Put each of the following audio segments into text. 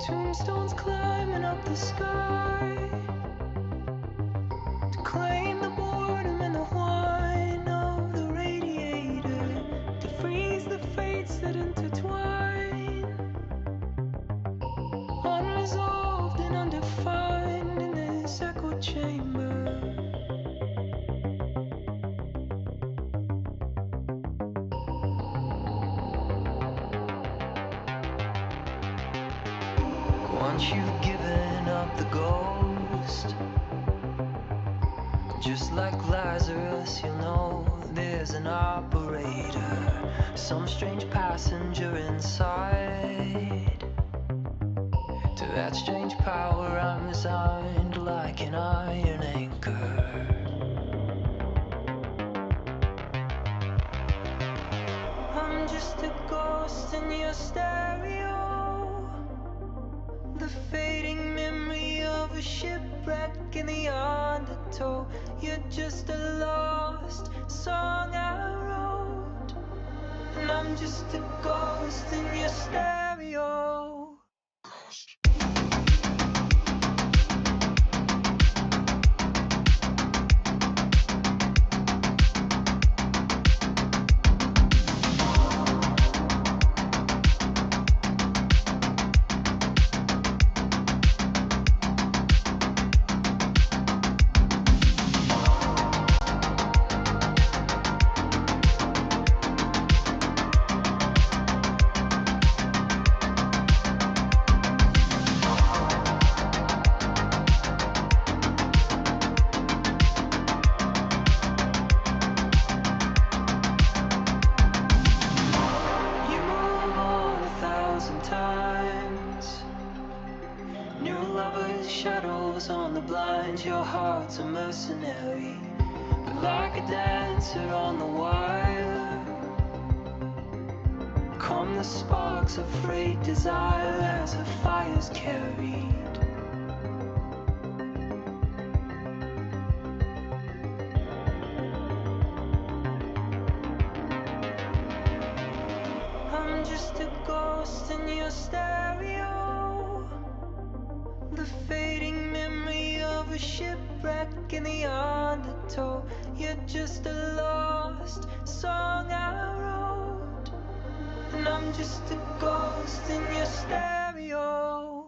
Tombstones climbing up the sky to claim the boredom and the whine of the radiator, to freeze the fates that intertwine, unresolved and undefined in this echo chamber. Once you've given up the ghost, just like Lazarus, you'll know there's an operator, some strange passenger inside. To that strange power I'm resigned like an iron anchor. I'm just a ghost in your stereo, the fading memory of a shipwreck in the undertow. You're just a lost song I wrote, and I'm just a ghost in your stereo. Shadows on the blinds, your heart's a mercenary, but like a dancer on the wire, come the sparks of frayed desire as a fire's carried. I'm just a ghost in your stereo, the fading memory of a shipwreck in the undertow. You're just a lost song I wrote, and I'm just a ghost in your stereo.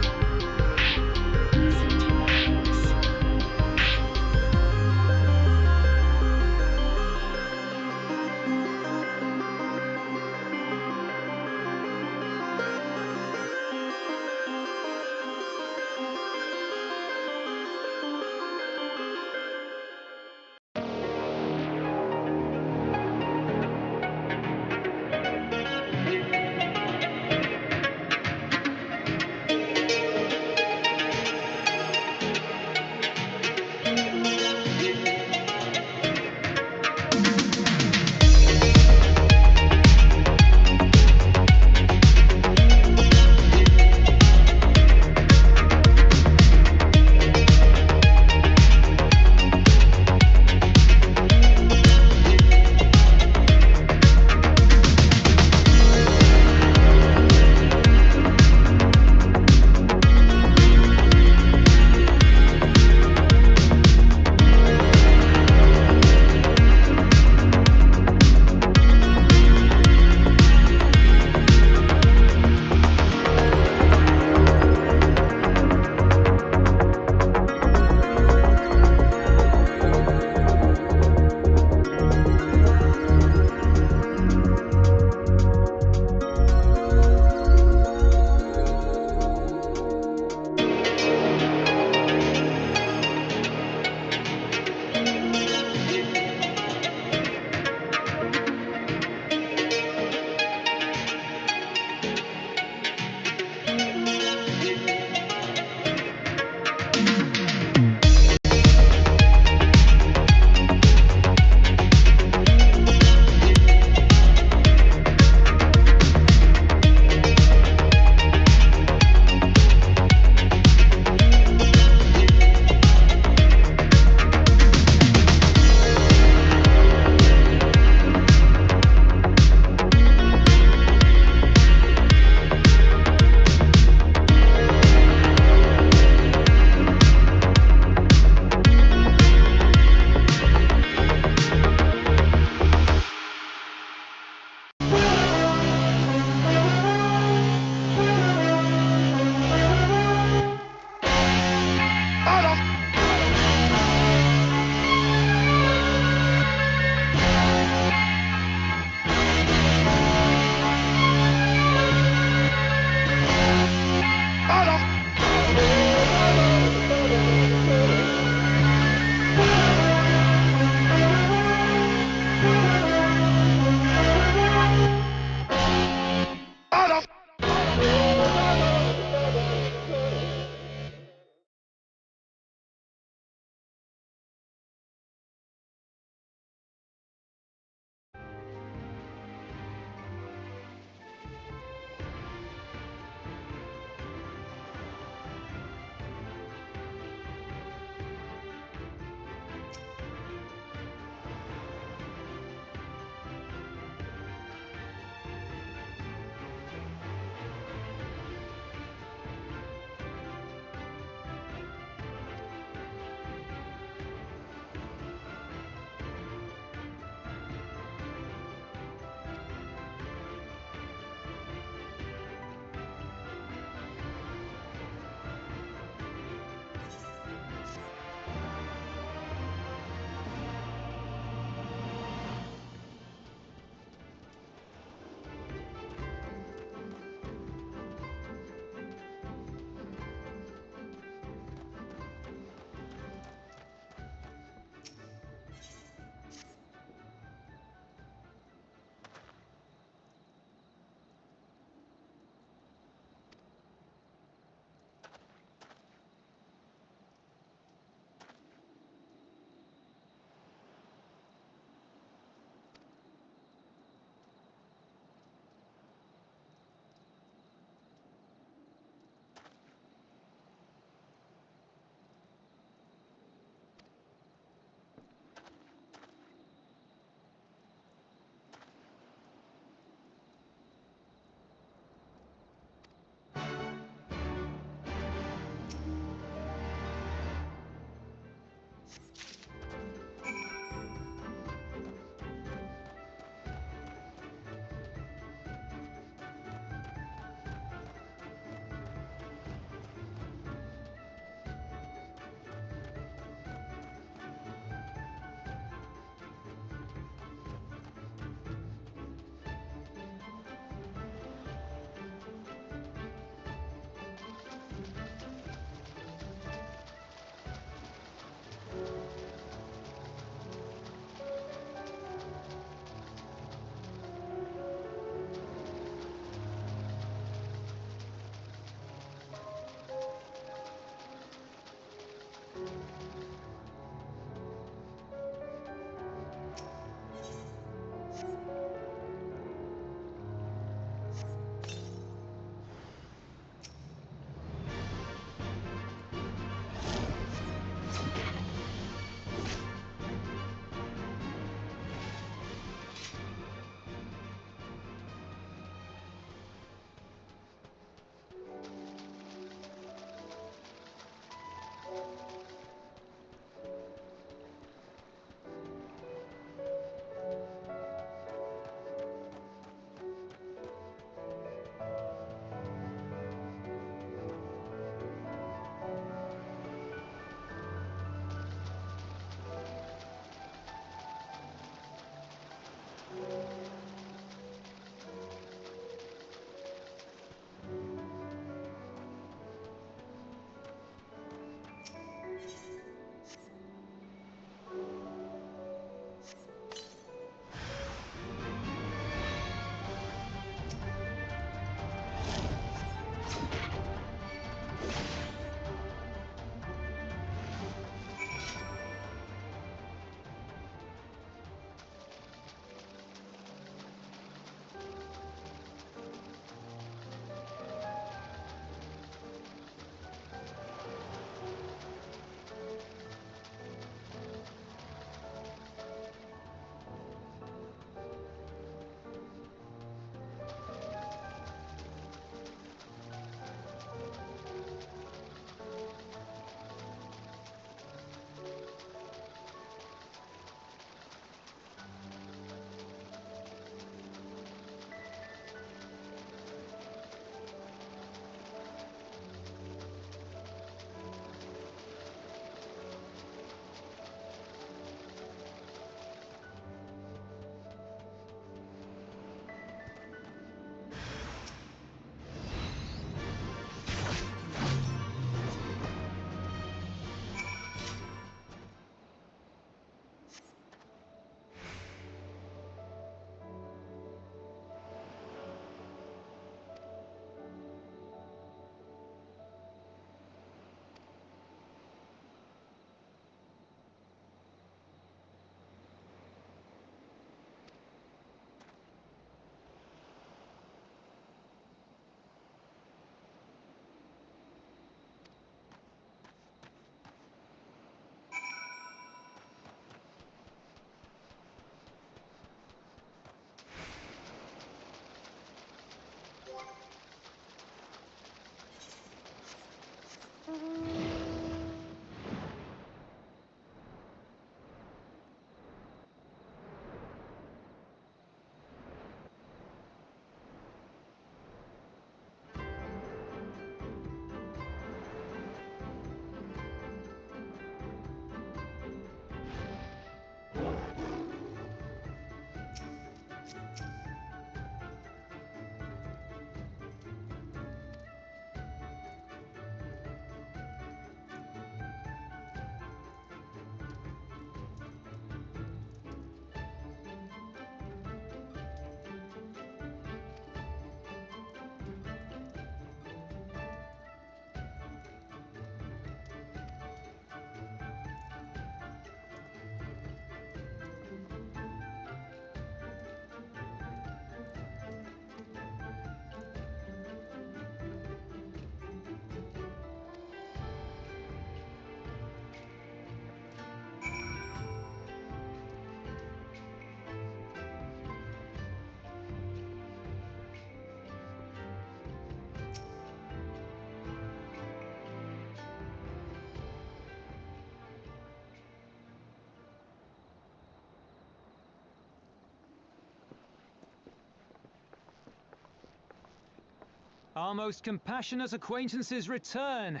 Our most compassionate acquaintances return.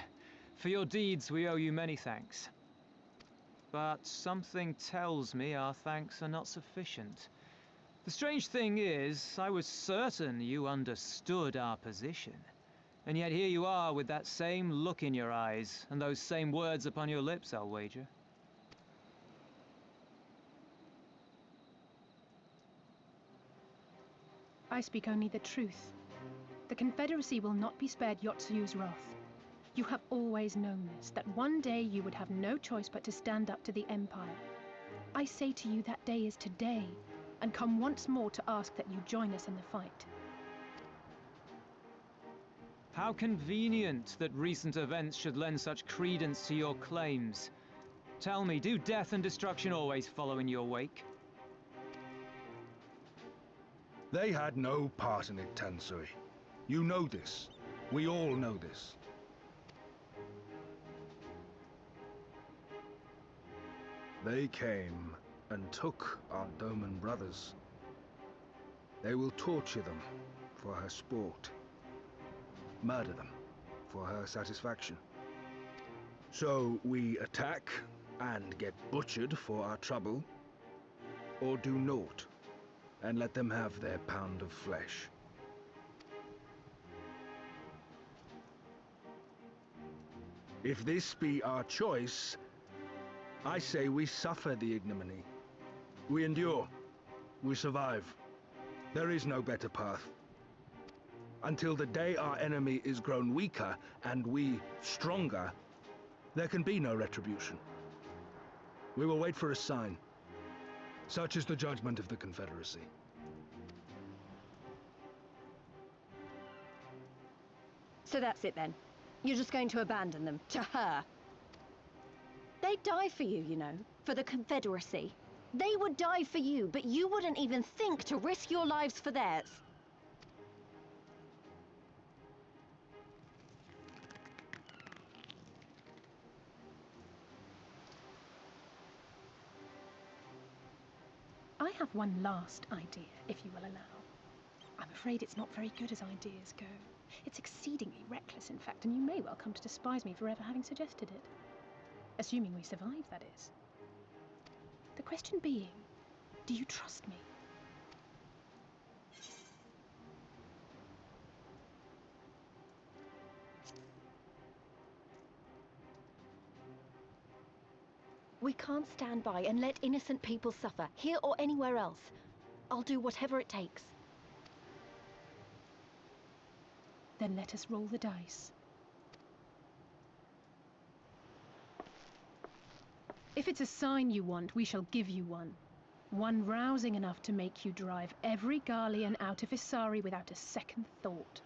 For your deeds we owe you many thanks. But something tells me our thanks are not sufficient. The strange thing is, I was certain you understood our position. And yet here you are with that same look in your eyes, and those same words upon your lips, I'll wager. I speak only the truth. The Confederacy will not be spared Yotsuyu's wrath. You have always known this, that one day you would have no choice but to stand up to the Empire. I say to you that day is today, and come once more to ask that you join us in the fight. How convenient that recent events should lend such credence to your claims. Tell me, do death and destruction always follow in your wake? They had no part in it, Tansui. You know this. We all know this. They came and took our Doman brothers. They will torture them for her sport. Murder them for her satisfaction. So we attack and get butchered for our trouble, or do naught and let them have their pound of flesh. If this be our choice, I say we suffer the ignominy. We endure. We survive. There is no better path. Until the day our enemy is grown weaker and we stronger, there can be no retribution. We will wait for a sign. Such is the judgment of the Confederacy. So that's it then. You're just going to abandon them to her. They'd die for you, you know, for the Confederacy. They would die for you, but you wouldn't even think to risk your lives for theirs. I have one last idea, if you will allow. I'm afraid it's not very good as ideas go. It's exceedingly reckless, in fact, and you may well come to despise me for ever having suggested it. Assuming we survive, that is. The question being, do you trust me? We can't stand by and let innocent people suffer, here or anywhere else. I'll do whatever it takes. Then let us roll the dice. If it's a sign you want, we shall give you one. One rousing enough to make you drive every Garlean out of Isari without a second thought.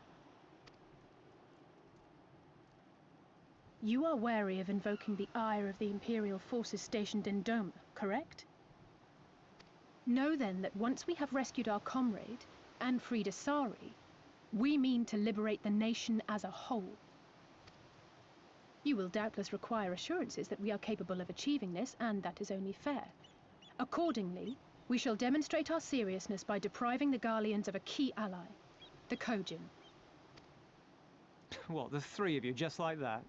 You are wary of invoking the ire of the Imperial forces stationed in Doma, correct? Know then that once we have rescued our comrade, and freed Isari, we mean to liberate the nation as a whole. You will doubtless require assurances that we are capable of achieving this, and that is only fair. Accordingly, we shall demonstrate our seriousness by depriving the Garleans of a key ally, the Kojin. What, the three of you, just like that?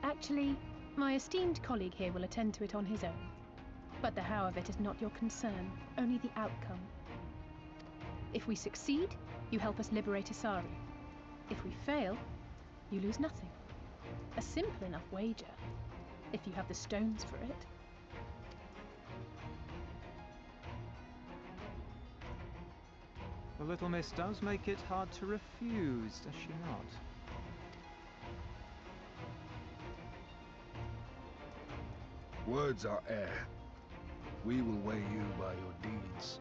Actually, my esteemed colleague here will attend to it on his own. But the how of it is not your concern, only the outcome. If we succeed, you help us liberate Isari. If we fail, you lose nothing. A simple enough wager, if you have the stones for it. The little miss does make it hard to refuse, does she not? Words are air. We will weigh you by your deeds.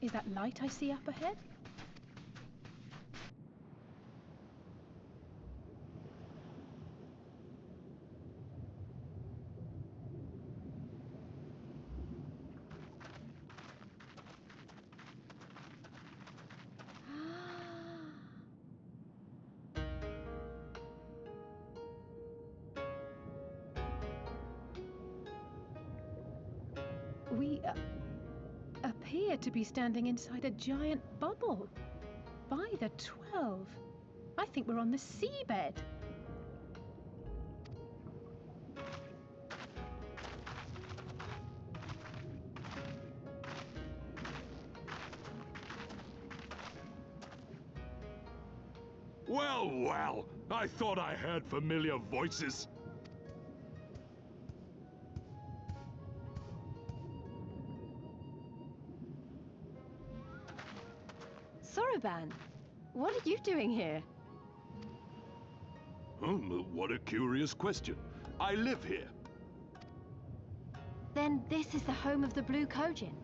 Is that light I see up ahead? We appear to be standing inside a giant bubble. By the 12, I think we're on the seabed. Well, well, I thought I heard familiar voices. Soroban, what are you doing here? What a curious question. I live here. Then this is the home of the Blue Kojin.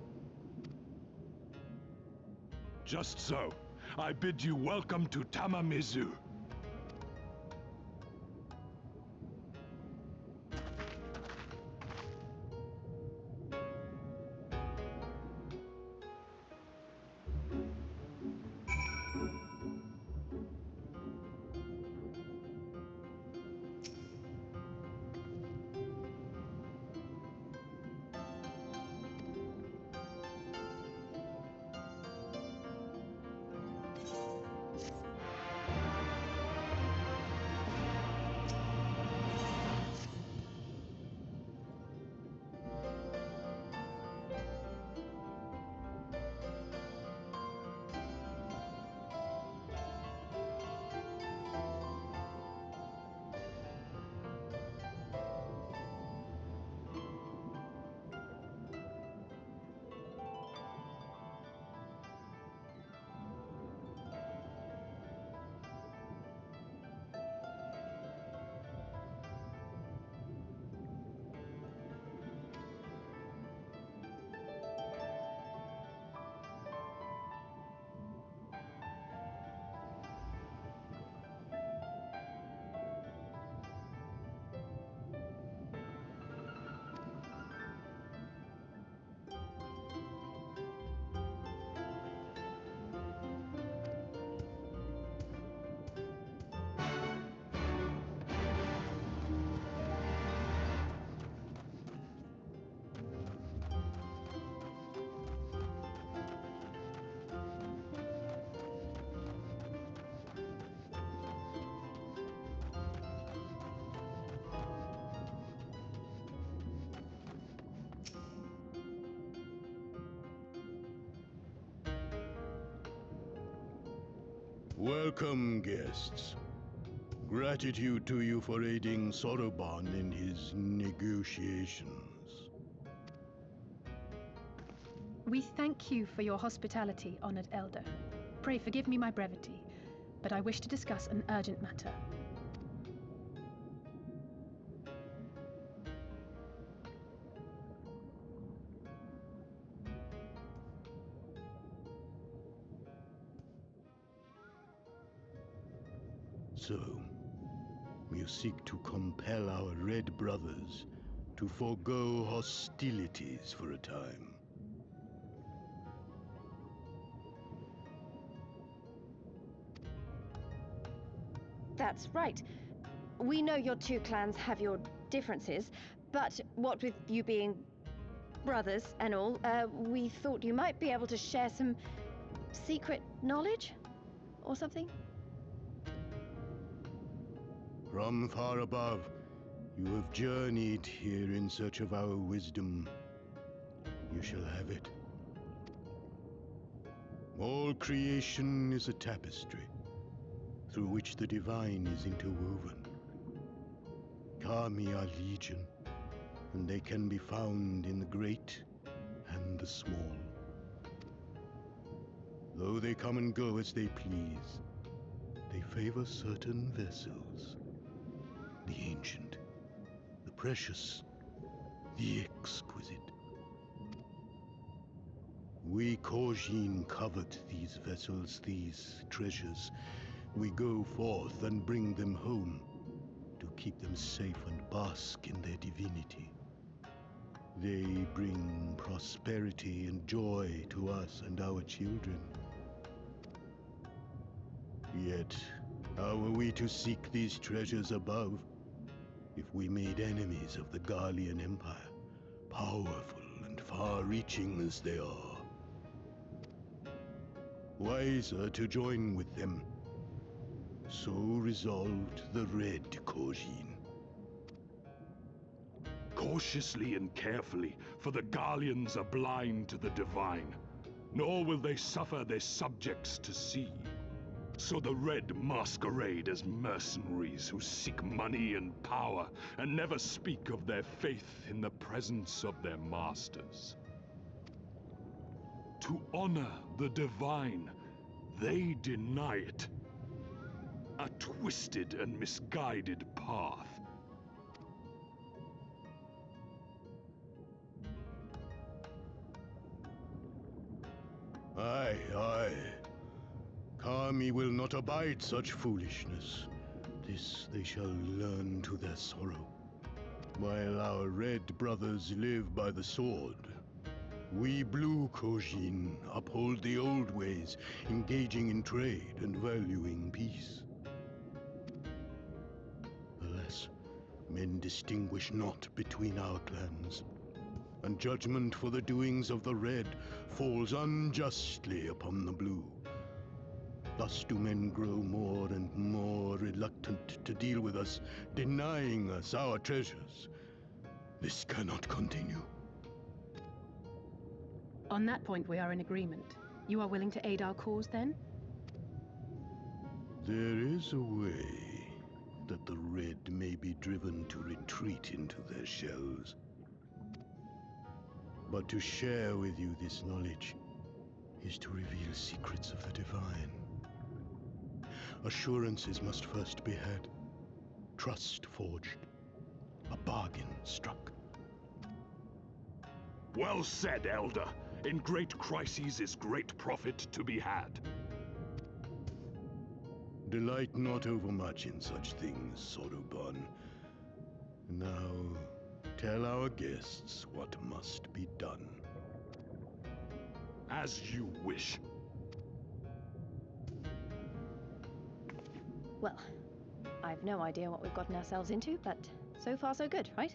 Just so. I bid you welcome to Tamamizu. Welcome, guests. Gratitude to you for aiding Soroban in his negotiations. We thank you for your hospitality, honored elder. Pray forgive me my brevity, but I wish to discuss an urgent matter. So, you seek to compel our Red Brothers to forego hostilities for a time. That's right. We know your two clans have your differences, but what with you being brothers and all, we thought you might be able to share some secret knowledge or something? From far above, you have journeyed here in search of our wisdom. You shall have it. All creation is a tapestry, through which the divine is interwoven. Kami are legion, and they can be found in the great and the small. Though they come and go as they please, they favor certain vessels. The ancient, the precious, the exquisite. We Kojin covet these vessels, these treasures. We go forth and bring them home, to keep them safe and bask in their divinity. They bring prosperity and joy to us and our children. Yet, how are we to seek these treasures above if we made enemies of the Garlean Empire, powerful and far-reaching as they are? Wiser to join with them. So resolved the Red Kojin. Cautiously and carefully, for the Garleans are blind to the divine, nor will they suffer their subjects to see. So the Red masquerade as mercenaries who seek money and power, and never speak of their faith in the presence of their masters. To honor the divine, they deny it. A twisted and misguided path. Aye, aye. Kami will not abide such foolishness. This they shall learn to their sorrow. While our Red brothers live by the sword, we Blue Kojin uphold the old ways, engaging in trade and valuing peace. Alas, men distinguish not between our clans, and judgment for the doings of the Red falls unjustly upon the Blue. Thus do men grow more and more reluctant to deal with us, denying us our treasures. This cannot continue. On that point, we are in agreement. You are willing to aid our cause, then? There is a way that the Red may be driven to retreat into their shells. But to share with you this knowledge is to reveal secrets of the divine. Assurances must first be had, trust forged, a bargain struck. Well said, Elder. In great crises is great profit to be had. Delight not overmuch in such things, Soroban. Now, tell our guests what must be done. As you wish. Well, I've no idea what we've gotten ourselves into, but so far so good, right?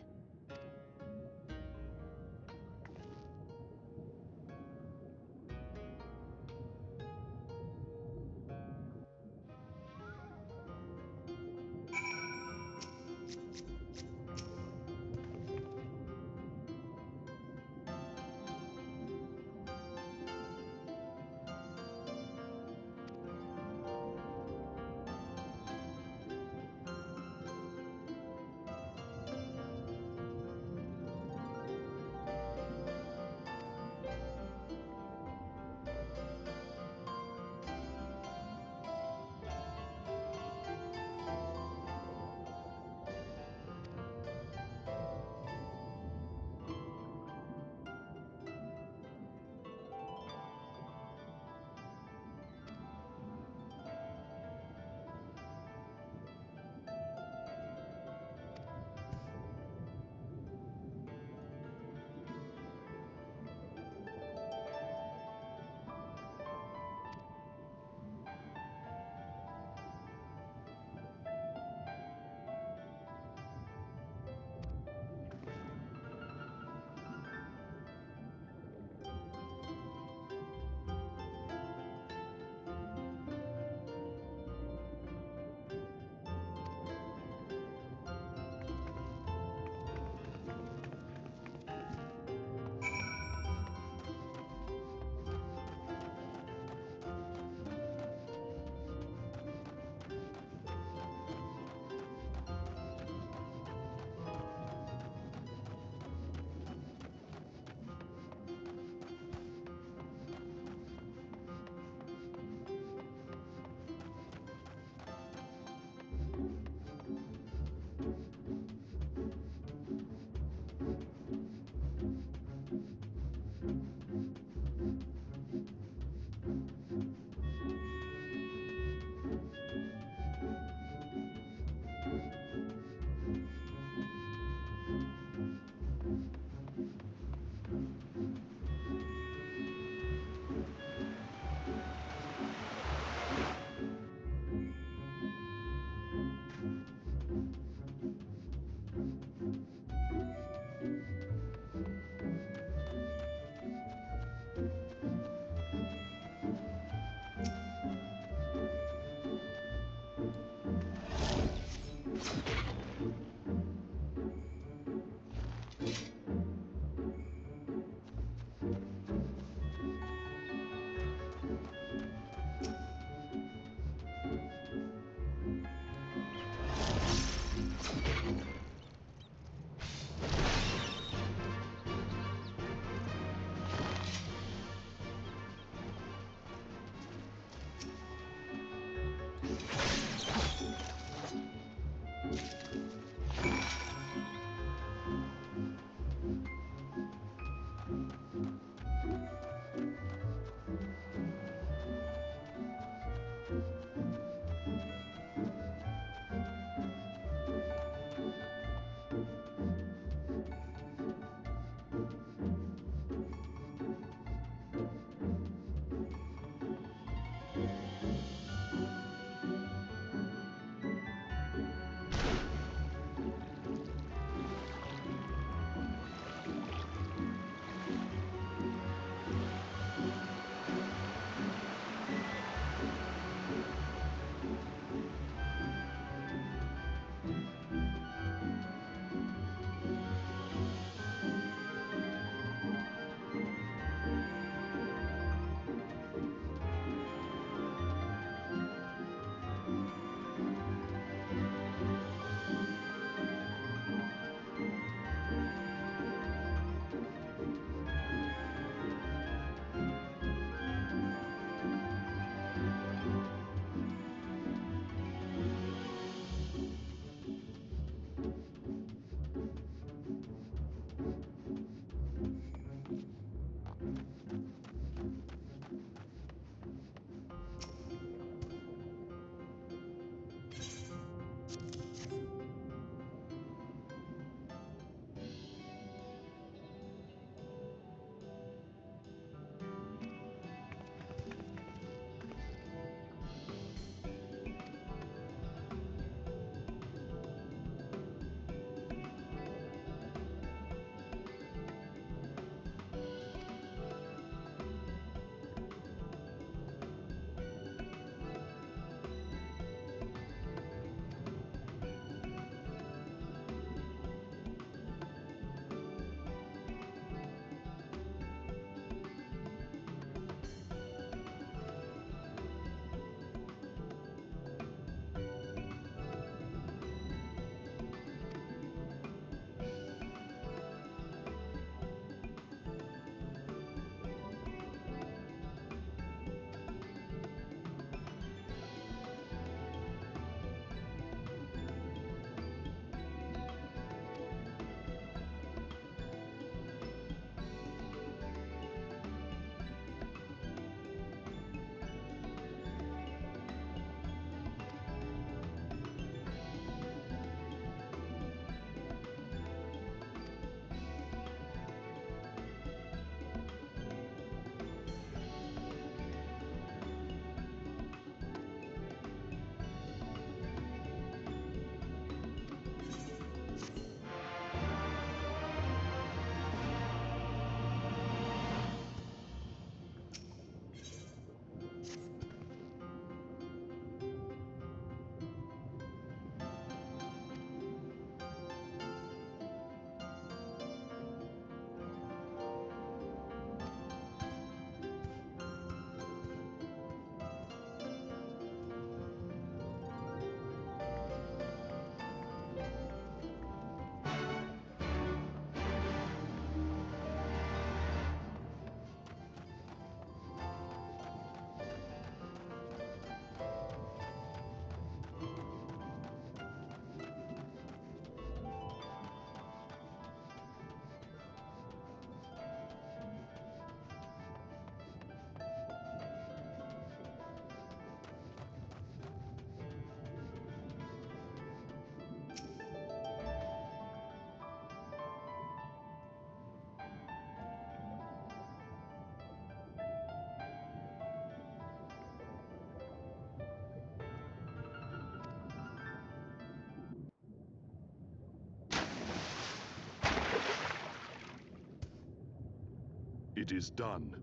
It is done.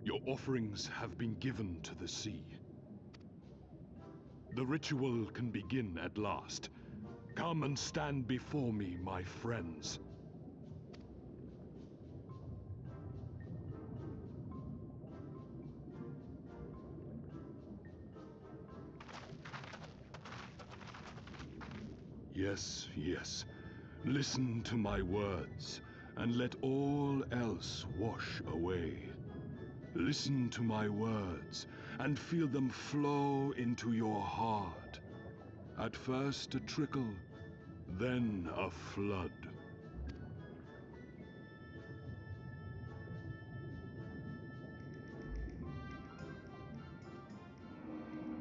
Your offerings have been given to the sea. The ritual can begin at last. Come and stand before me, my friends. Yes, yes. Listen to my words, and let all else wash away. Listen to my words, and feel them flow into your heart. At first a trickle, then a flood.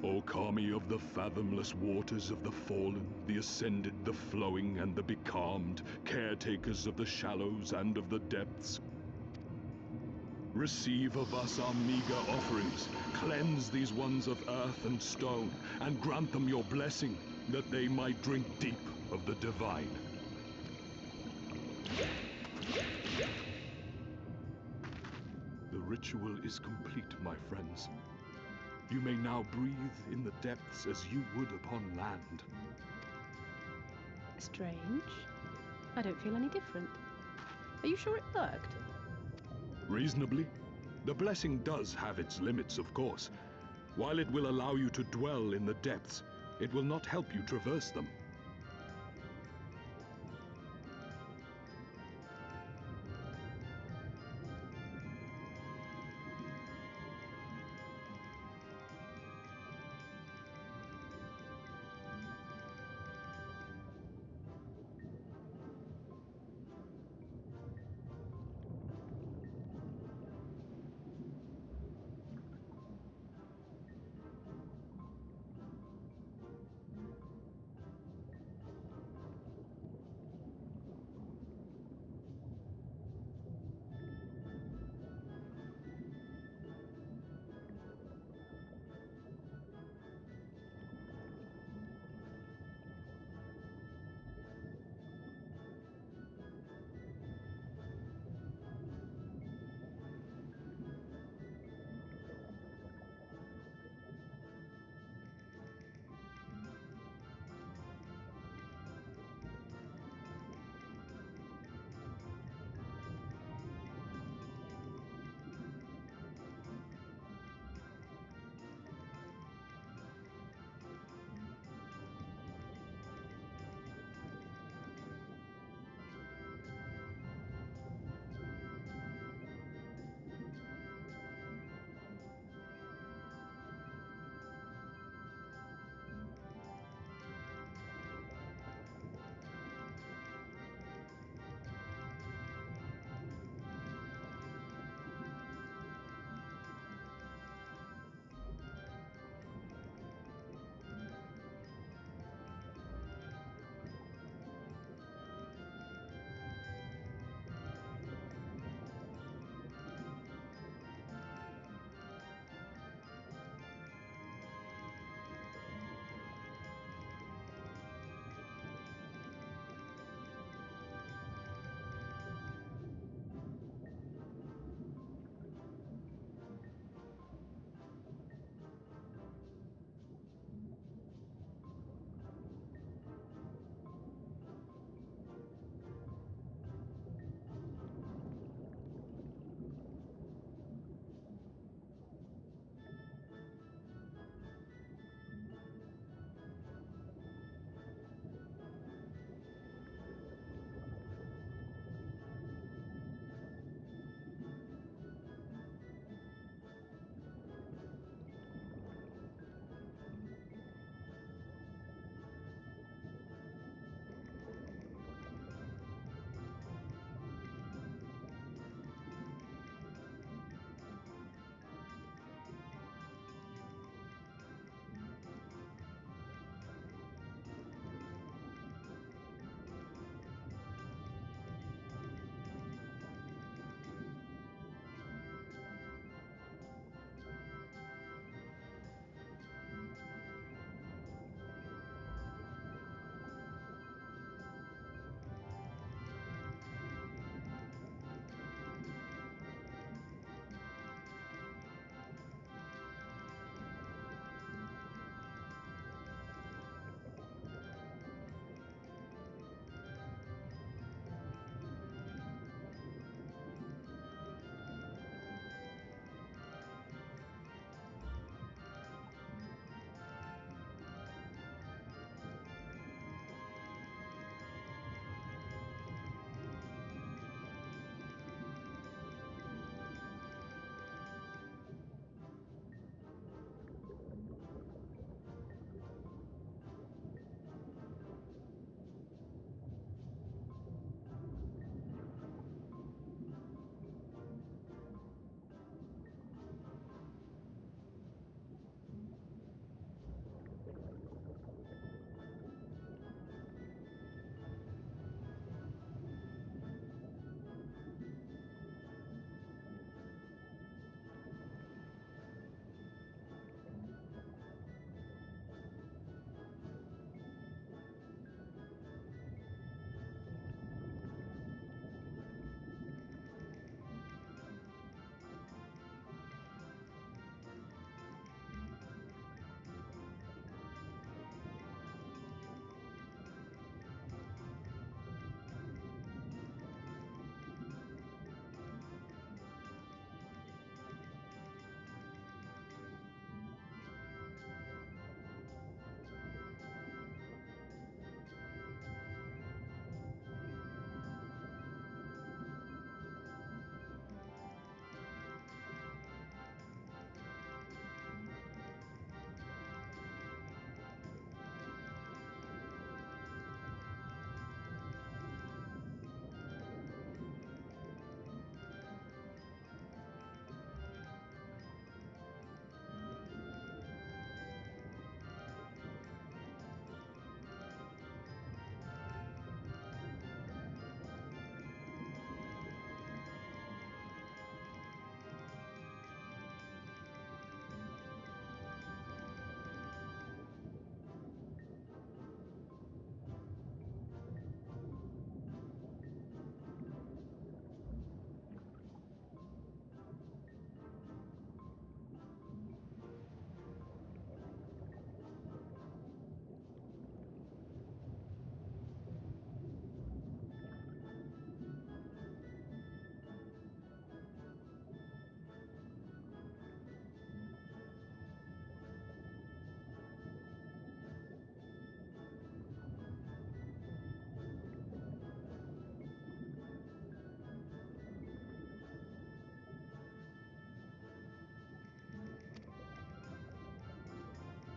O Kami of the fathomless waters of the fallen, the ascended, the flowing, and the becalmed, caretakers of the shallows and of the depths, receive of us our meager offerings, cleanse these ones of earth and stone, and grant them your blessing, that they might drink deep of the divine. The ritual is complete, my friends. You may now breathe in the depths as you would upon land. Strange. I don't feel any different. Are you sure it worked? Reasonably. The blessing does have its limits, of course. While it will allow you to dwell in the depths, it will not help you traverse them.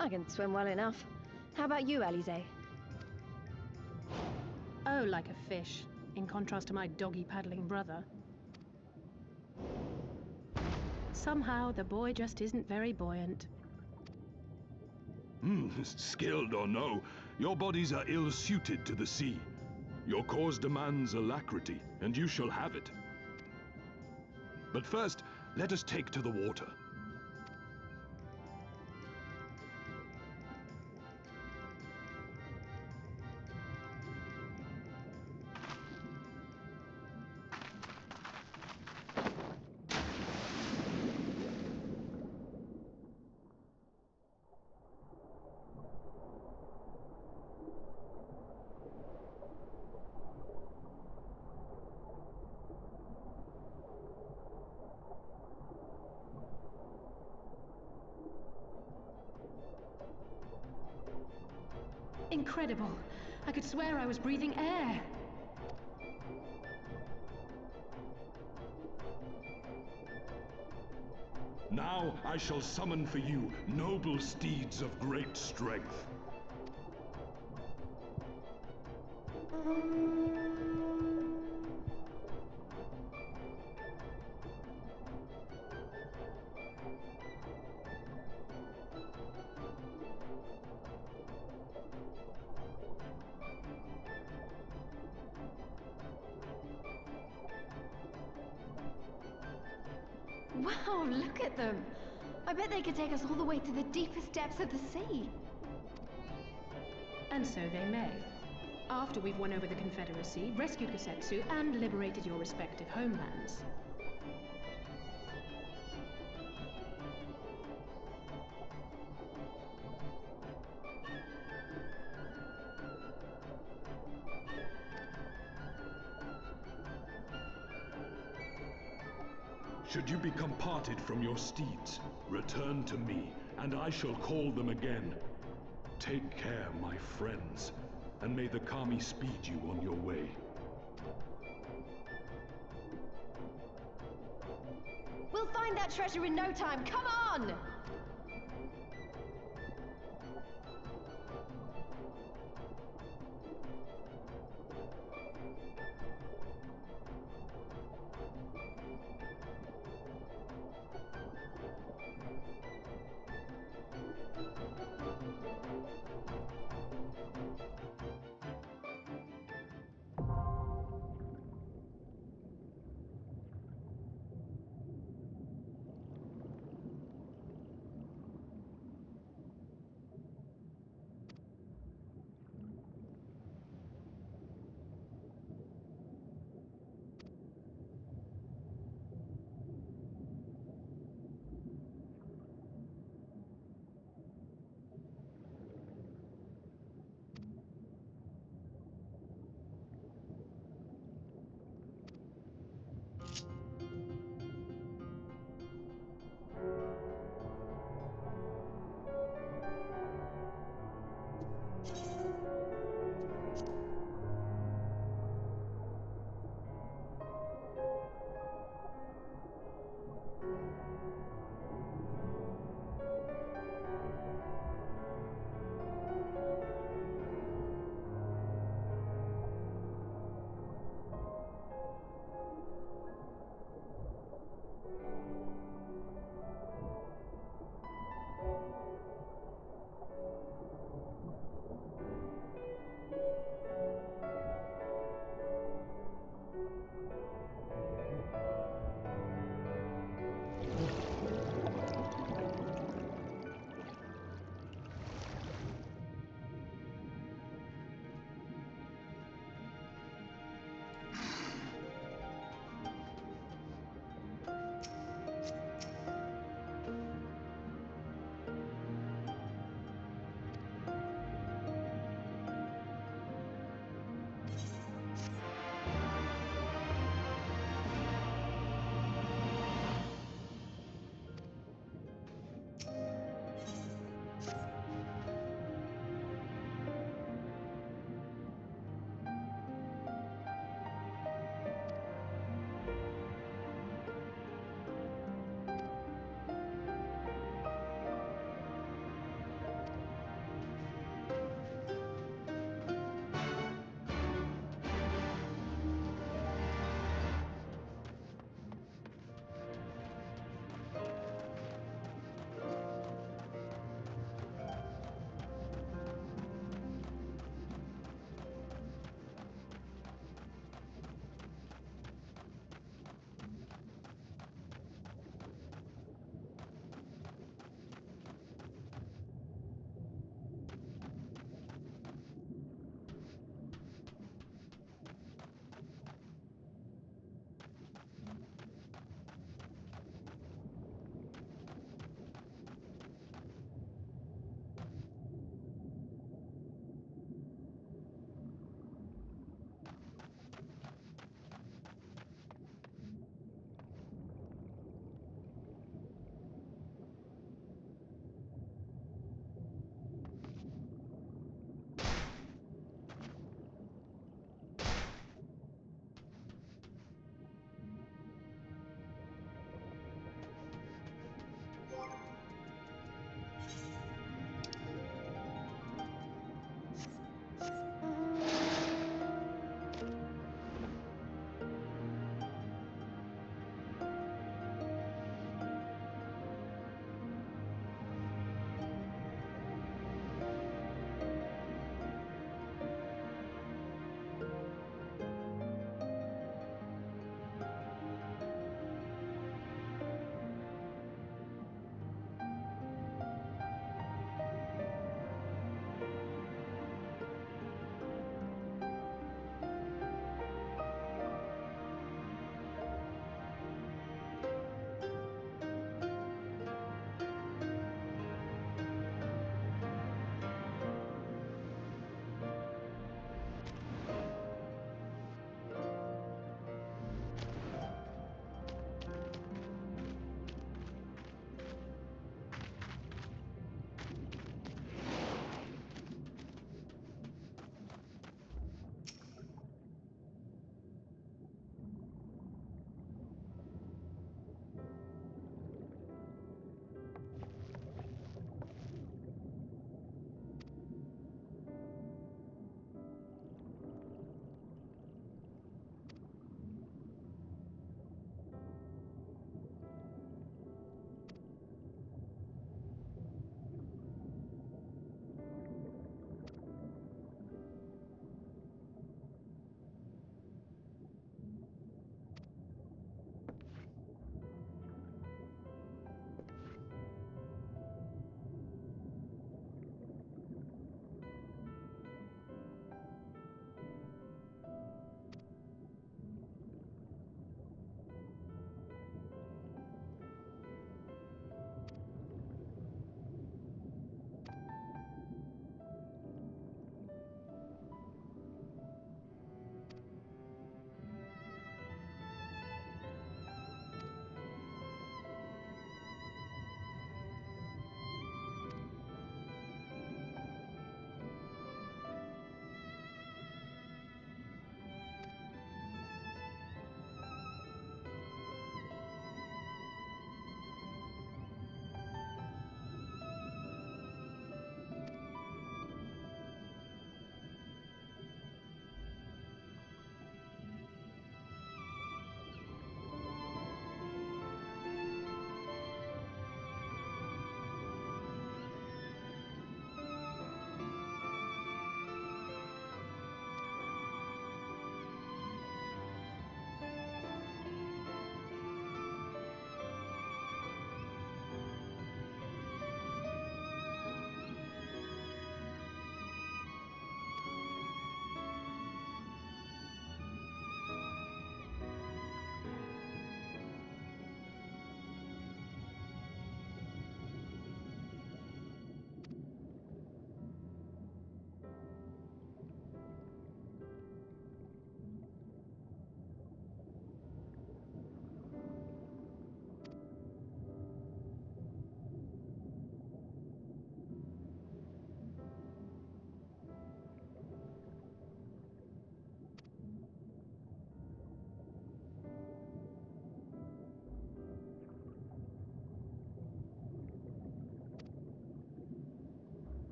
I can swim well enough. How about you, Alize? Oh, like a fish, in contrast to my doggy-paddling brother. Somehow, the boy just isn't very buoyant. Skilled or no, your bodies are ill-suited to the sea. Your cause demands alacrity, and you shall have it. But first, let us take to the water. Incredible. I could swear I was breathing air. Now I shall summon for you noble steeds of great strength. Wow, look at them! I bet they could take us all the way to the deepest depths of the sea. And so they may. After we've won over the Confederacy, rescued Kasetsu, and liberated your respective homelands. Should you become parted from your steeds, return to me, and I shall call them again. Take care, my friends, and may the Kami speed you on your way. We'll find that treasure in no time, come on!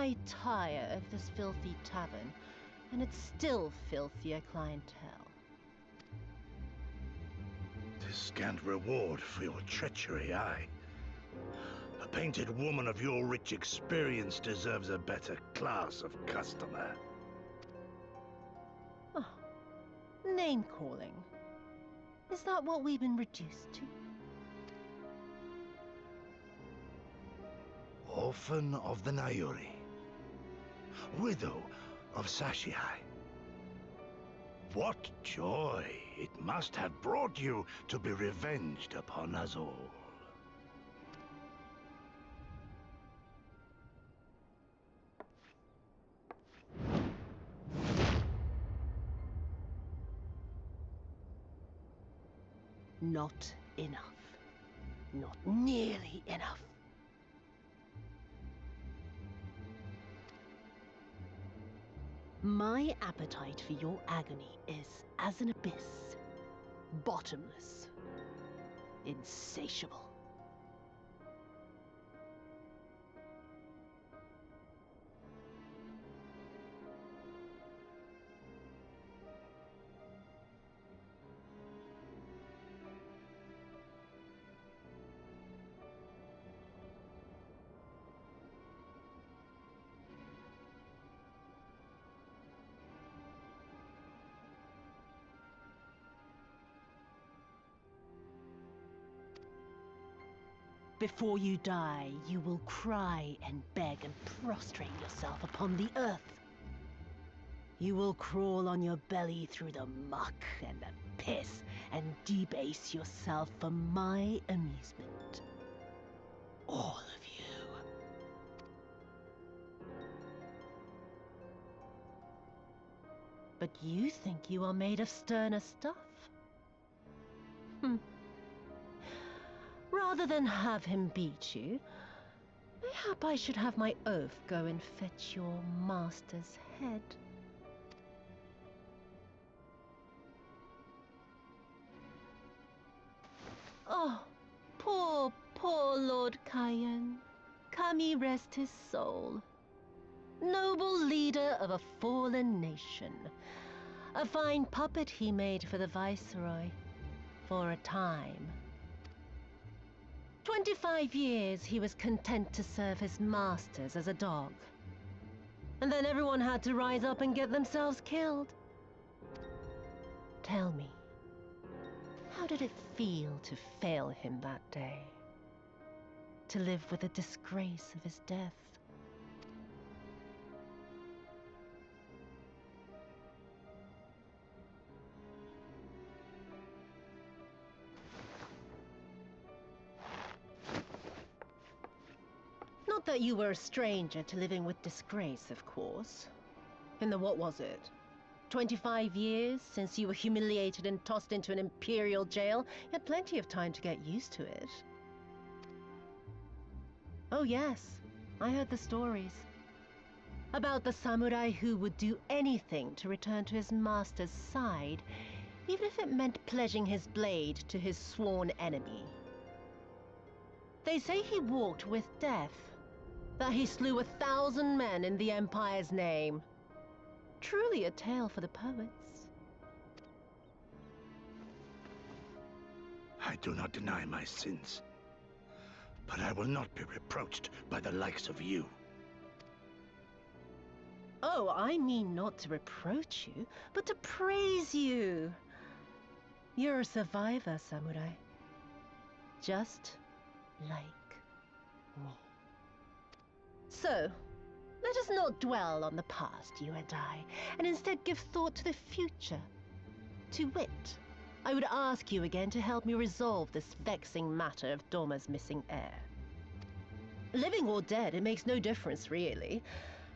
I tire of this filthy tavern, and its still filthier clientele. 'Tis scant reward for your treachery, aye. A painted woman of your rich experience deserves a better class of customer. Oh, name-calling. Is that what we've been reduced to? Orphan of the Nayuri. Widow of Sashihai. What joy it must have brought you to be revenged upon us all. Not enough. Not nearly enough. My appetite for your agony is as an abyss. Bottomless. Insatiable. Before you die, you will cry and beg and prostrate yourself upon the earth. You will crawl on your belly through the muck and the piss and debase yourself for my amusement. All of you. But you think you are made of sterner stuff? Rather than have him beat you, mayhap I should have my oaf go and fetch your master's head. Oh, poor, poor Lord Cayenne. Kami rest his soul. Noble leader of a fallen nation. A fine puppet he made for the Viceroy. For a time. 25 years he was content to serve his masters as a dog. And then everyone had to rise up and get themselves killed. Tell me, how did it feel to fail him that day? To live with the disgrace of his death? Not that you were a stranger to living with disgrace, of course. In the what was it? 25 years since you were humiliated and tossed into an imperial jail? You had plenty of time to get used to it. Oh yes, I heard the stories. About the samurai who would do anything to return to his master's side, even if it meant pledging his blade to his sworn enemy. They say he walked with death. That he slew 1,000 men in the Empire's name. Truly a tale for the poets. I do not deny my sins, but I will not be reproached by the likes of you. Oh, I mean not to reproach you, but to praise you. You're a survivor, samurai. Just like me. So, let us not dwell on the past, you and I, and instead give thought to the future. To wit, I would ask you again to help me resolve this vexing matter of Doma's missing heir. Living or dead, it makes no difference, really.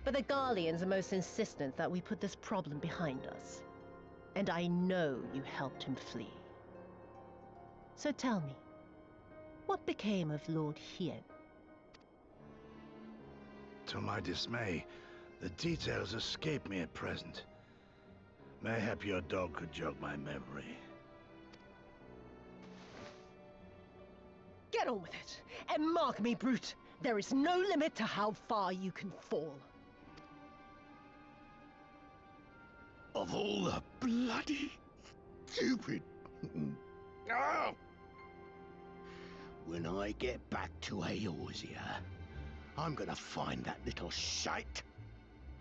But the Garleans are most insistent that we put this problem behind us. And I know you helped him flee. So tell me, what became of Lord Hien? To my dismay, the details escape me at present. Mayhap your dog could jog my memory. Get on with it, and mark me, brute. There is no limit to how far you can fall. Of all the bloody stupid... Oh! When I get back to Eorzea, I'm gonna find that little shite,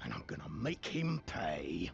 and I'm gonna make him pay.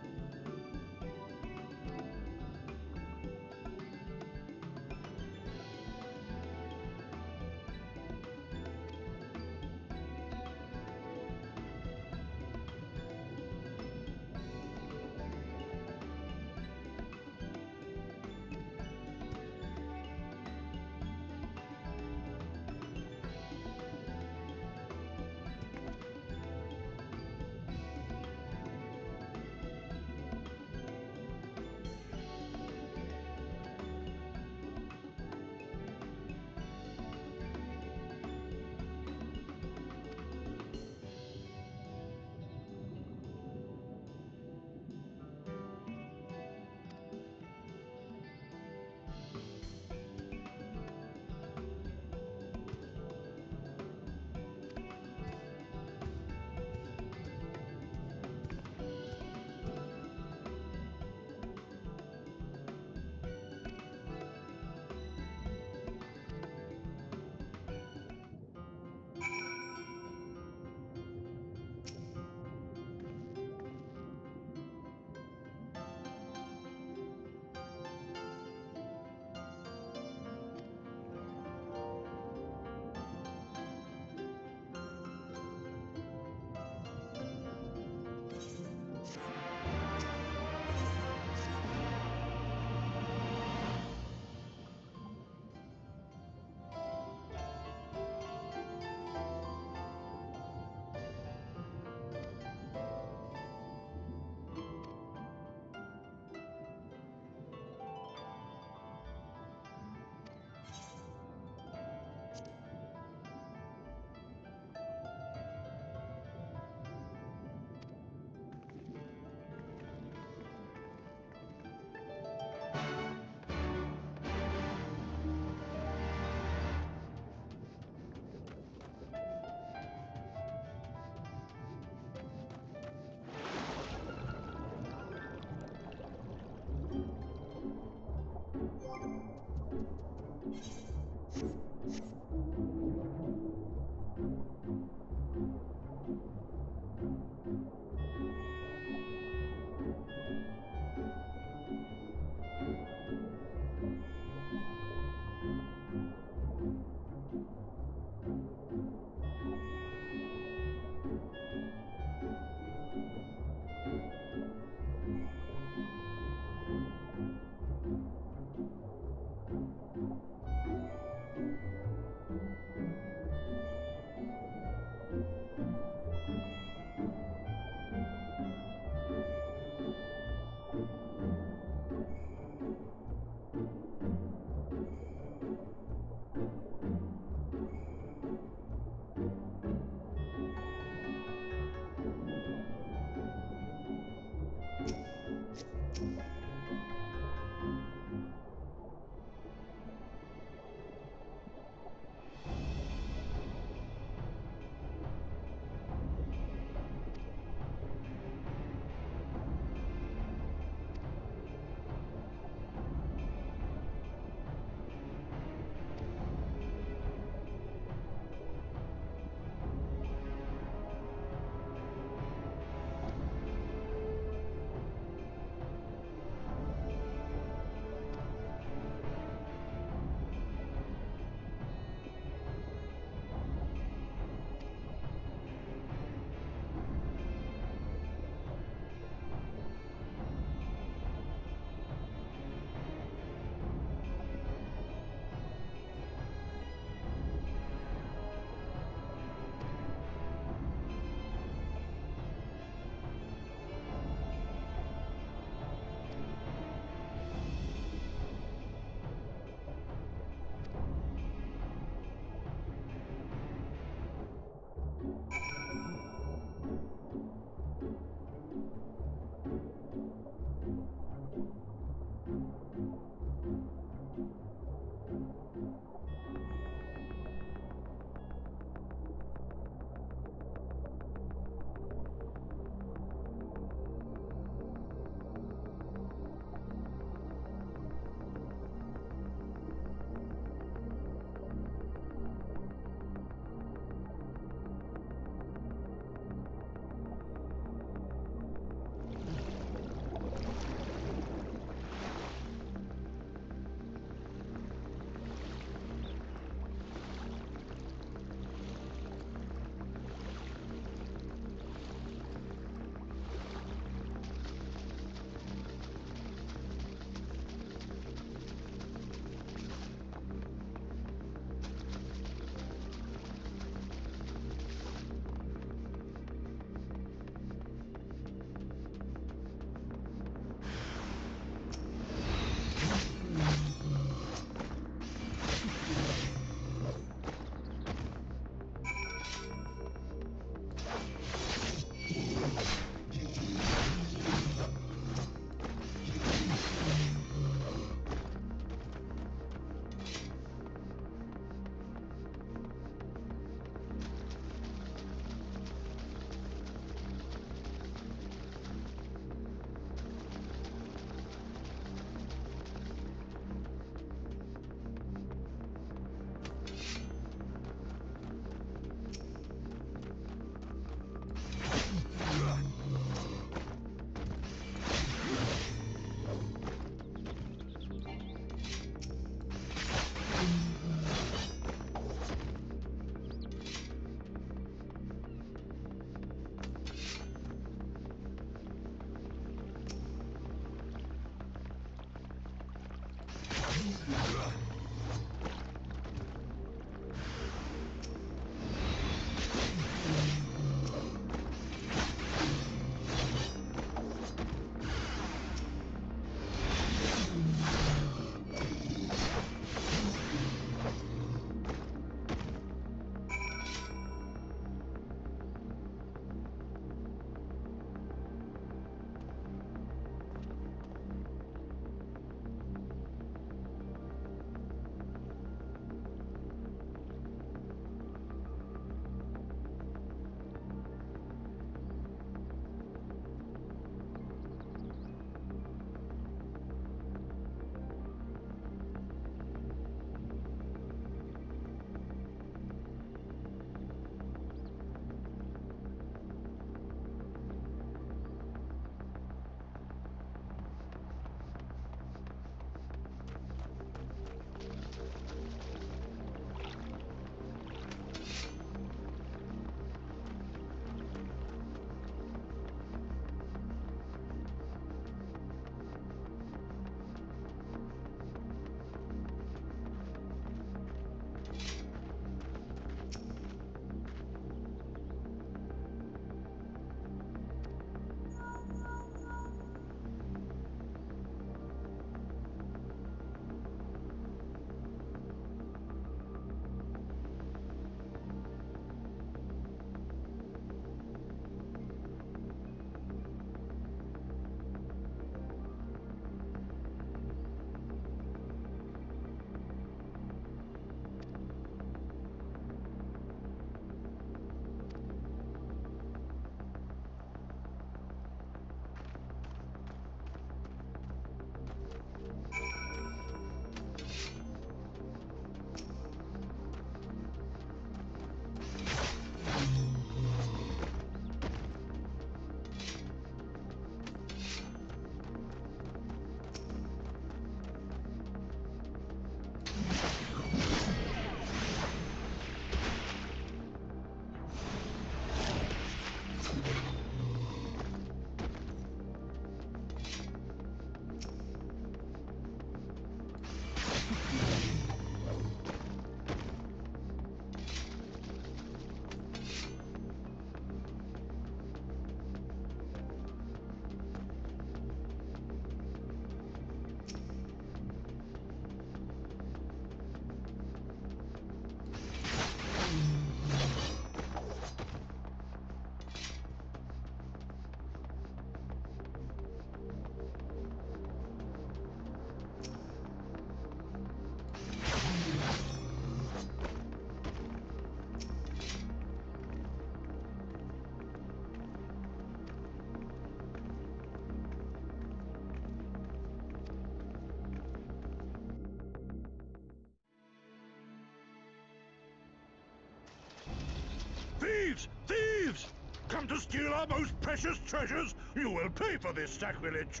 Thieves! Thieves! Come to steal our most precious treasures! You will pay for this sacrilege!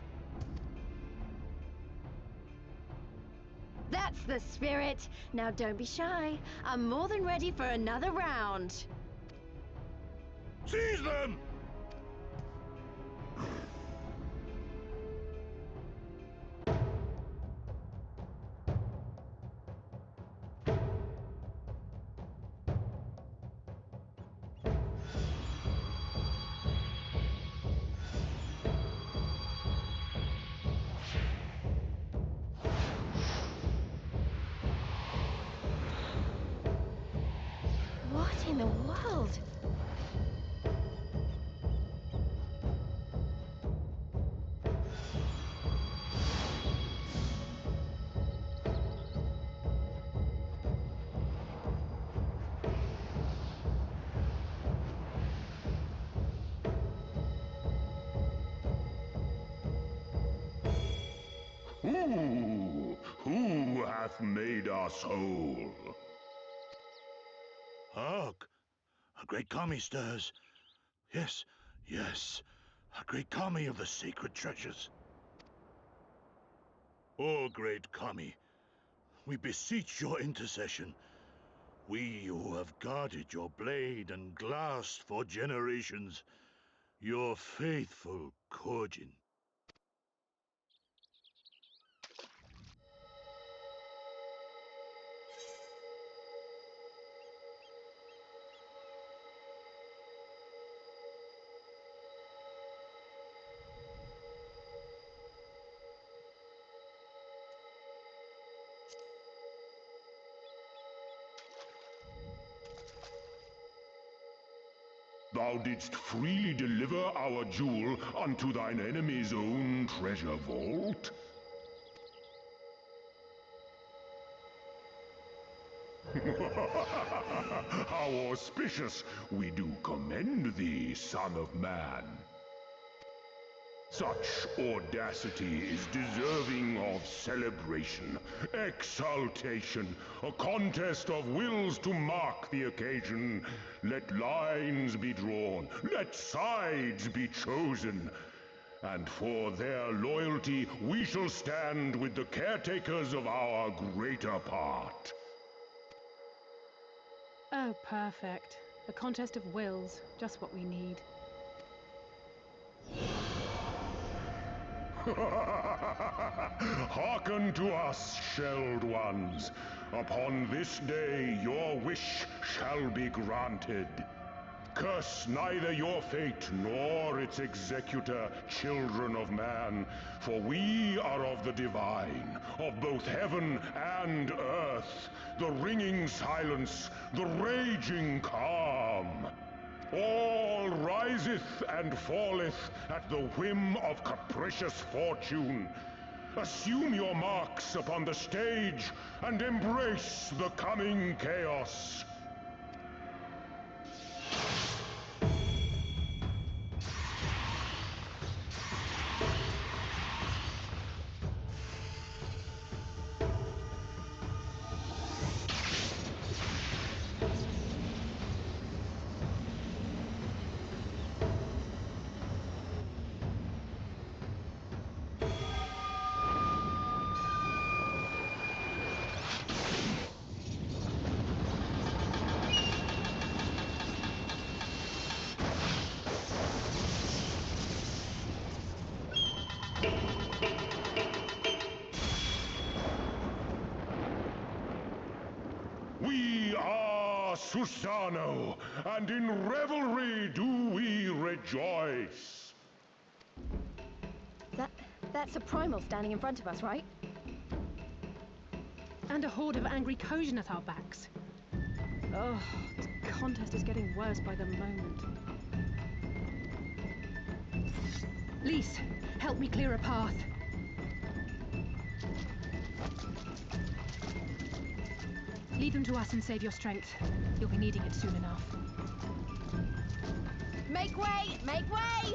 That's the spirit! Now don't be shy. I'm more than ready for another round. Seize them! What in the world? Who hath made us whole? Hark! A great kami stirs. Yes, yes. A great kami of the sacred treasures. O great kami, we beseech your intercession. We who have guarded your blade and glass for generations. Your faithful Kojin. Thou didst freely deliver our jewel unto thine enemy's own treasure vault? How auspicious! We do commend thee, son of man. Such audacity is deserving of celebration, exaltation, a contest of wills to mark the occasion. Let lines be drawn, let sides be chosen, and for their loyalty we shall stand with the caretakers of our greater part. Oh, perfect. A contest of wills. Just what we need. Hearken to us, shelled ones. Upon this day your wish shall be granted. Curse neither your fate nor its executor, children of man, for we are of the divine, of both heaven and earth, the ringing silence, the raging calm. All riseth and falleth at the whim of capricious fortune. Assume your marks upon the stage and embrace the coming chaos. We are Susano, and in revelry do we rejoice. That's a primal standing in front of us, right? And a horde of angry Kojin at our backs. Oh, this contest is getting worse by the moment. Lise, help me clear a path. Lead them to us and save your strength. You'll be needing it soon enough. Make way! Make way!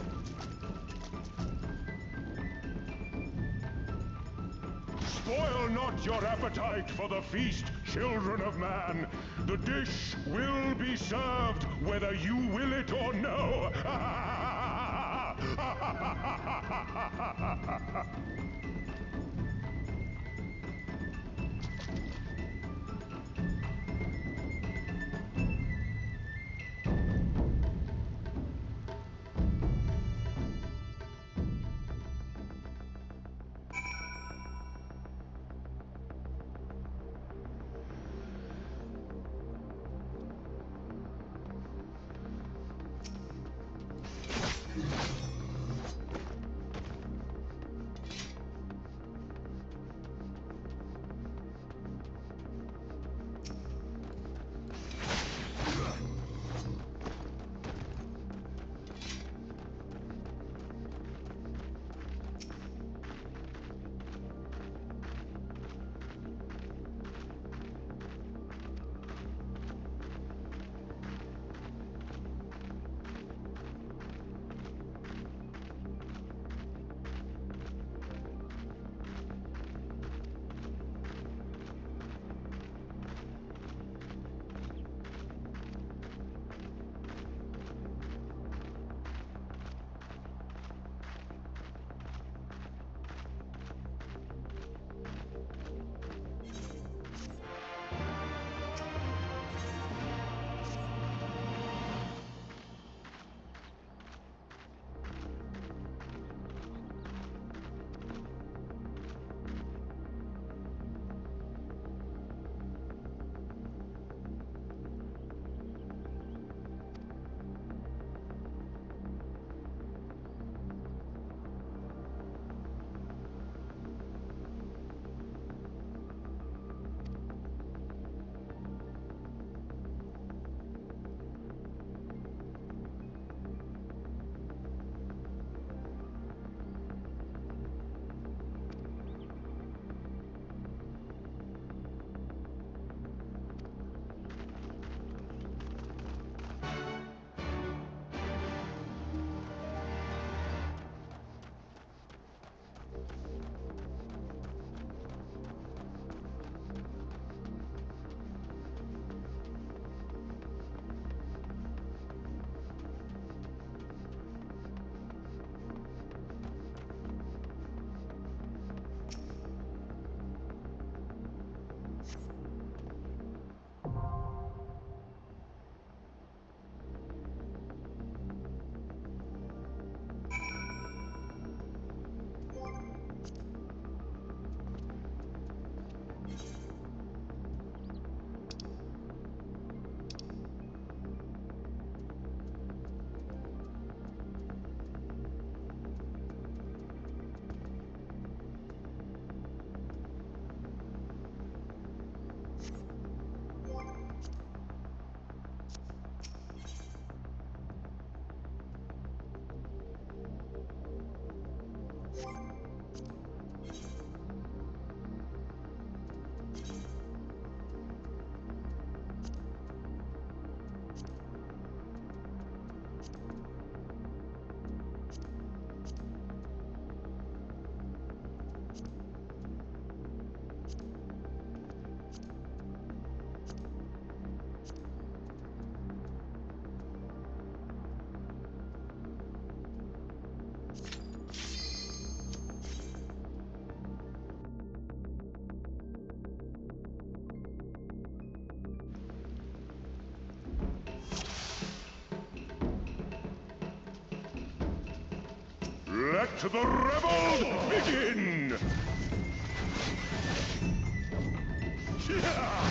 Spoil not your appetite for the feast, Children of man, the dish will be served whether you will it or no. Let the revel begin! Yeah!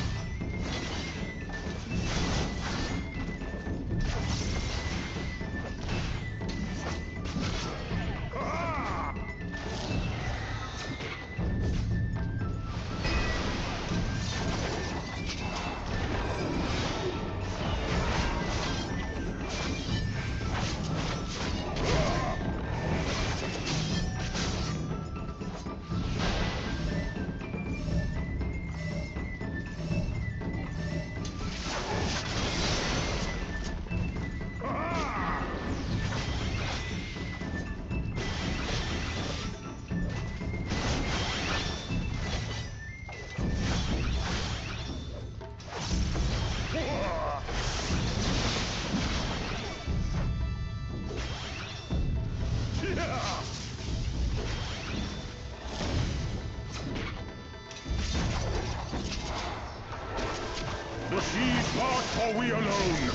She part or we alone!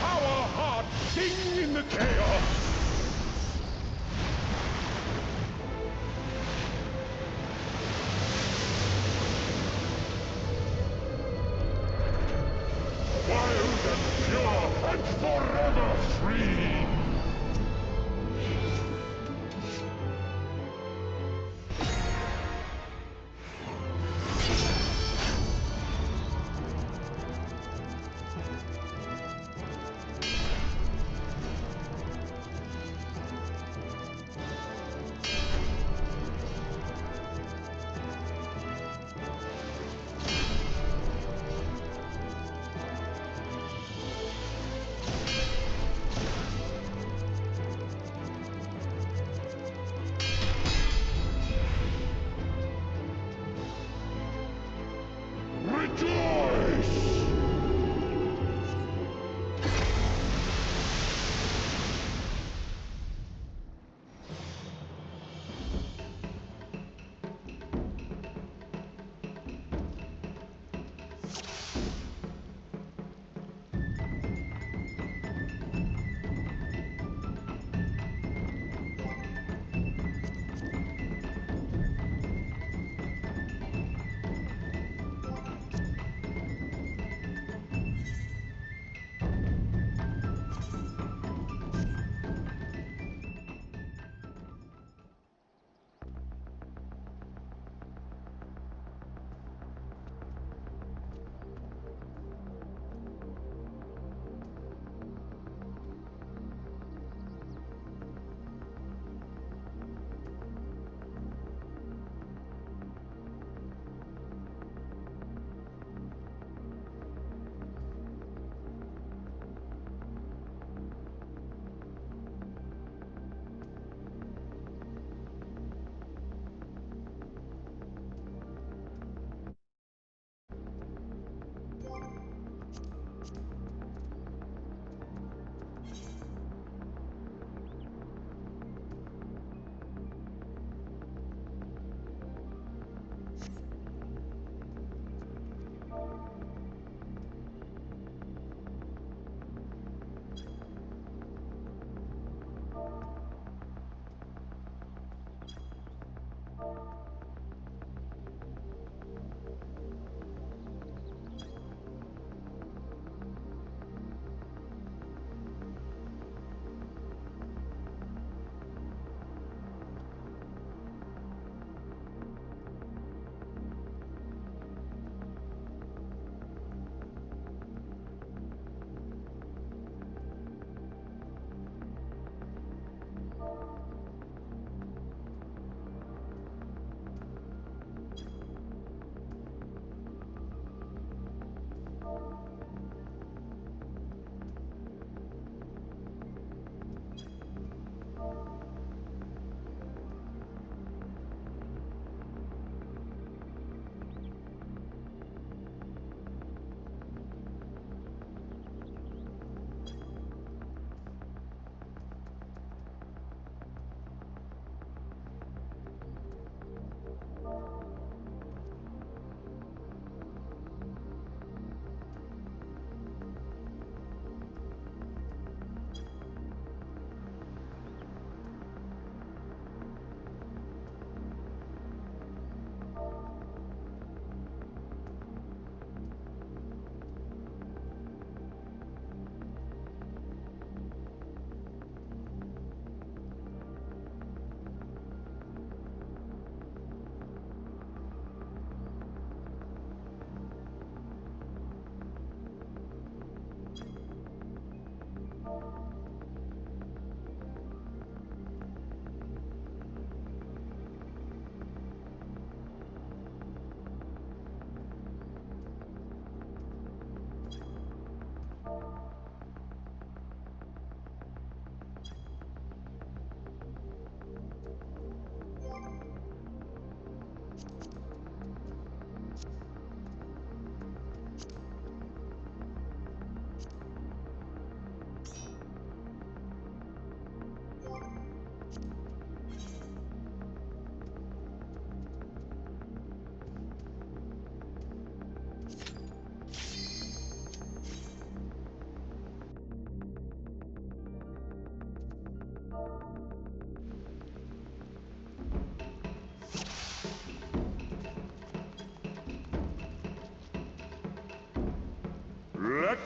Our hearts sing in the chaos! Wild and pure and forever free!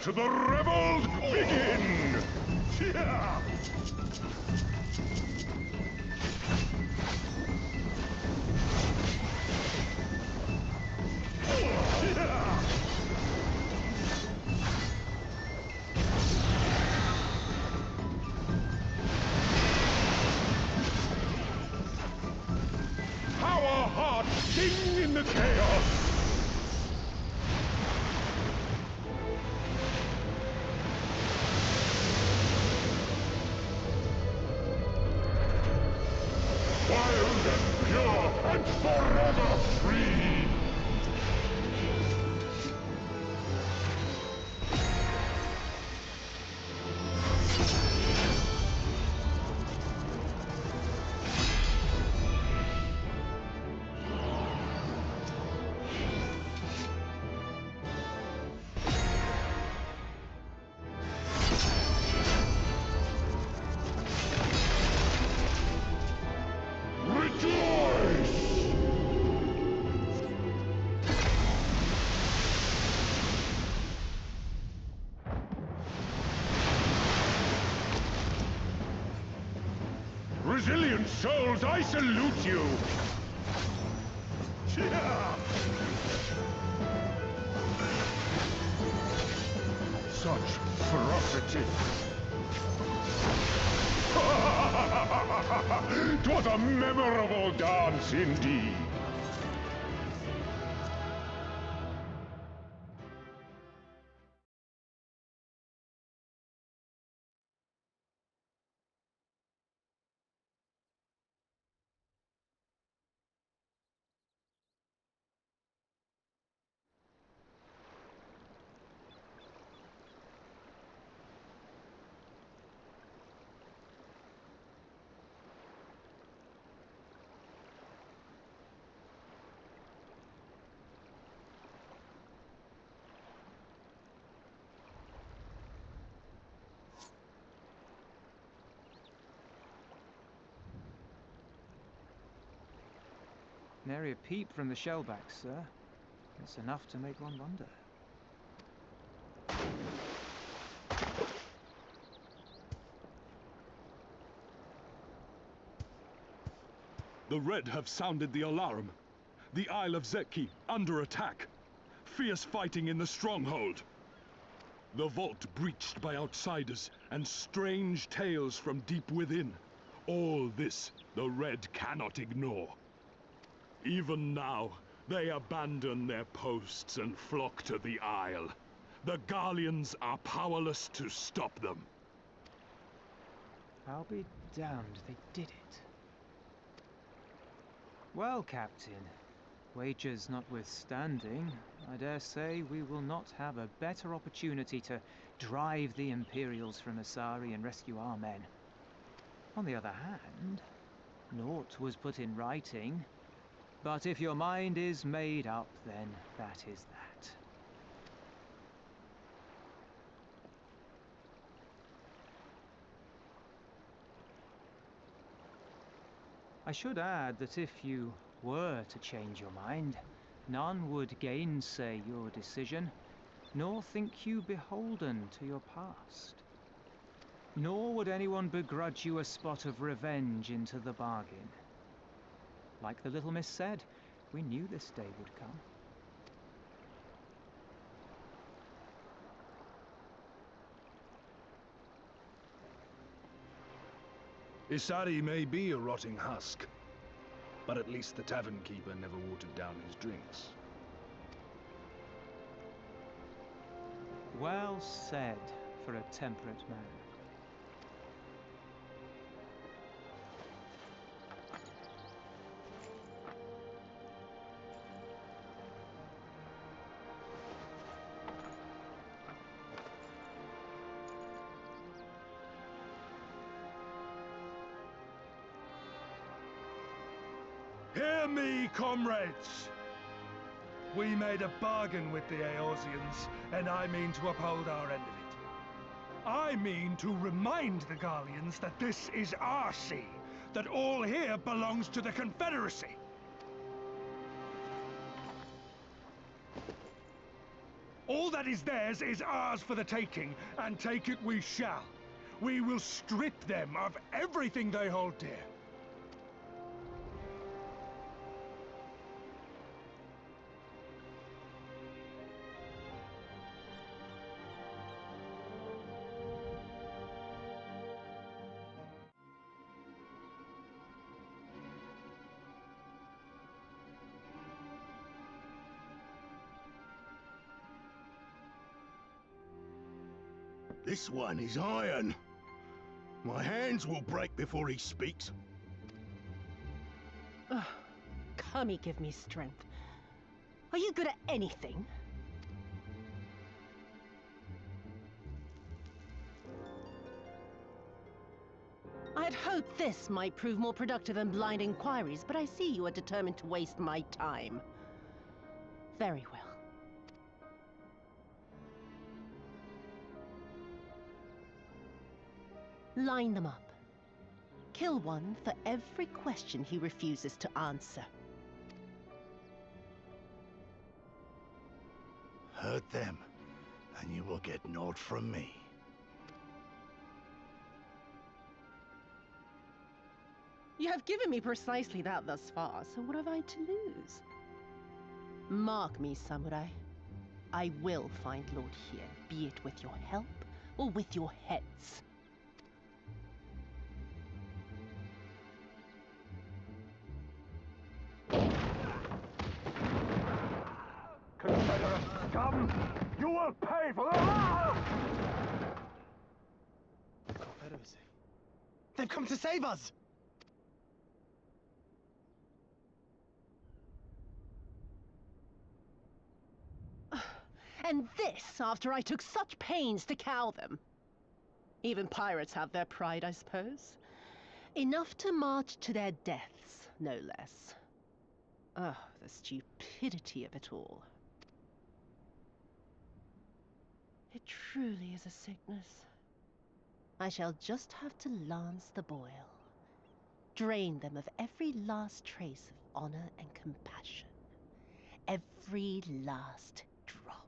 Let the revels begin! Yeah! Our hearts sing in the chaos! Wild and pure and forever free! Resilient souls, I salute you! Yeah. Such ferocity! 'Twas a memorable dance indeed! Nary a peep from the shellbacks, sir. It's enough to make one wonder. The Red have sounded the alarm. The Isle of Zeki under attack. Fierce fighting in the stronghold. The vault breached by outsiders and strange tales from deep within. All this the Red cannot ignore. Even now, they abandon their posts and flock to the Isle. The Garleans are powerless to stop them. I'll be damned they did it. Well, Captain, wagers notwithstanding, I dare say we will not have a better opportunity to drive the Imperials from Asari and rescue our men. On the other hand, naught was put in writing, but if your mind is made up, then that is that. I should add that if you were to change your mind, none would gainsay your decision, nor think you beholden to your past. Nor would anyone begrudge you a spot of revenge into the bargain. Like the little miss said, we knew this day would come. Isari may be a rotting husk, but at least the tavern keeper never watered down his drinks. Well said for a temperate man. Hear me, comrades! We made a bargain with the Eorzeans, and I mean to uphold our end of it. I mean to remind the Garleans that this is our sea, that all here belongs to the Confederacy. All that is theirs is ours for the taking, and take it we shall. We will strip them of everything they hold dear. This one is iron. My hands will break before he speaks. Ugh. Kami, give me strength. Are you good at anything? I had hoped this might prove more productive than blind inquiries, but I see you are determined to waste my time. Very well. Line them up. Kill one for every question he refuses to answer. Hurt them, and you will get naught from me. You have given me precisely that thus far, so what have I to lose? Mark me, samurai. I will find Lord Hien, be it with your help or with your heads. Confederate scum! You will pay for that! Confederacy. They've come to save us! And this after I took such pains to cow them. Even pirates have their pride, I suppose. Enough to march to their deaths, no less. Oh, the stupidity of it all. It truly is a sickness. I shall just have to lance the boil. Drain them of every last trace of honor and compassion. Every last drop.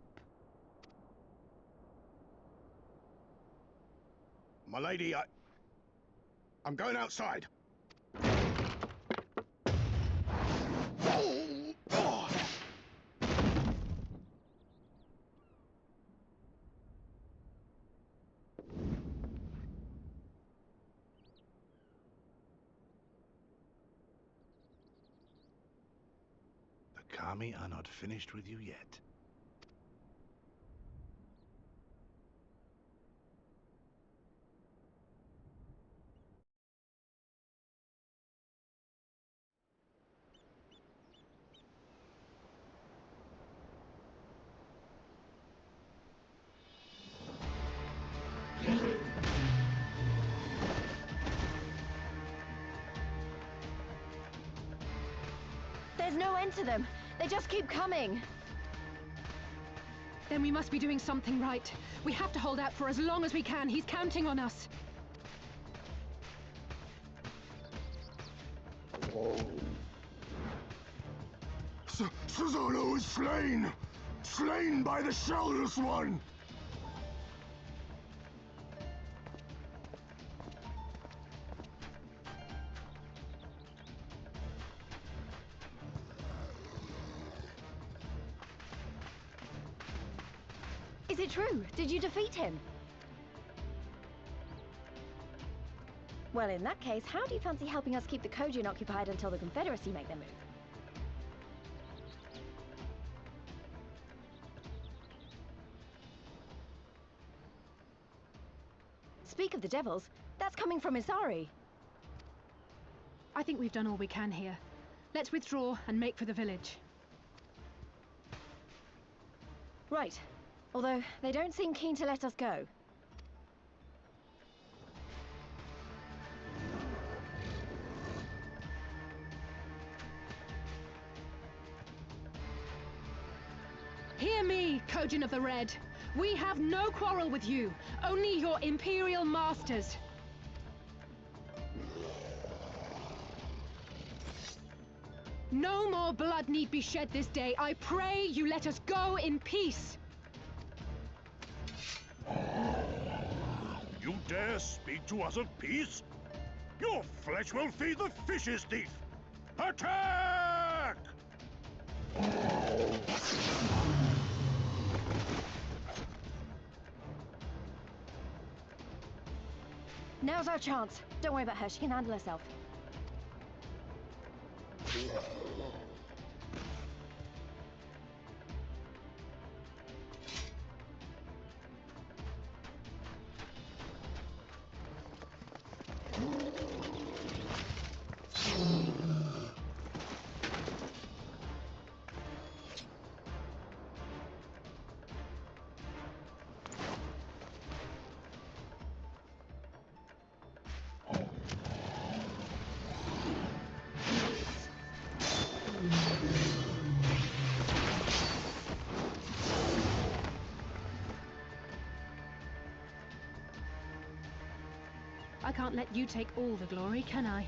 My lady, I'm going outside. The Kami are not finished with you yet. There's no end to them. They just keep coming. Then we must be doing something right. We have to hold out for as long as we can. He's counting on us. Susanoo is slain! Slain by the Shellless One! Is it true? Did you defeat him? Well, in that case, how do you fancy helping us keep the Kojin occupied until the Confederacy make their move? Speak of the devils, that's coming from Isari. I think we've done all we can here. Let's withdraw and make for the village. Right. Although, they don't seem keen to let us go. Hear me, Kojin of the Red. We have no quarrel with you, only your Imperial masters. No more blood need be shed this day. I pray you let us go in peace. dare speak to us of peace? Your flesh will feed the fishes, thief! Attack! Now's our chance. Don't worry about her. She can handle herself. I can't let you take all the glory, can I?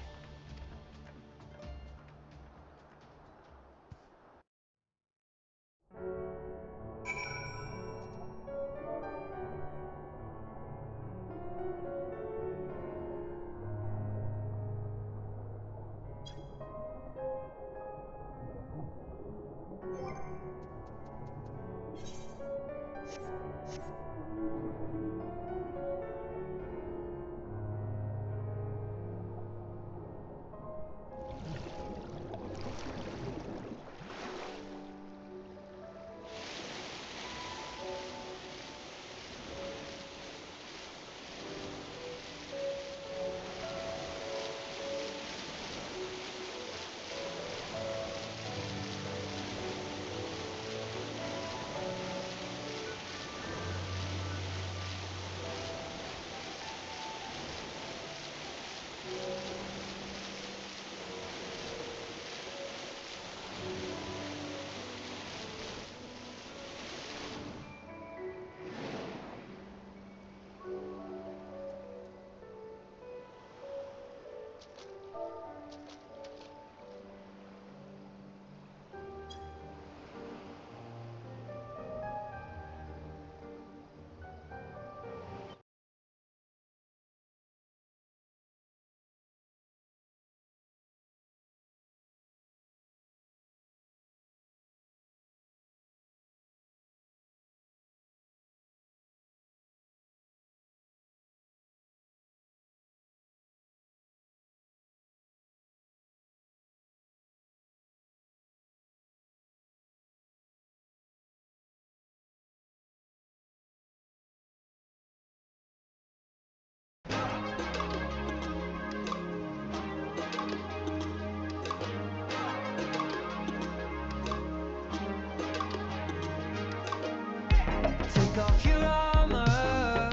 Take off your armor,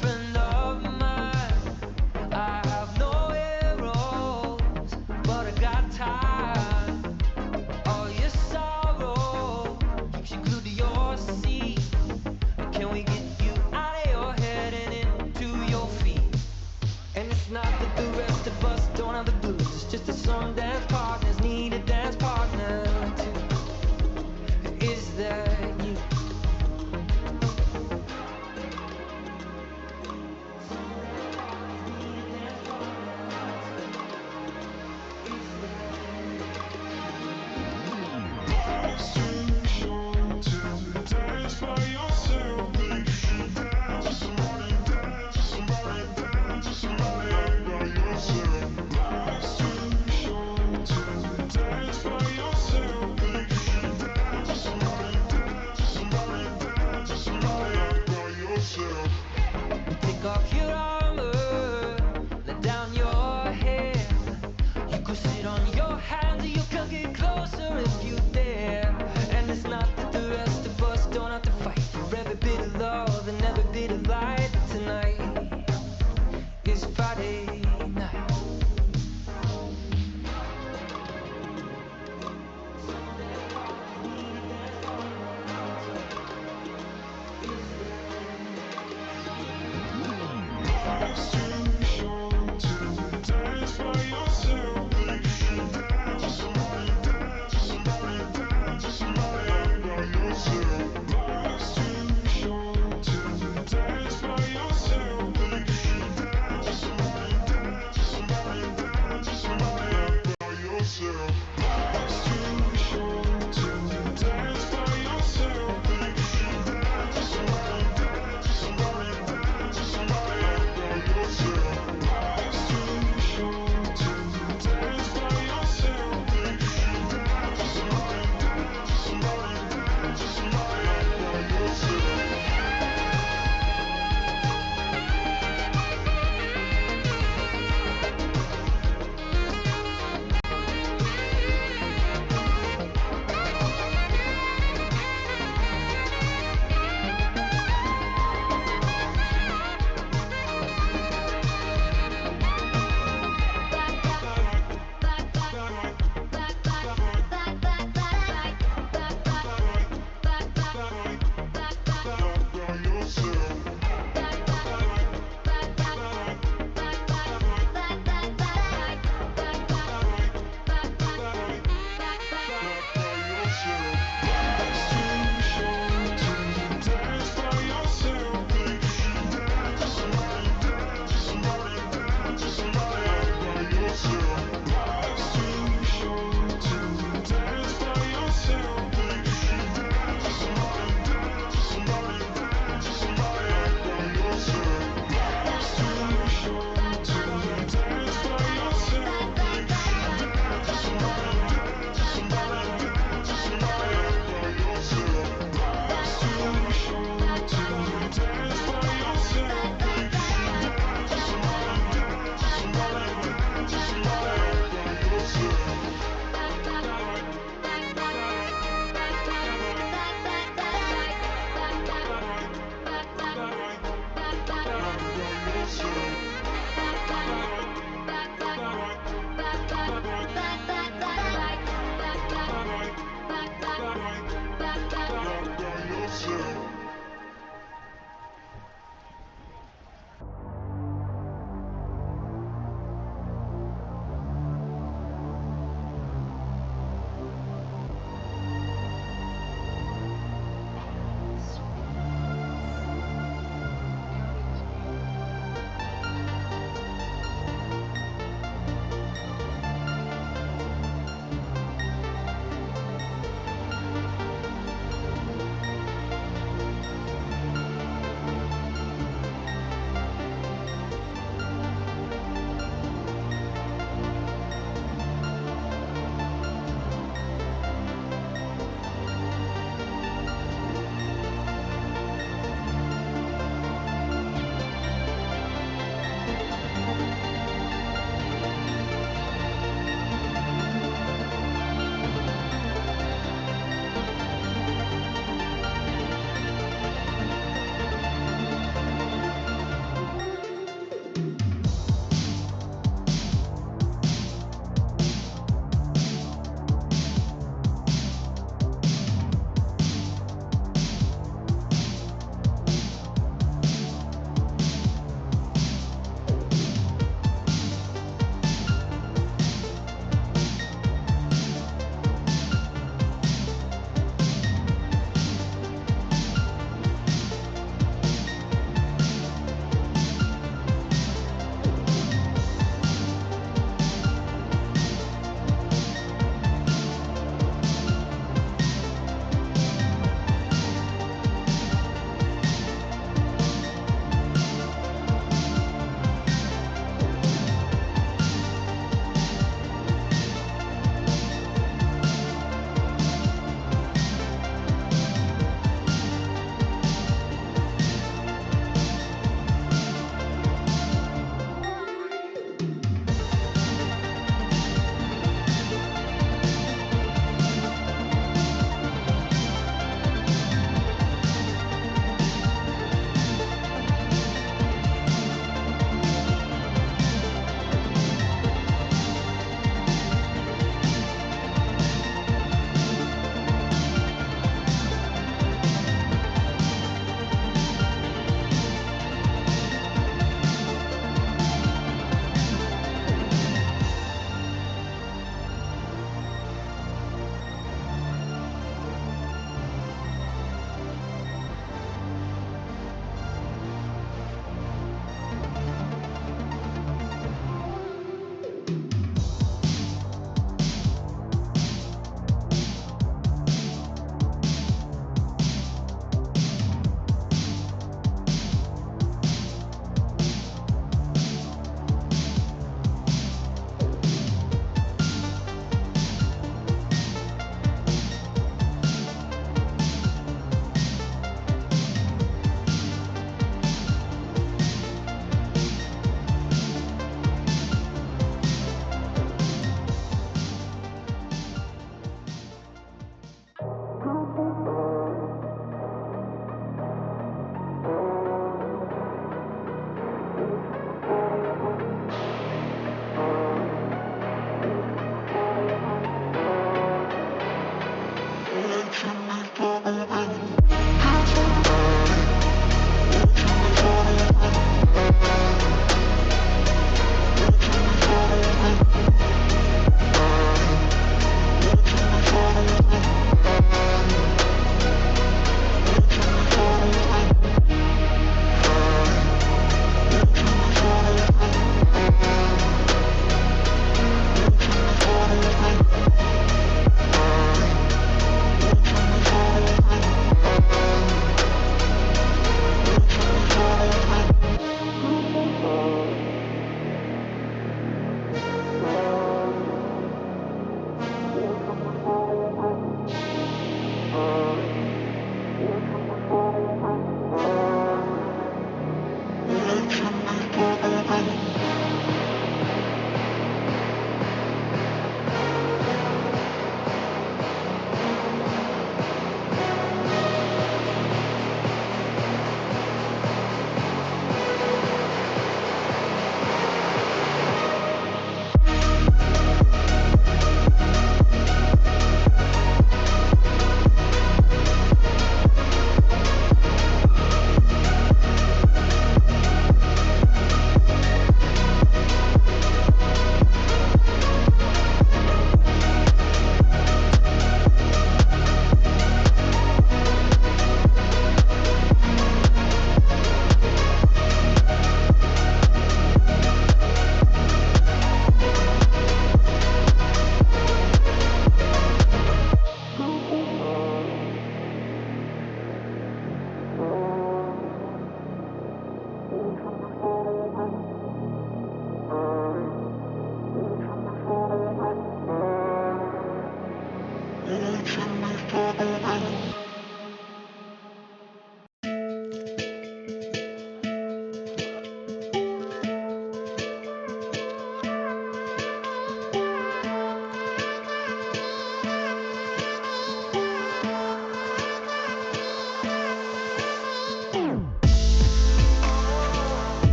friend of mine. I have no arrows, but I got time. All your sorrow keeps you glued to your seat. Can we get you out of your head and into your feet? And it's not that the rest of us don't have the blues. It's just that some dance partners need a dance partner too. Is that you? Is that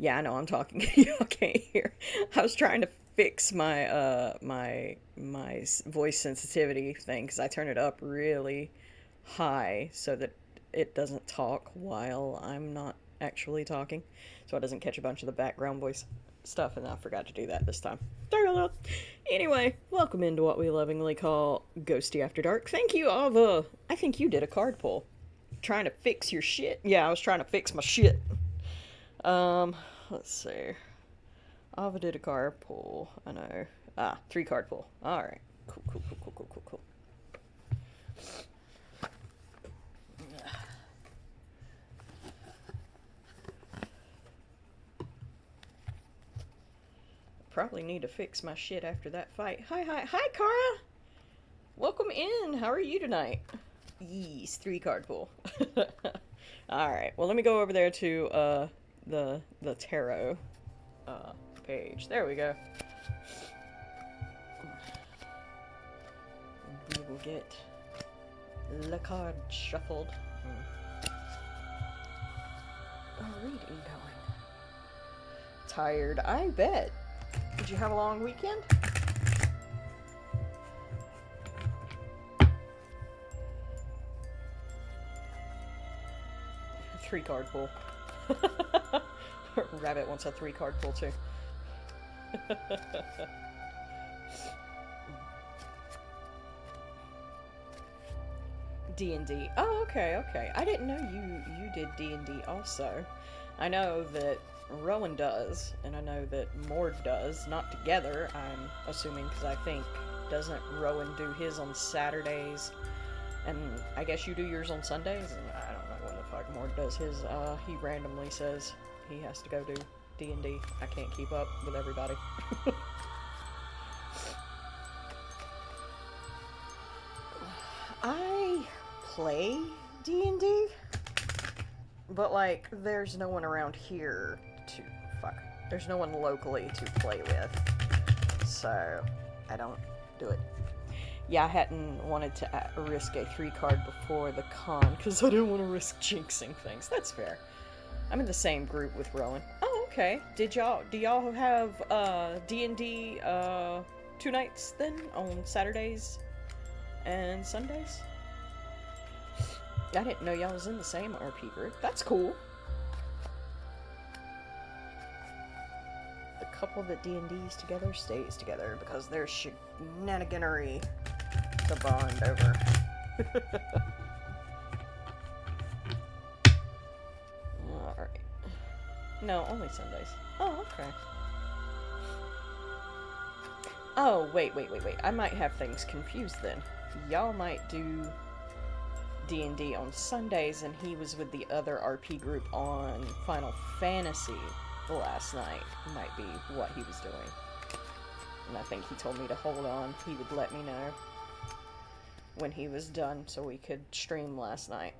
Yeah, I know I'm talking. Y'all can't hear. I was trying to fix my voice sensitivity thing because I turn it up really high so that it doesn't talk while I'm not actually talking, so it doesn't catch a bunch of the background voice stuff, and I forgot to do that this time. Anyway, welcome into what we lovingly call Ghosty After Dark. Thank you, Ava. I think you did a card pull. Trying to fix your shit? Yeah, I was trying to fix my shit. Let's see. Ava did a card pull. I know. 3 card pull. Alright. Cool. Probably need to fix my shit after that fight. Hi, Kara! Welcome in! How are you tonight? Yes, 3 card pull. Alright, well let me go over there to, the tarot, page. There we go. We will get the card shuffled. Reading going. Tired, I bet. Did you have a long weekend? Three card pull. Rabbit wants a 3 card pull too. D&D. Oh, okay. I didn't know you did D&D also. I know that Rowan does, and I know that Mord does. Not together, I'm assuming, because I think, doesn't Rowan do his on Saturdays? And I guess you do yours on Sundays? And I don't know when the fuck Mord does his. He randomly says he has to go do D&D. I can't keep up with everybody. I play D&D, but like, there's no one around here to, there's no one locally to play with, so I don't do it. Yeah, I hadn't wanted to risk a 3 card before the con, because I didn't want to risk jinxing things. That's fair. I'm in the same group with Rowan. Oh, okay. Do y'all have, D&D, 2 nights, then? On Saturdays and Sundays? I didn't know y'all was in the same RP group. That's cool. The couple that D&D's together stays together because there's shenaniganery to bond over. Alright. No, only Sundays. Oh, okay. Oh, wait. I might have things confused then. Y'all might do D&D on Sundays, and he was with the other RP group on Final Fantasy last night. Might be what he was doing. And I think he told me to hold on. He would let me know when he was done so we could stream last night.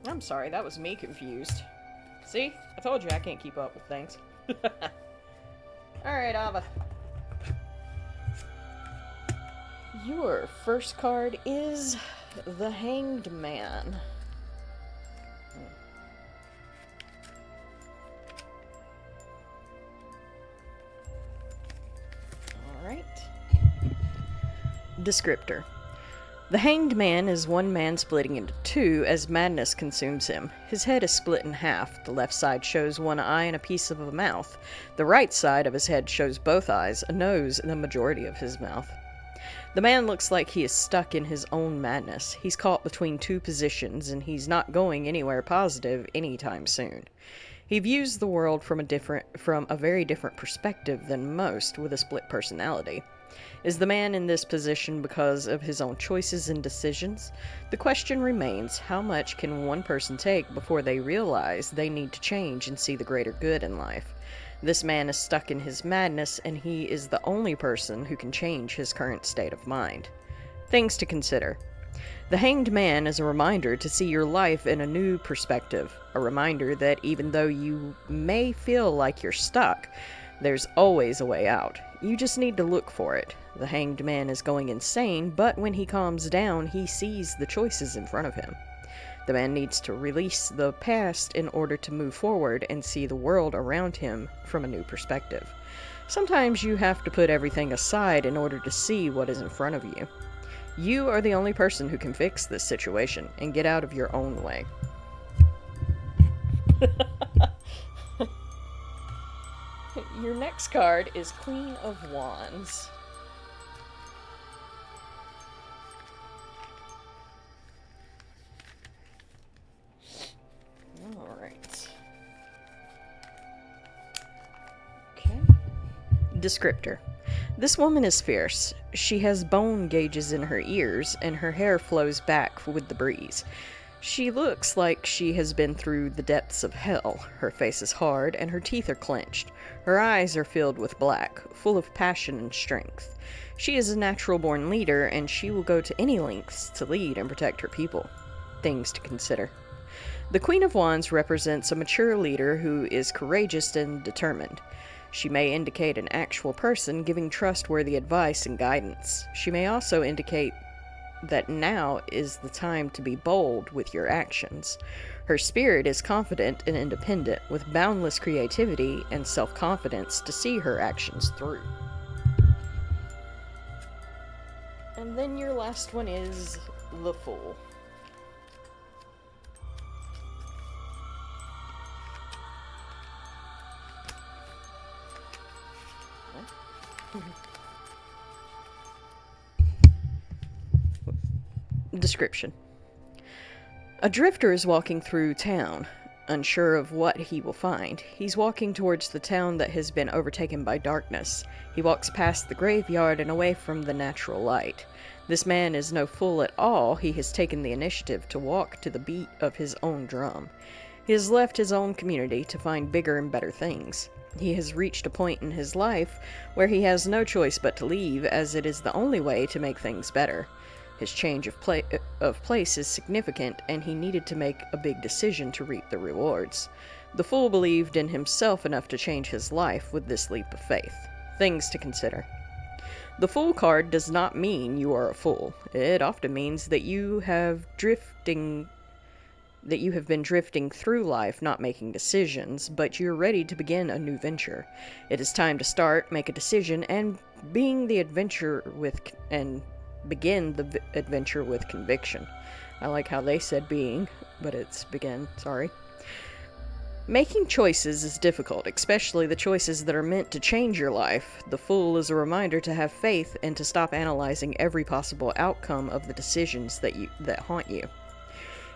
I'm sorry, that was me confused. See? I told you I can't keep up with things. Alright, Ava. Your first card is the Hanged Man. Alright. Descriptor. The Hanged Man is one man splitting into 2 as madness consumes him. His head is split in half. The left side shows one eye and a piece of a mouth. The right side of his head shows both eyes, a nose, and the majority of his mouth. The man looks like he is stuck in his own madness. He's caught between 2 positions, and he's not going anywhere positive anytime soon. He views the world from a very different perspective than most, with a split personality. Is the man in this position because of his own choices and decisions? The question remains, how much can one person take before they realize they need to change and see the greater good in life? This man is stuck in his madness, and he is the only person who can change his current state of mind. Things to consider. The Hanged Man is a reminder to see your life in a new perspective, a reminder that even though you may feel like you're stuck, there's always a way out. You just need to look for it. The Hanged Man is going insane, but when he calms down, he sees the choices in front of him. The man needs to release the past in order to move forward and see the world around him from a new perspective. Sometimes you have to put everything aside in order to see what is in front of you. You are the only person who can fix this situation and get out of your own way. Your next card is Queen of Wands. Alright. Okay. Descriptor. This woman is fierce. She has bone gauges in her ears, and her hair flows back with the breeze. She looks like she has been through the depths of hell. Her face is hard, and her teeth are clenched. Her eyes are filled with black, full of passion and strength. She is a natural-born leader, and she will go to any lengths to lead and protect her people. Things to consider. The Queen of Wands represents a mature leader who is courageous and determined. She may indicate an actual person giving trustworthy advice and guidance. She may also indicate that now is the time to be bold with your actions. Her spirit is confident and independent, with boundless creativity and self-confidence to see her actions through. And then your last one is the Fool. Description. A drifter is walking through town, unsure of what he will find. He's walking towards the town that has been overtaken by darkness. He walks past the graveyard and away from the natural light. This man is no fool at all. He has taken the initiative to walk to the beat of his own drum. He has left his own community to find bigger and better things. He has reached a point in his life where he has no choice but to leave, as it is the only way to make things better. His change of place is significant, and he needed to make a big decision to reap the rewards. The Fool believed in himself enough to change his life with this leap of faith. Things to consider. The Fool card does not mean you are a fool. It often means that you have been drifting through life not making decisions, but you're ready to begin a new venture. It is time to start, make a decision, and begin the adventure with conviction. I like how they said being, but it's begin, sorry. Making choices is difficult, especially the choices that are meant to change your life. The Fool is a reminder to have faith and to stop analyzing every possible outcome of the decisions that haunt you.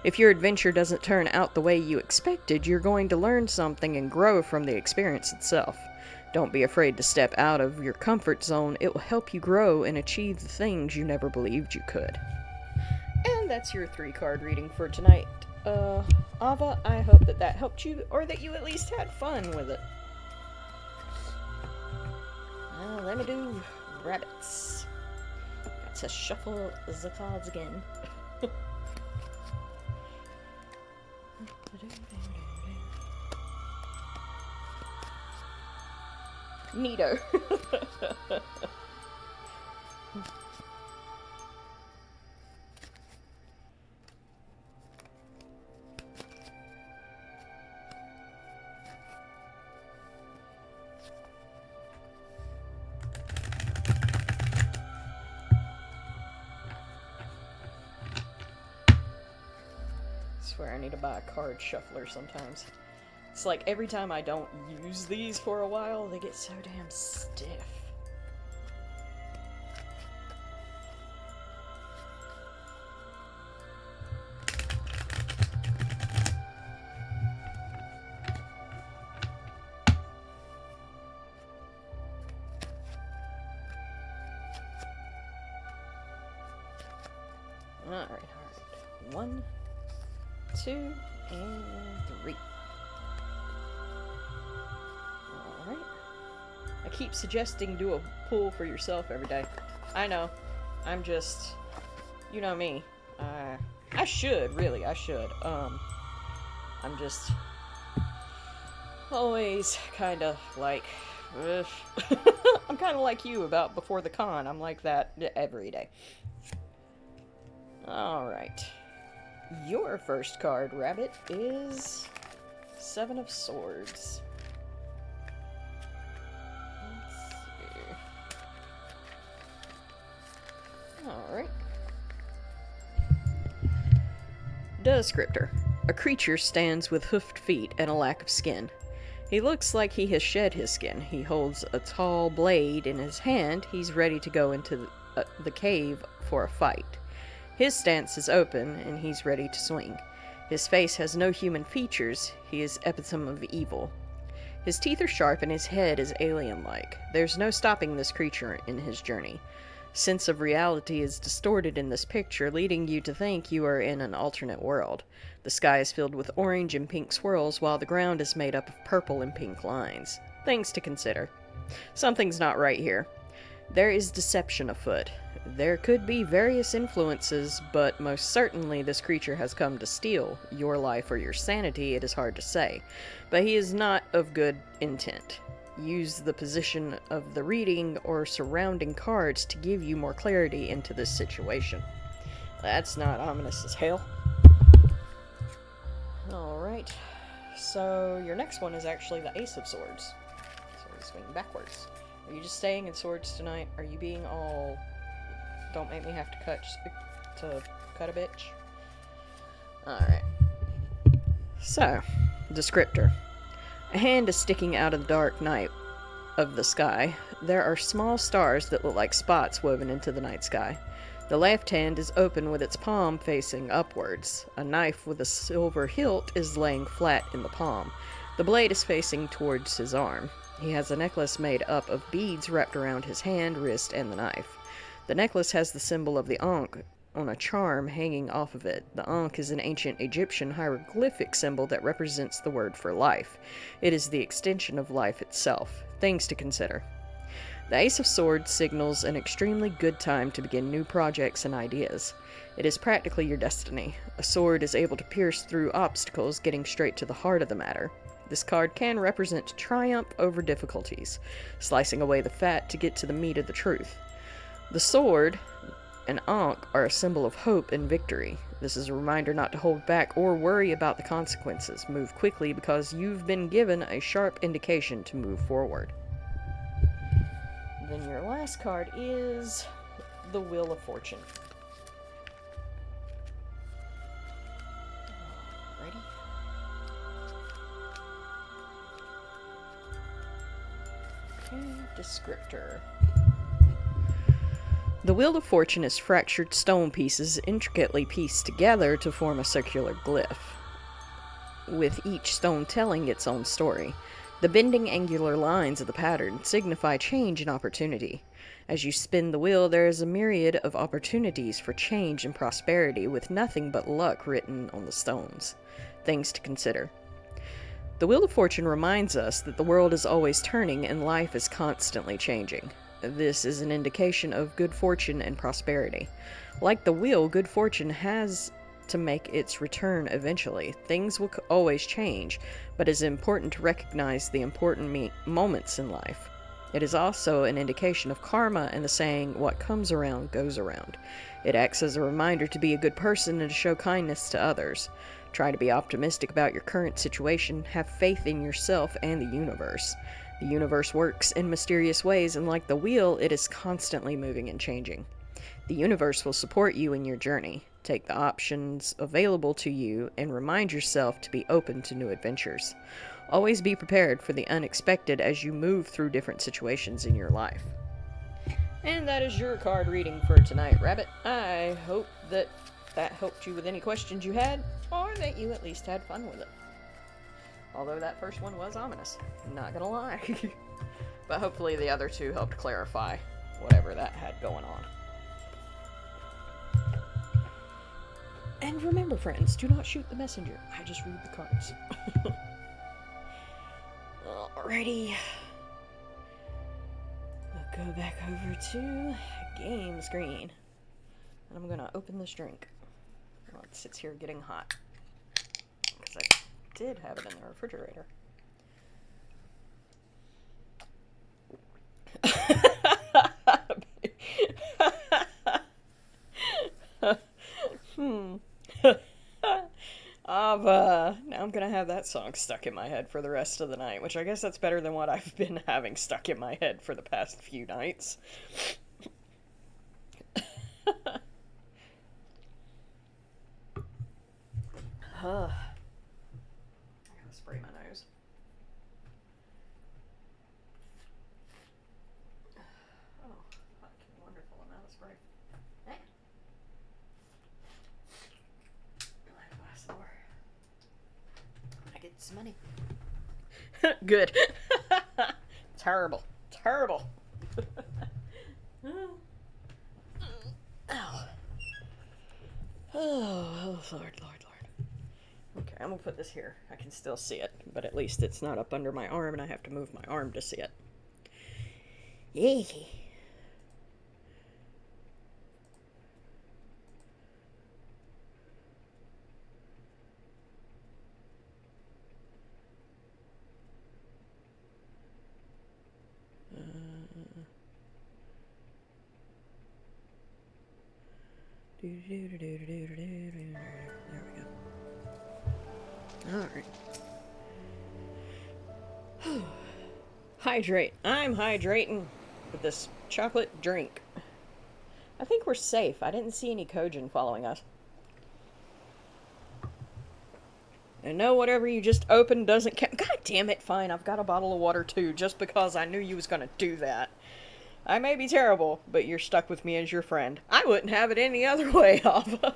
If your adventure doesn't turn out the way you expected, you're going to learn something and grow from the experience itself. Don't be afraid to step out of your comfort zone. It will help you grow and achieve the things you never believed you could. And that's your 3-card reading for tonight. Ava, I hope that helped you, or that you at least had fun with it. Let me do rabbits. Let's shuffle the cards again. Neato. I swear I need to buy a card shuffler sometimes. It's like every time I don't use these for a while, they get so damn stiff. Alright. 1, 2, and 3. Alright. I keep suggesting do a pull for yourself every day. I know. I'm just... You know me. I should, really. I should. I'm just... always kind of like... I'm kind of like you about before the con. I'm like that every day. Alright. Your first card, Rabbit, is Seven of Swords. Let's see. Alright. Descriptor. A creature stands with hoofed feet and a lack of skin. He looks like he has shed his skin. He holds a tall blade in his hand. He's ready to go into the cave for a fight. His stance is open, and he's ready to swing. His face has no human features. He is epitome of evil. His teeth are sharp, and his head is alien-like. There's no stopping this creature in his journey. Sense of reality is distorted in this picture, leading you to think you are in an alternate world. The sky is filled with orange and pink swirls, while the ground is made up of purple and pink lines. Things to consider. Something's not right here. There is deception afoot. There could be various influences, but most certainly this creature has come to steal your life or your sanity. It is hard to say. But he is not of good intent. Use the position of the reading or surrounding cards to give you more clarity into this situation. That's not ominous as hell. Alright, so your next one is actually the Ace of Swords. So we swing backwards. Are you just staying in swords tonight? Are you being all... don't make me have to cut a bitch? Alright. So, descriptor. A hand is sticking out of the dark night of the sky. There are small stars that look like spots woven into the night sky. The left hand is open with its palm facing upwards. A knife with a silver hilt is laying flat in the palm. The blade is facing towards his arm. He has a necklace made up of beads wrapped around his hand, wrist, and the knife. The necklace has the symbol of the Ankh on a charm hanging off of it. The Ankh is an ancient Egyptian hieroglyphic symbol that represents the word for life. It is the extension of life itself. Things to consider. The Ace of Swords signals an extremely good time to begin new projects and ideas. It is practically your destiny. A sword is able to pierce through obstacles, getting straight to the heart of the matter. This card can represent triumph over difficulties, slicing away the fat to get to the meat of the truth. The sword and Ankh are a symbol of hope and victory. This is a reminder not to hold back or worry about the consequences. Move quickly because you've been given a sharp indication to move forward. Then your last card is the Wheel of Fortune. Ready? Okay, descriptor. The Wheel of Fortune is fractured stone pieces intricately pieced together to form a circular glyph, with each stone telling its own story. The bending angular lines of the pattern signify change and opportunity. As you spin the wheel, there is a myriad of opportunities for change and prosperity, with nothing but luck written on the stones. Things to consider. The Wheel of Fortune reminds us that the world is always turning and life is constantly changing. This is an indication of good fortune and prosperity. Like the wheel, good fortune has to make its return eventually. Things will always change, but it is important to recognize the important moments in life. It is also an indication of karma and the saying, what comes around goes around. It acts as a reminder to be a good person and to show kindness to others. Try to be optimistic about your current situation. Have faith in yourself and the universe. The universe works in mysterious ways, and like the wheel, it is constantly moving and changing. The universe will support you in your journey. Take the options available to you and remind yourself to be open to new adventures. Always be prepared for the unexpected as you move through different situations in your life. And that is your card reading for tonight, Rabbit. I hope that helped you with any questions you had, or that you at least had fun with it. Although that first one was ominous, not gonna lie. But hopefully the other two helped clarify whatever that had going on. And remember, friends, do not shoot the messenger. I just read the cards. Alrighty. We'll go back over to game screen. And I'm gonna open this drink. Well, it sits here getting hot. Because I did have it in the refrigerator. lava. Now I'm gonna have that song stuck in my head for the rest of the night, which I guess that's better than what I've been having stuck in my head for the past few nights. I gotta spray my nose. Oh, fucking wonderful amount of spray. Hey. Glass door. I get some money. Good. Terrible. Terrible. Ow. Oh, Lord, Lord, Lord. Okay, I'm gonna put this here. I can still see it, but at least it's not up under my arm and I have to move my arm to see it. Yay. There we go. Alright. Hydrate. I'm hydrating with this chocolate drink. I think we're safe. I didn't see any Kojin following us. And no, whatever you just opened doesn't count. God damn it, fine. I've got a bottle of water too, just because I knew you was gonna do that. I may be terrible, but you're stuck with me as your friend. I wouldn't have it any other way, Ava.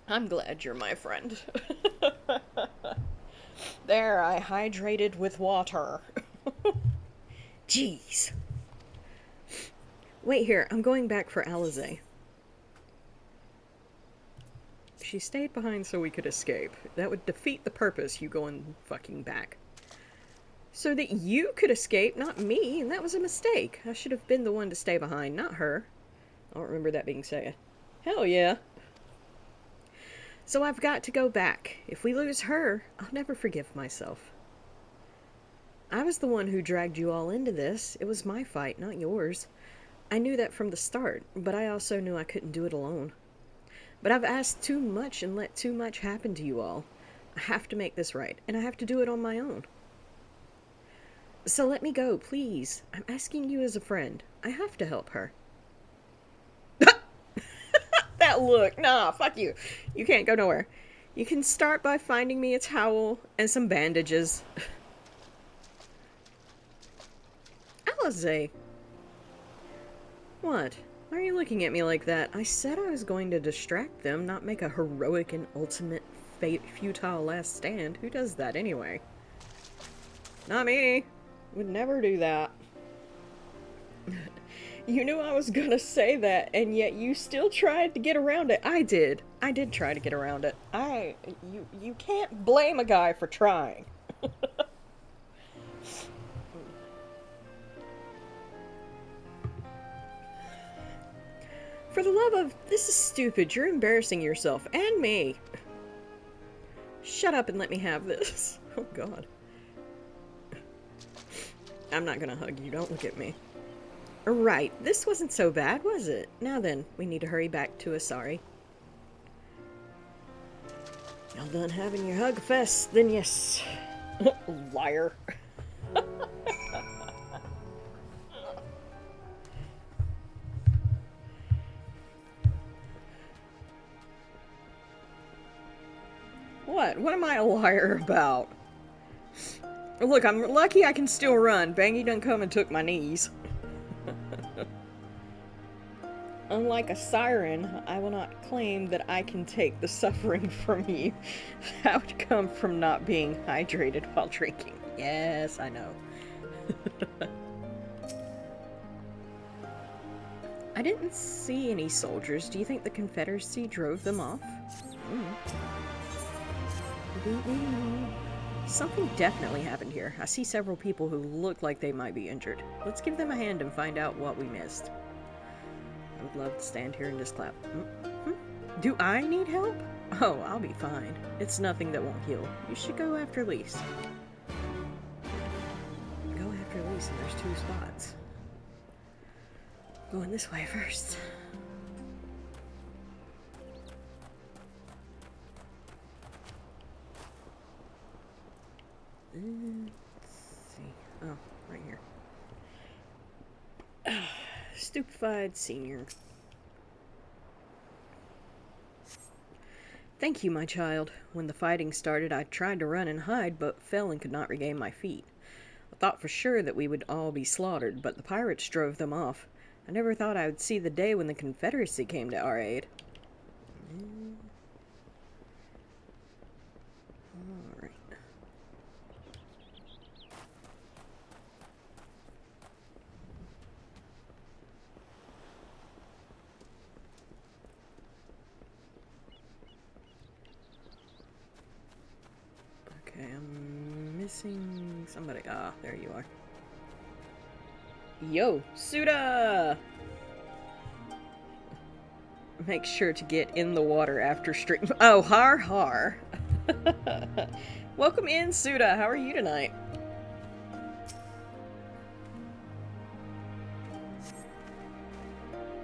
I'm glad you're my friend. There, I hydrated with water. Jeez. Wait here, I'm going back for Alizé. She stayed behind so we could escape. That would defeat the purpose, you going fucking back. So that you could escape, not me, and that was a mistake. I should have been the one to stay behind, not her. I don't remember that being said. Hell yeah. So I've got to go back. If we lose her, I'll never forgive myself. I was the one who dragged you all into this. It was my fight, not yours. I knew that from the start, but I also knew I couldn't do it alone. But I've asked too much and let too much happen to you all. I have to make this right, and I have to do it on my own. So let me go, please. I'm asking you as a friend. I have to help her. That look. Nah, fuck you. You can't go nowhere. You can start by finding me a towel and some bandages. Alizé. What? Why are you looking at me like that? I said I was going to distract them, not make a heroic and ultimate futile last stand. Who does that anyway? Not me. Would never do that. You knew I was gonna say that, and yet you still tried to get around it. I did. I did try to get around it. You can't blame a guy for trying. For the love of... This is stupid. You're embarrassing yourself. And me. Shut up and let me have this. Oh, God. I'm not gonna hug you. Don't look at me. Right. This wasn't so bad, was it? Now then, we need to hurry back to Asari. Y'all done having your hug fest, then yes. Liar. What? What am I a liar about? Look, I'm lucky I can still run. Bangy done come and took my knees. Unlike a siren, I will not claim that I can take the suffering from you. That would come from not being hydrated while drinking. Yes, I know. I didn't see any soldiers. Do you think the Confederacy drove them off? Something definitely happened here. I see several people who look like they might be injured. Let's give them a hand and find out what we missed. I would love to stand here and just clap. Do I need help? Oh, I'll be fine. It's nothing that won't heal. You should go after Lise. Go after Lise and there's 2 spots. Going this way first. Let's see. Oh, right here. Stupefied senior. Thank you, my child. When the fighting started, I tried to run and hide, but fell and could not regain my feet. I thought for sure that we would all be slaughtered, but the pirates drove them off. I never thought I would see the day when the Confederacy came to our aid. Alright. Okay, I'm missing somebody. Ah, there you are. Yo, Suda! Make sure to get in the water after stream. Oh, har har. Welcome in, Suda. How are you tonight?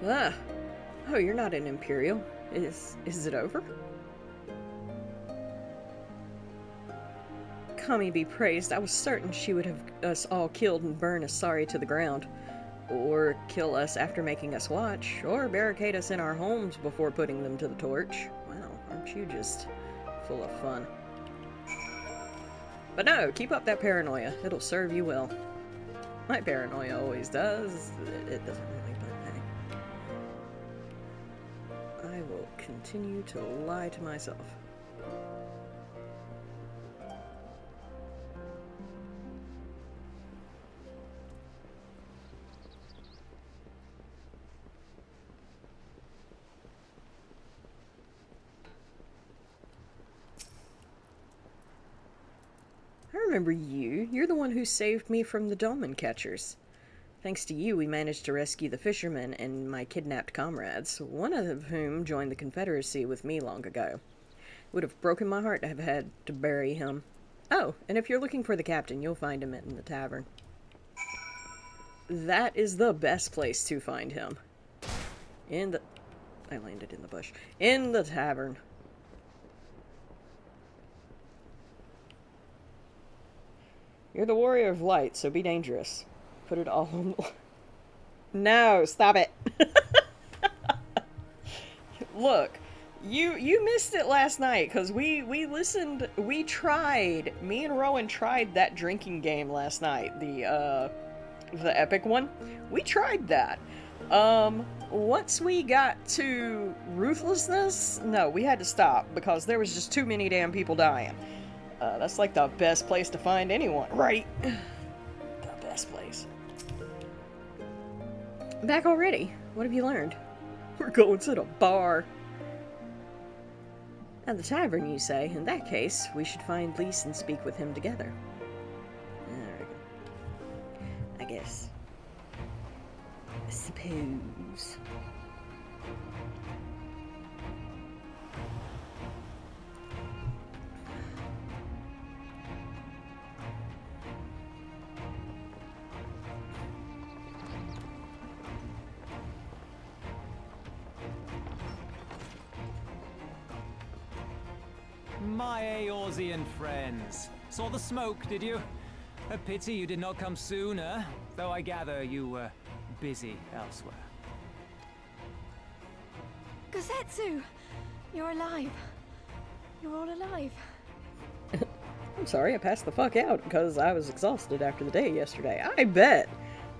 Ah. Oh, you're not an Imperial. Is it over? Kami be praised. I was certain she would have us all killed and burn Asari to the ground. Or kill us after making us watch, or barricade us in our homes before putting them to the torch. Wow, aren't you just full of fun? But no, keep up that paranoia. It'll serve you well. My paranoia always does. It doesn't really, but hey. I will continue to lie to myself. I remember you. You're the one who saved me from the dolmen catchers. Thanks to you, we managed to rescue the fishermen and my kidnapped comrades, one of whom joined the Confederacy with me long ago. It would have broken my heart to have had to bury him. Oh, and if you're looking for the captain, you'll find him in the tavern. That is the best place to find him. I landed in the bush. In the tavern. You're the warrior of light, so be dangerous. Put it all on... No, stop it. Look, you missed it last night, because we listened, we tried, me and Rowan tried that drinking game last night, the epic one. We tried that. Once we got to ruthlessness, no, we had to stop, because there was just too many damn people dying. That's like the best place to find anyone, right? The best place. Back already? What have you learned? We're going to the bar. At the tavern, you say? In that case, we should find Lise and speak with him together. I guess. I suppose. My Eorzean friends. Saw the smoke, did you? A pity you did not come sooner, though I gather you were busy elsewhere. Gosetsu! You're alive. You're all alive. I'm sorry, I passed the fuck out because I was exhausted after the day yesterday. I bet.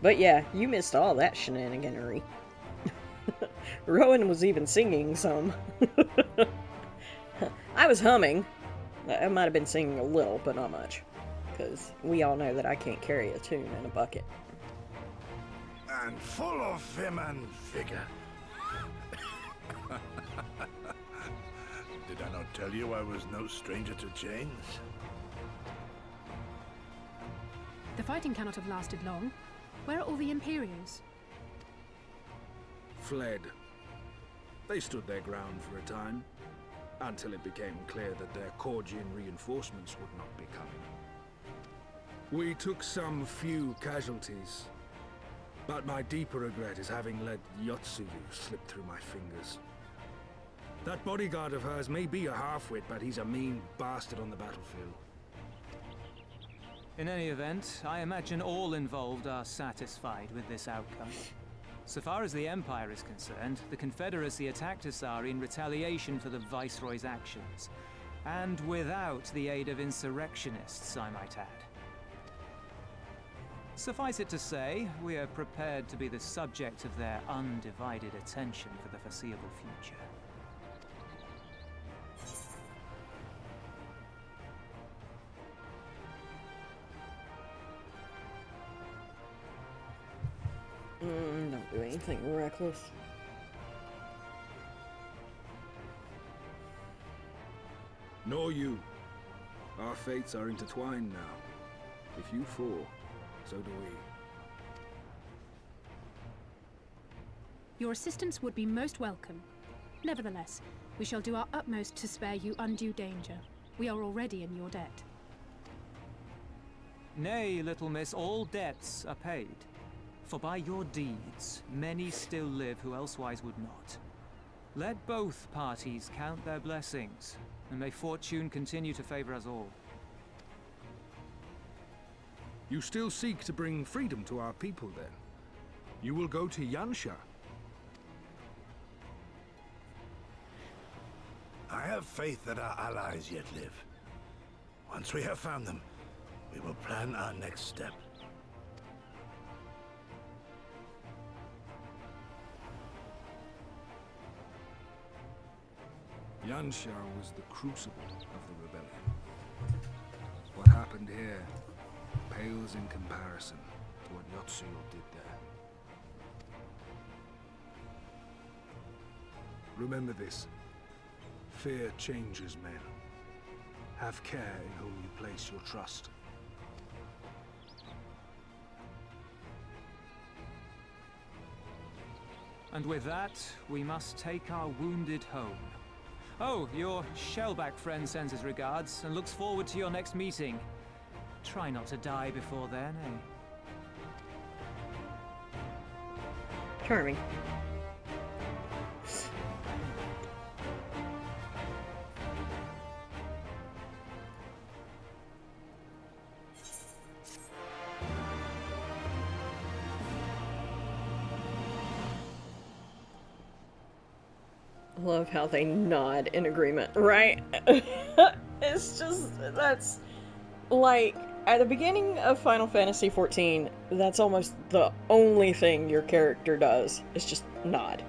But yeah, you missed all that shenaniganery. Rowan was even singing some. I was humming. I might have been singing a little, but not much. Because we all know that I can't carry a tune in a bucket. And full of vim and vigor. Did I not tell you I was no stranger to chains? The fighting cannot have lasted long. Where are all the Imperials? Fled. They stood their ground for a time, until it became clear that their Korgian reinforcements would not be coming. We took some few casualties, but my deeper regret is having let Yotsuyu slip through my fingers. That bodyguard of hers may be a half-wit, but he's a mean bastard on the battlefield. In any event, I imagine all involved are satisfied with this outcome. So far as the Empire is concerned, the Confederacy attacked Asari in retaliation for the Viceroy's actions. And without the aid of insurrectionists, I might add. Suffice it to say, we are prepared to be the subject of their undivided attention for the foreseeable future. Don't do anything reckless. Nor you. Our fates are intertwined now. If you fall, so do we. Your assistance would be most welcome. Nevertheless, we shall do our utmost to spare you undue danger. We are already in your debt. Nay, little miss, all debts are paid. For by your deeds, many still live who elsewise would not. Let both parties count their blessings, and may fortune continue to favor us all. You still seek to bring freedom to our people, then? You will go to Yansha. I have faith that our allies yet live. Once we have found them, we will plan our next step. Yansha was the crucible of the rebellion. What happened here pales in comparison to what Yotsuyo did there. Remember this. Fear changes men. Have care in whom you place your trust. And with that, we must take our wounded home. Oh, your Shellback friend sends his regards and looks forward to your next meeting. Try not to die before then, eh? Charming. Love how they nod in agreement, right? It's just, that's like at the beginning of Final Fantasy XIV, that's almost the only thing your character does is just nod.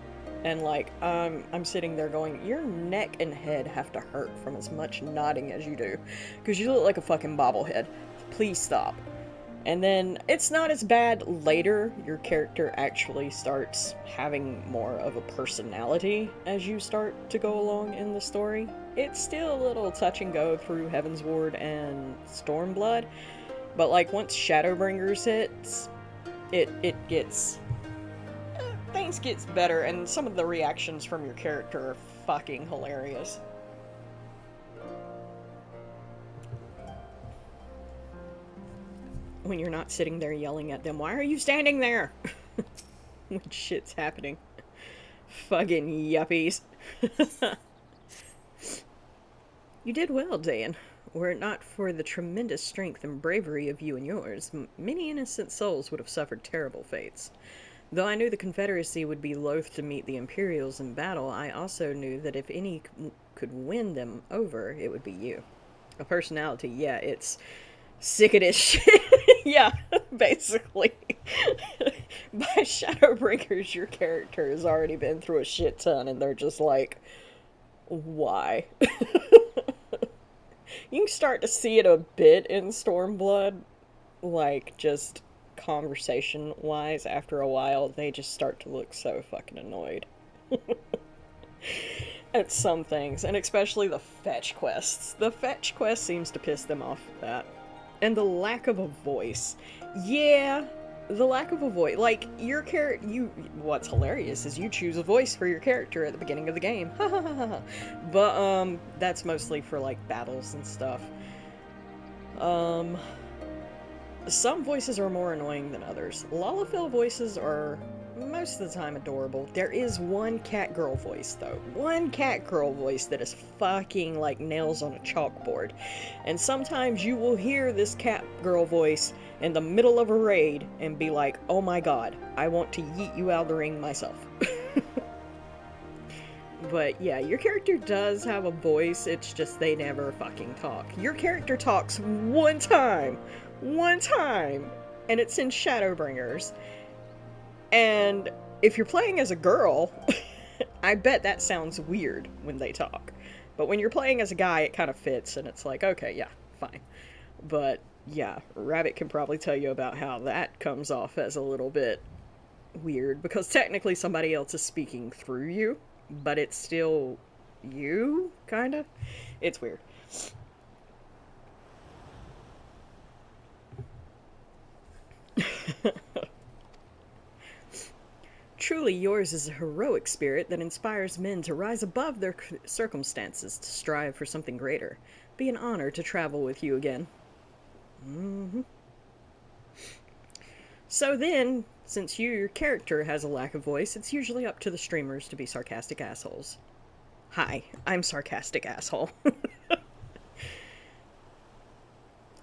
And like, I'm sitting there going, your neck and head have to hurt from as much nodding as you do, because you look like a fucking bobblehead. Please stop. And then it's not as bad later. Your character actually starts having more of a personality as you start to go along in the story. It's still a little touch and go through Heavensward and Stormblood, but like once Shadowbringers hits, it gets things gets better, and some of the reactions from your character are fucking hilarious. When you're not sitting there yelling at them, why are you standing there? When shit's happening. Fucking yuppies. You did well, Dan. Were it not for the tremendous strength and bravery of you and yours, many innocent souls would have suffered terrible fates. Though I knew the Confederacy would be loath to meet the Imperials in battle, I also knew that if any could win them over, it would be you. A personality, yeah, it's sick of this shit. Yeah, basically. By Shadowbringers, your character has already been through a shit ton, and they're just like, why? You can start to see it a bit in Stormblood, like, just conversation-wise. After a while, they just start to look so fucking annoyed. At some things, and especially the fetch quests. The fetch quest seems to piss them off at that. And the lack of a voice. Yeah, the lack of a voice. Like, your character, what's hilarious is you choose a voice for your character at the beginning of the game. But, that's mostly for, like, battles and stuff. Some voices are more annoying than others. Lalafell voices are most of the time adorable. There is one cat girl voice, though. One cat girl voice that is fucking like nails on a chalkboard. And sometimes you will hear this cat girl voice in the middle of a raid and be like, oh my god, I want to yeet you out of the ring myself. But yeah, your character does have a voice, it's just they never fucking talk. Your character talks one time, and it's in Shadowbringers. And if you're playing as a girl, I bet that sounds weird when they talk. But when you're playing as a guy, it kind of fits, and it's like, okay, yeah, fine. But yeah, Rabbit can probably tell you about how that comes off as a little bit weird, because technically somebody else is speaking through you, but it's still you, kinda. It's weird. Truly yours is a heroic spirit that inspires men to rise above their circumstances to strive for something greater. Be an honor to travel with you again. So then, since your character has a lack of voice, it's usually up to the streamers to be sarcastic assholes. Hi, I'm sarcastic asshole.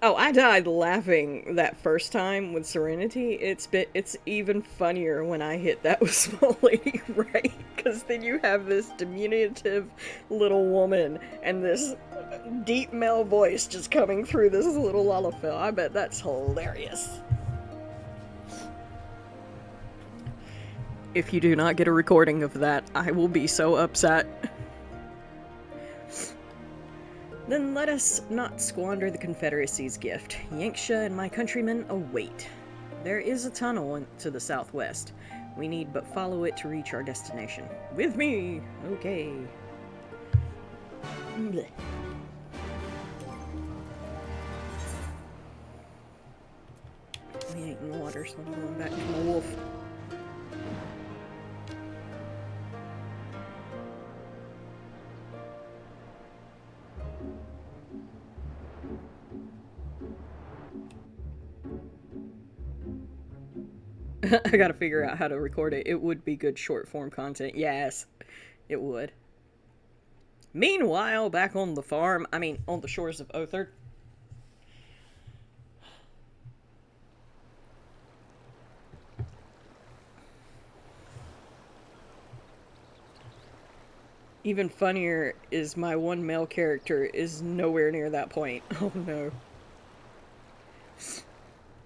Oh, I died laughing that first time with Serenity. It's even funnier when I hit that with Small Lady Ray, because then you have this diminutive little woman and this deep male voice just coming through this little Lullafill. I bet that's hilarious. If you do not get a recording of that, I will be so upset. Then let us not squander the Confederacy's gift. Yanksha and my countrymen await. There is a tunnel to the southwest. We need but follow it to reach our destination. With me! Okay. Blech. We ain't in the water, so I'm going back to my wolf. I gotta figure out how to record it. It would be good short form content. Yes, it would. Meanwhile, back on the farm, on the shores of Othard. Even funnier is my one male character is nowhere near that point. Oh no.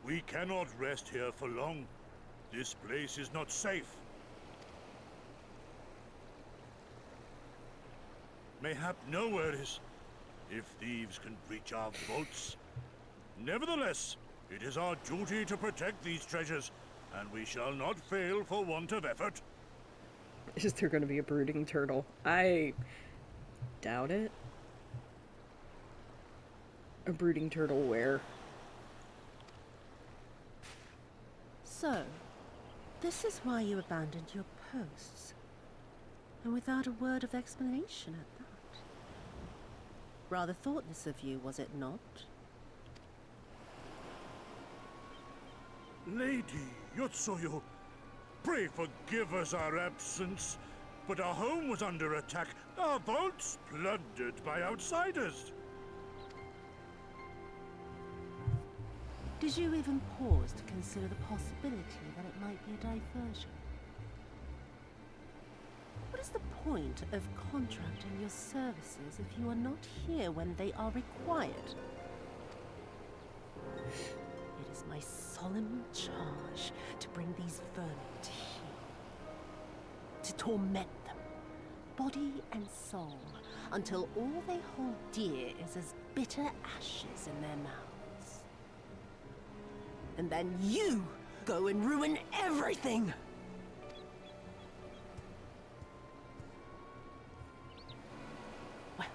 We cannot rest here for long. This place is not safe. Mayhap nowhere is, if thieves can breach our vaults. Nevertheless, it is our duty to protect these treasures, and we shall not fail for want of effort. Is there going to be a brooding turtle? I doubt it. A brooding turtle where? So, this is why you abandoned your posts. And without a word of explanation at that. Rather thoughtless of you, was it not? Lady Yotsuyu, pray forgive us our absence, but our home was under attack, our vaults plundered by outsiders. Did you even pause to consider the possibility that it might be a diversion? What is the point of contracting your services if you are not here when they are required? It is my solemn charge to bring these vermin to heel, to torment them, body and soul, until all they hold dear is as bitter ashes in their mouths. And then you go and ruin everything! Well,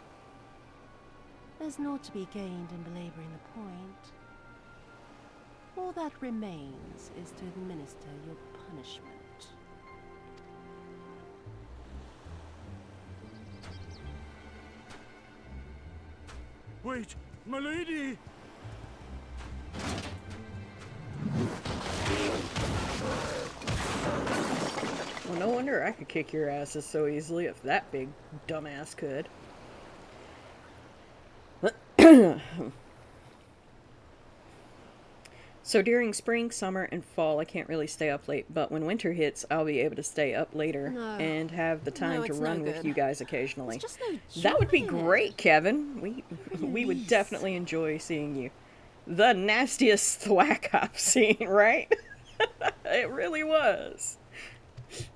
there's naught to be gained in belaboring the point. All that remains is to administer your punishment. Wait, my lady! no wonder I could kick your asses so easily if that big dumbass could. So during spring, summer, and fall, I can't really stay up late, but when winter hits, I'll be able to stay up later and have the time to run with you guys occasionally. There's just no That would be joy in it. great, Kevin. We would definitely enjoy seeing you. The nastiest thwack I've seen, right? It really was.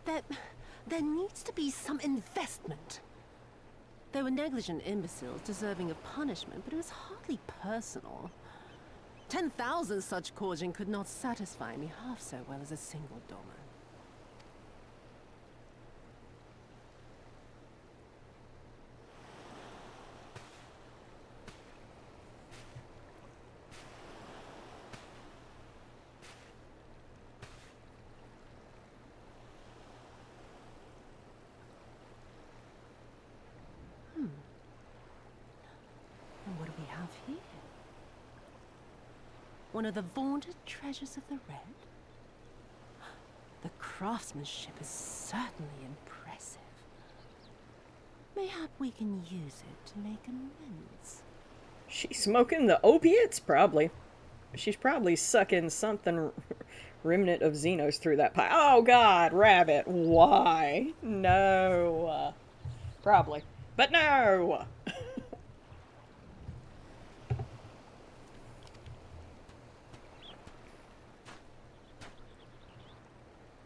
There needs to be some investment. They were negligent imbeciles deserving of punishment, but it was hardly personal. 10,000 such Korjin could not satisfy me half so well as a single Doma. And what do we have here? One of the vaunted treasures of the Red? The craftsmanship is certainly impressive. Mayhap we can use it to make amends. She's smoking the opiates? Probably. She's probably sucking something remnant of Xenos through that pipe. Oh god, rabbit. Why? No. Probably. But no!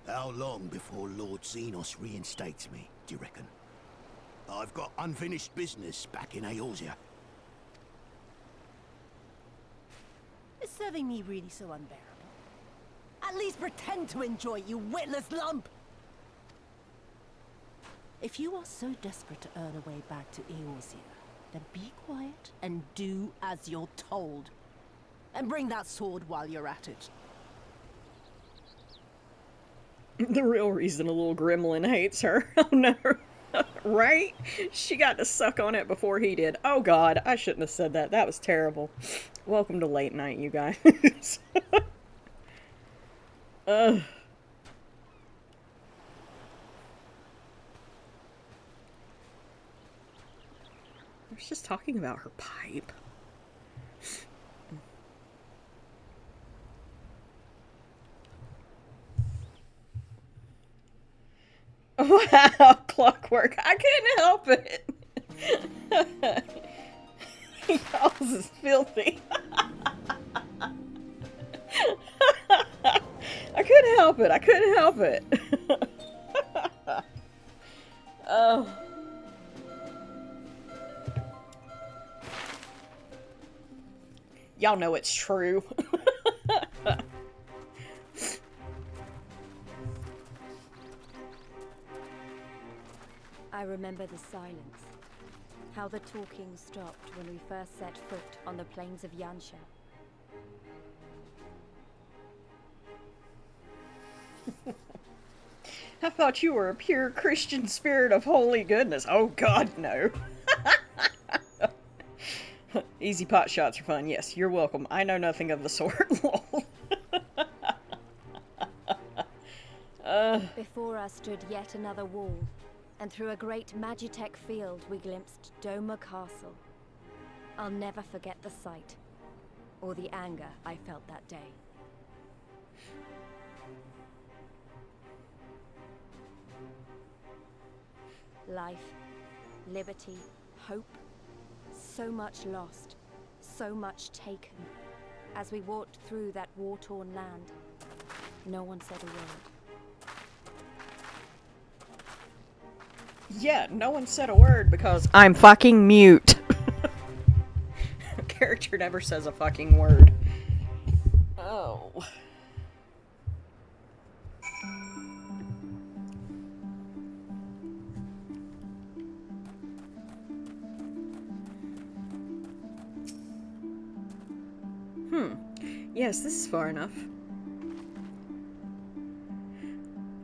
How long before Lord Xenos reinstates me, do you reckon? I've got unfinished business back in Eorzea. Is serving me really so unbearable? At least pretend to enjoy it, you witless lump! If you are so desperate to earn a way back to Eorzea, then be quiet and do as you're told. And bring that sword while you're at it. The real reason a little gremlin hates her. Oh no. Right? She got to suck on it before he did. Oh god, I shouldn't have said that. That was terrible. Welcome to late night, you guys. I was just talking about her pipe. Wow, clockwork. I couldn't help it. Y'all's is filthy. I couldn't help it. I couldn't help it. Oh. Y'all know it's true. I remember the silence. How the talking stopped when we first set foot on the plains of Yansha. I thought you were a pure Christian spirit of holy goodness. Oh god, no. Easy pot shots are fun. Yes, you're welcome. I know nothing of the sort. Lol. Before us stood yet another wall, and through a great Magitech field we glimpsed Doma Castle. I'll never forget the sight, or the anger I felt that day. Life, liberty, hope, so much lost, so much taken. As we walked through that war-torn land, no one said a word. Yeah, no one said a word because I'm fucking mute. Character never says a fucking word. Oh. Yes, this is far enough.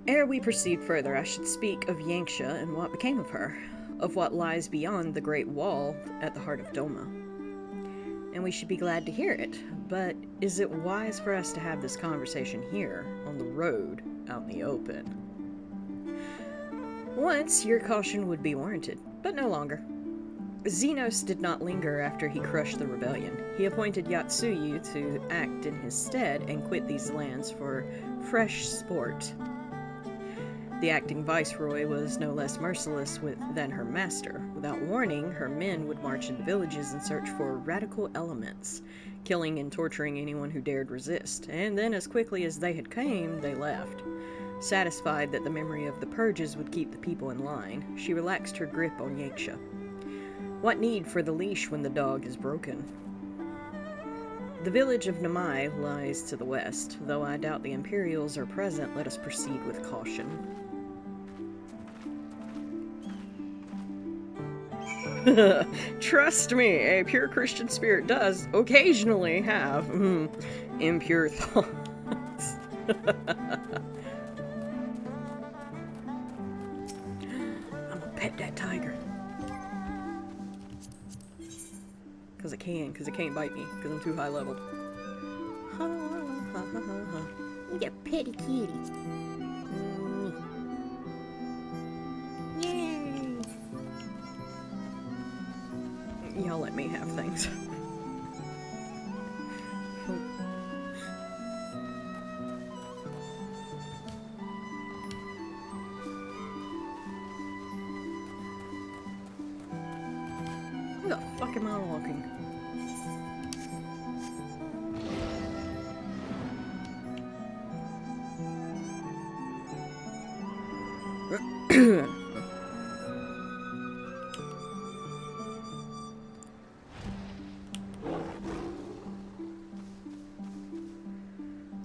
Ere we proceed further, I should speak of Yanxia and what became of her, of what lies beyond the Great Wall at the heart of Doma. And we should be glad to hear it, but is it wise for us to have this conversation here, on the road, out in the open? Once, your caution would be warranted, but no longer. Xenos did not linger after he crushed the rebellion. He appointed Yatsuyu to act in his stead and quit these lands for fresh sport. The acting viceroy was no less merciless than her master. Without warning, her men would march into villages and search for radical elements, killing and torturing anyone who dared resist, and then as quickly as they had came, they left. Satisfied that the memory of the purges would keep the people in line, she relaxed her grip on Yaksha. What need for the leash when the dog is broken? The village of Namai lies to the west. Though I doubt the Imperials are present, let us proceed with caution. Trust me, a pure Christian spirit does occasionally have impure thoughts. I'm gonna pet that tiger. Because it can't bite me, because I'm too high leveled. Ha ha ha ha ha. You got petty kitty. Yay! Y'all let me have things. Where the fuck am I walking?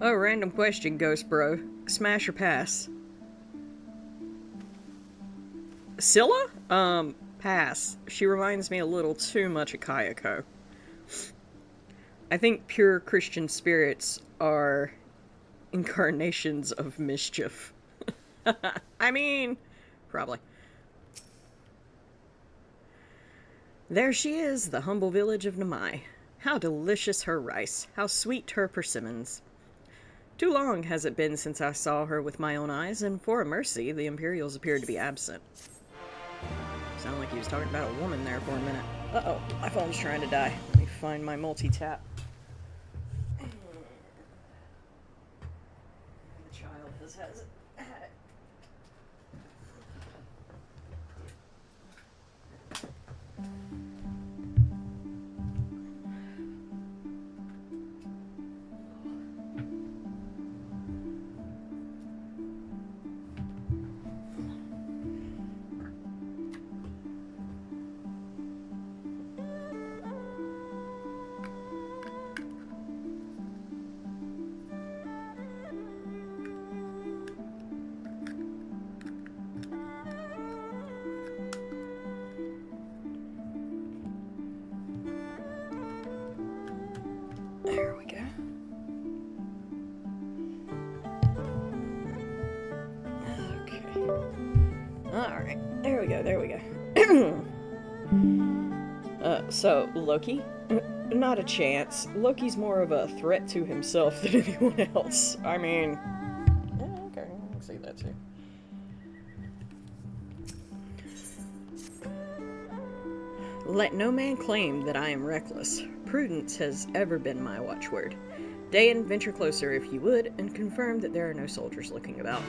Oh, random question, Ghost Bro. Smash or pass? Scylla? Pass. She reminds me a little too much of Kayako. I think pure Christian spirits are incarnations of mischief. I mean, probably. There she is, the humble village of Namai. How delicious her rice, how sweet her persimmons. Too long has it been since I saw her with my own eyes, and for a mercy, the Imperials appeared to be absent. Sounded like he was talking about a woman there for a minute. Uh-oh, my phone's trying to die. Let me find my multi-tap. The child has had it. There we go. Okay. Alright. There we go. So, Loki? Not a chance. Loki's more of a threat to himself than anyone else. I mean... Yeah, okay, I can see that too. Let no man claim that I am reckless. Prudence has ever been my watchword. Dayan, venture closer if you would, and confirm that there are no soldiers looking about.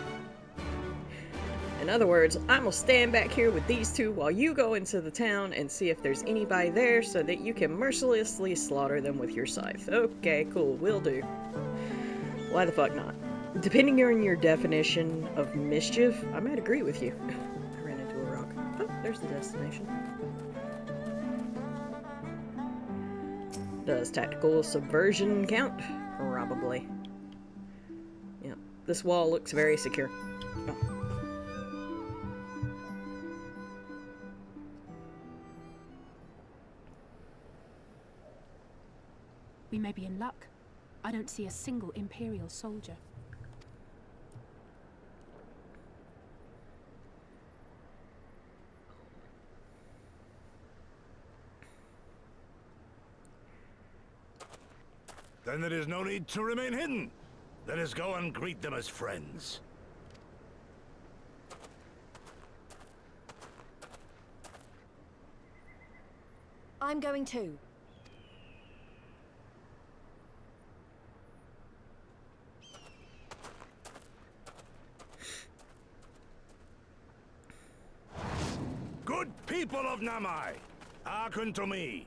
In other words, I'm gonna stand back here with these two while you go into the town and see if there's anybody there so that you can mercilessly slaughter them with your scythe. Okay, cool, will do. Why the fuck not? Depending on your definition of mischief, I might agree with you. I ran into a rock. Oh, there's the destination. Does tactical subversion count? Probably. Yep, this wall looks very secure. Oh. We may be in luck. I don't see a single Imperial soldier. Then there is no need to remain hidden. Let us go and greet them as friends. I'm going too. Good people of Namai, hearken to me.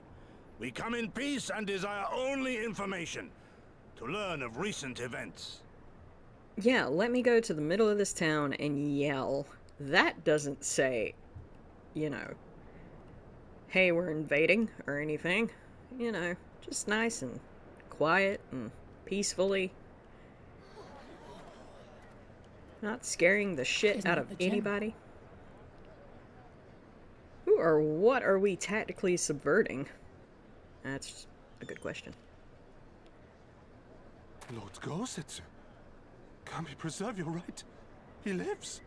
We come in peace and desire only information to learn of recent events. Yeah, let me go to the middle of this town and yell. That doesn't say, you know, hey, we're invading or anything. You know, just nice and quiet and peacefully. Not scaring the shit out of anybody. Who or what are we tactically subverting? That's a good question. Lord Gorsetsu, can we preserve your right? He lives.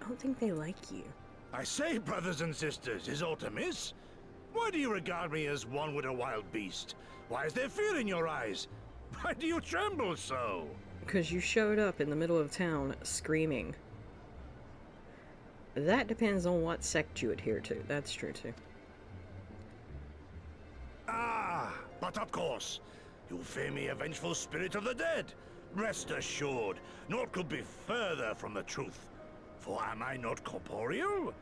I don't think they like you. I say, brothers and sisters, is aught amiss? Why do you regard me as one with a wild beast? Why is there fear in your eyes? Why do you tremble so? Because you showed up in the middle of town screaming. That depends on what sect you adhere to. That's true too. Ah, but of course, you fear me a vengeful spirit of the dead. Rest assured, naught could be further from the truth. For am I not corporeal?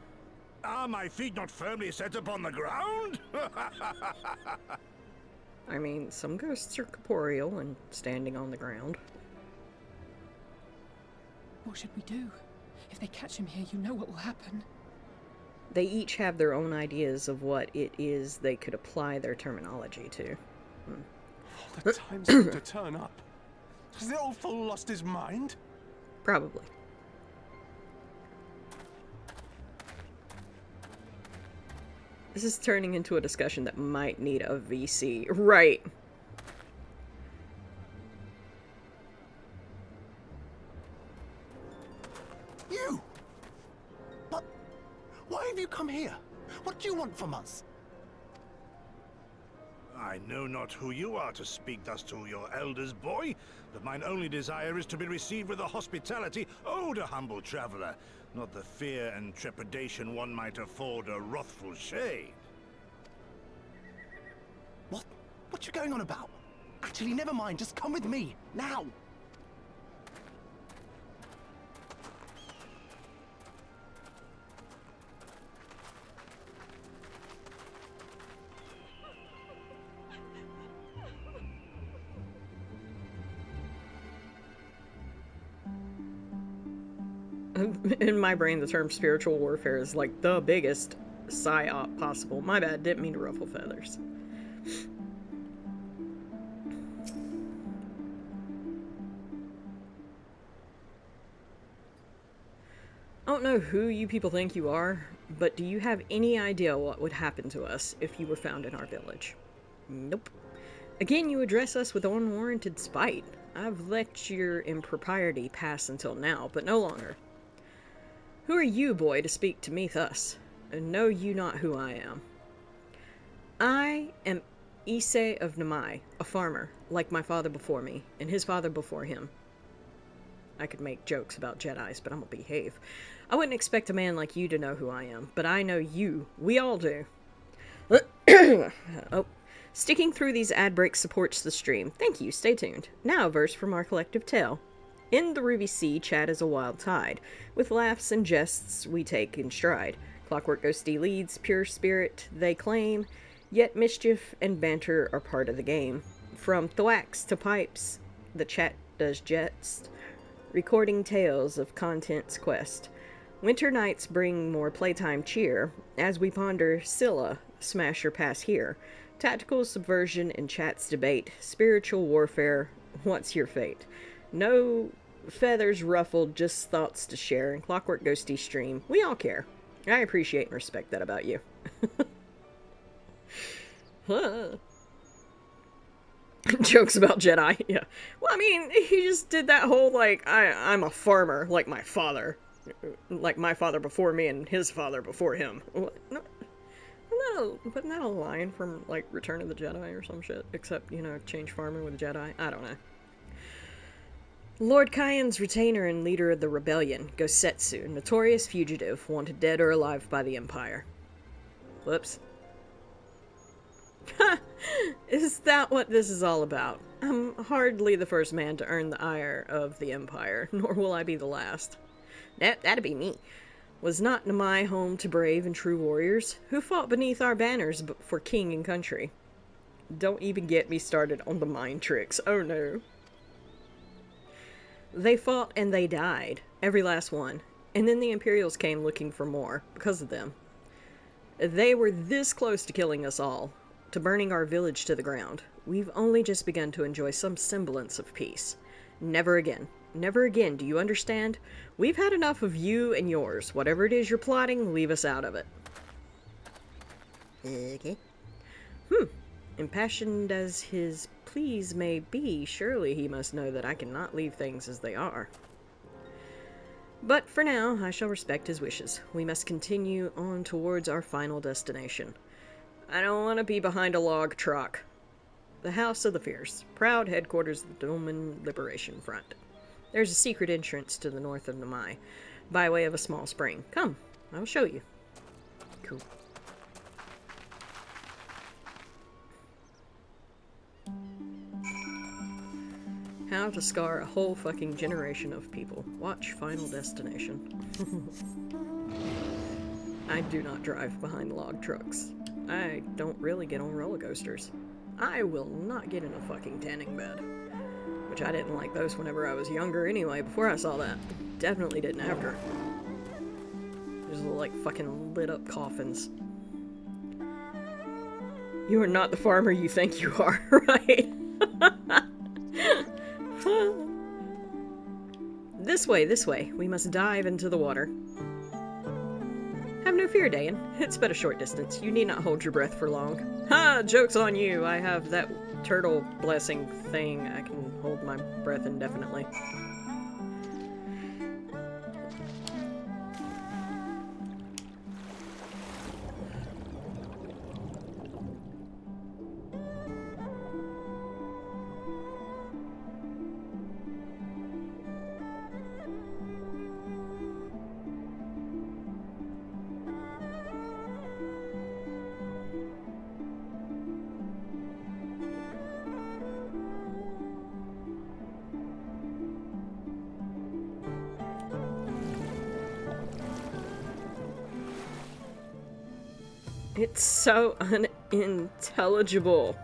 Are my feet not firmly set upon the ground? I mean, some ghosts are corporeal and standing on the ground. What should we do? If they catch him here, you know what will happen. They each have their own ideas of what it is they could apply their terminology to. All the time seemed to turn up. Has the old fool lost his mind? Probably. This is turning into a discussion that might need a VC. Right. You! But why have you come here? What do you want from us? I know not who you are to speak thus to your elders, boy, but mine only desire is to be received with the hospitality owed a humble traveler, not the fear and trepidation one might afford a wrathful shade. What you going on about? Actually, never mind, just come with me, now! In my brain, the term spiritual warfare is like the biggest psyop possible. My bad, didn't mean to ruffle feathers. I don't know who you people think you are, but do you have any idea what would happen to us if you were found in our village? Nope. Again, you address us with unwarranted spite. I've let your impropriety pass until now, but no longer. Who are you, boy, to speak to me thus? Know you not who I am? I am Issei of Namai, a farmer, like my father before me, and his father before him. I could make jokes about Jedis, but I'm gonna behave. I wouldn't expect a man like you to know who I am, but I know you. We all do. Oh, sticking through these ad breaks supports the stream. Thank you, stay tuned. Now a verse from our collective tale. In the Ruby Sea, chat is a wild tide. With laughs and jests we take in stride. Clockwork Ghosty leads, pure spirit they claim, yet mischief and banter are part of the game. From thwacks to pipes, the chat does jest, recording tales of content's quest. Winter nights bring more playtime cheer, as we ponder Scylla, smash or pass here. Tactical subversion and chat's debate, spiritual warfare, what's your fate? No feathers ruffled, just thoughts to share. In Clockwork Ghosty stream, we all care. I appreciate and respect that about you. Jokes about Jedi, yeah. Well, I mean, he just did that whole, like, I'm a farmer, like my father. Like my father before me and his father before him. What? No, wasn't that a line from, like, Return of the Jedi or some shit? Except, you know, change farming with Jedi? I don't know. Lord Kyan's retainer and leader of the rebellion, Gosetsu, notorious fugitive, wanted dead or alive by the Empire. Whoops. Is that what this is all about? I'm hardly the first man to earn the ire of the Empire, nor will I be the last. That'd be me. Was not Namai home to brave and true warriors who fought beneath our banners for king and country? Don't even get me started on the mind tricks. Oh no. They fought and they died, every last one, and then the Imperials came looking for more, because of them. They were this close to killing us all, to burning our village to the ground. We've only just begun to enjoy some semblance of peace. Never again. Never again, do you understand? We've had enough of you and yours. Whatever it is you're plotting, leave us out of it. Okay. Impassioned as his pleas may be, surely he must know that I cannot leave things as they are. But for now, I shall respect his wishes. We must continue on towards our final destination. I don't want to be behind a log truck. The House of the Fierce, proud headquarters of the Doman Liberation Front. There's a secret entrance to the north of Namai, by way of a small spring. Come, I will show you. Cool. How to scar a whole fucking generation of people. Watch Final Destination. I do not drive behind log trucks. I don't really get on roller coasters. I will not get in a fucking tanning bed. Which I didn't like those whenever I was younger anyway, before I saw that. Definitely didn't after. There's little, like, fucking lit up coffins. You are not the farmer you think you are, right? This way, this way. We must dive into the water. Have no fear, Dayan. It's but a short distance. You need not hold your breath for long. Ha! Joke's on you! I have that turtle blessing thing. I can hold my breath indefinitely. It's so unintelligible.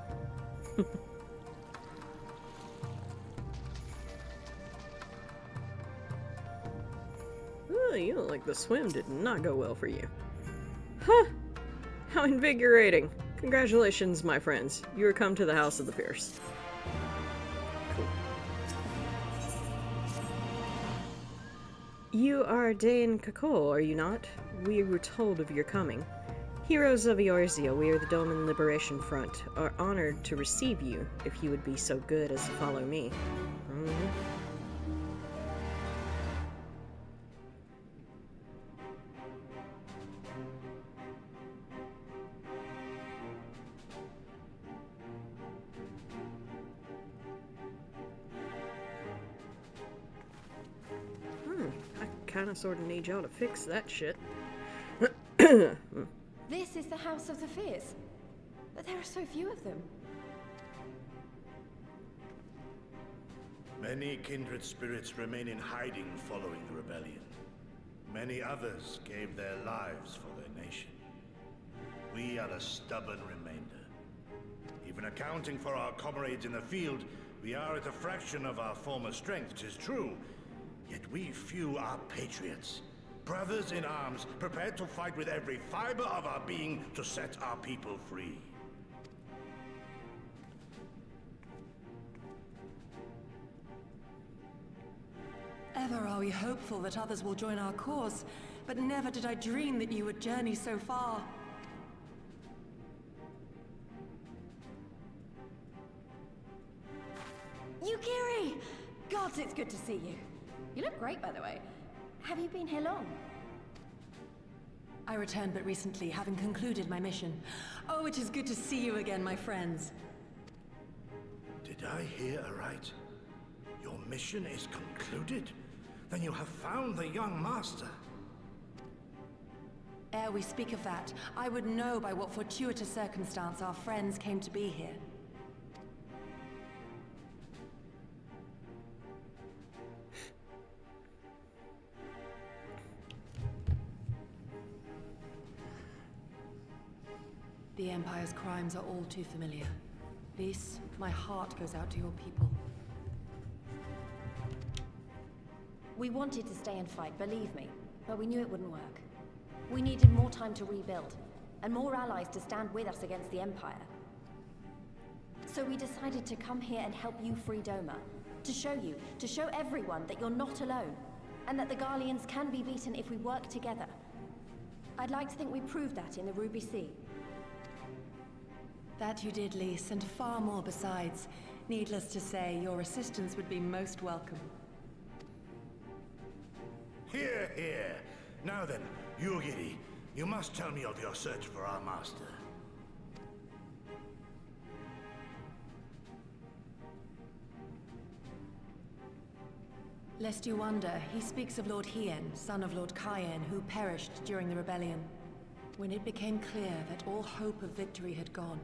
Oh, you look like the swim did not go well for you. Huh! How invigorating. Congratulations, my friends. You are come to the House of the Fierce. Cool. You are Dayan Kakol, are you not? We were told of your coming. Heroes of Eorzea, we are the Doman Liberation Front, are honored to receive you, if you would be so good as to follow me. I kinda sorta need y'all to fix that shit. This is the House of the Fierce, but there are so few of them. Many kindred spirits remain in hiding following the rebellion. Many others gave their lives for their nation. We are a stubborn remainder. Even accounting for our comrades in the field, we are at a fraction of our former strength, 'tis true. Yet we few are patriots. Brothers in arms, prepared to fight with every fiber of our being to set our people free. Ever are we hopeful that others will join our cause, but never did I dream that you would journey so far. Yukiri! Gods, it's good to see you. You look great, by the way. Have you been here long? I returned but recently, having concluded my mission. Oh, it is good to see you again, my friends. Did I hear aright? Your mission is concluded? Then you have found the young master. Ere we speak of that, I would know by what fortuitous circumstance our friends came to be here. The Empire's crimes are all too familiar. Lys, my heart goes out to your people. We wanted to stay and fight, believe me, but we knew it wouldn't work. We needed more time to rebuild, and more allies to stand with us against the Empire. So we decided to come here and help you free Doma. To show everyone that you're not alone, and that the Garleans can be beaten if we work together. I'd like to think we proved that in the Ruby Sea. That you did, Lys, and far more besides. Needless to say, your assistance would be most welcome. Here, here. Now then, Yugiri, you must tell me of your search for our master. Lest you wonder, he speaks of Lord Hien, son of Lord Cayenne, who perished during the rebellion. When it became clear that all hope of victory had gone,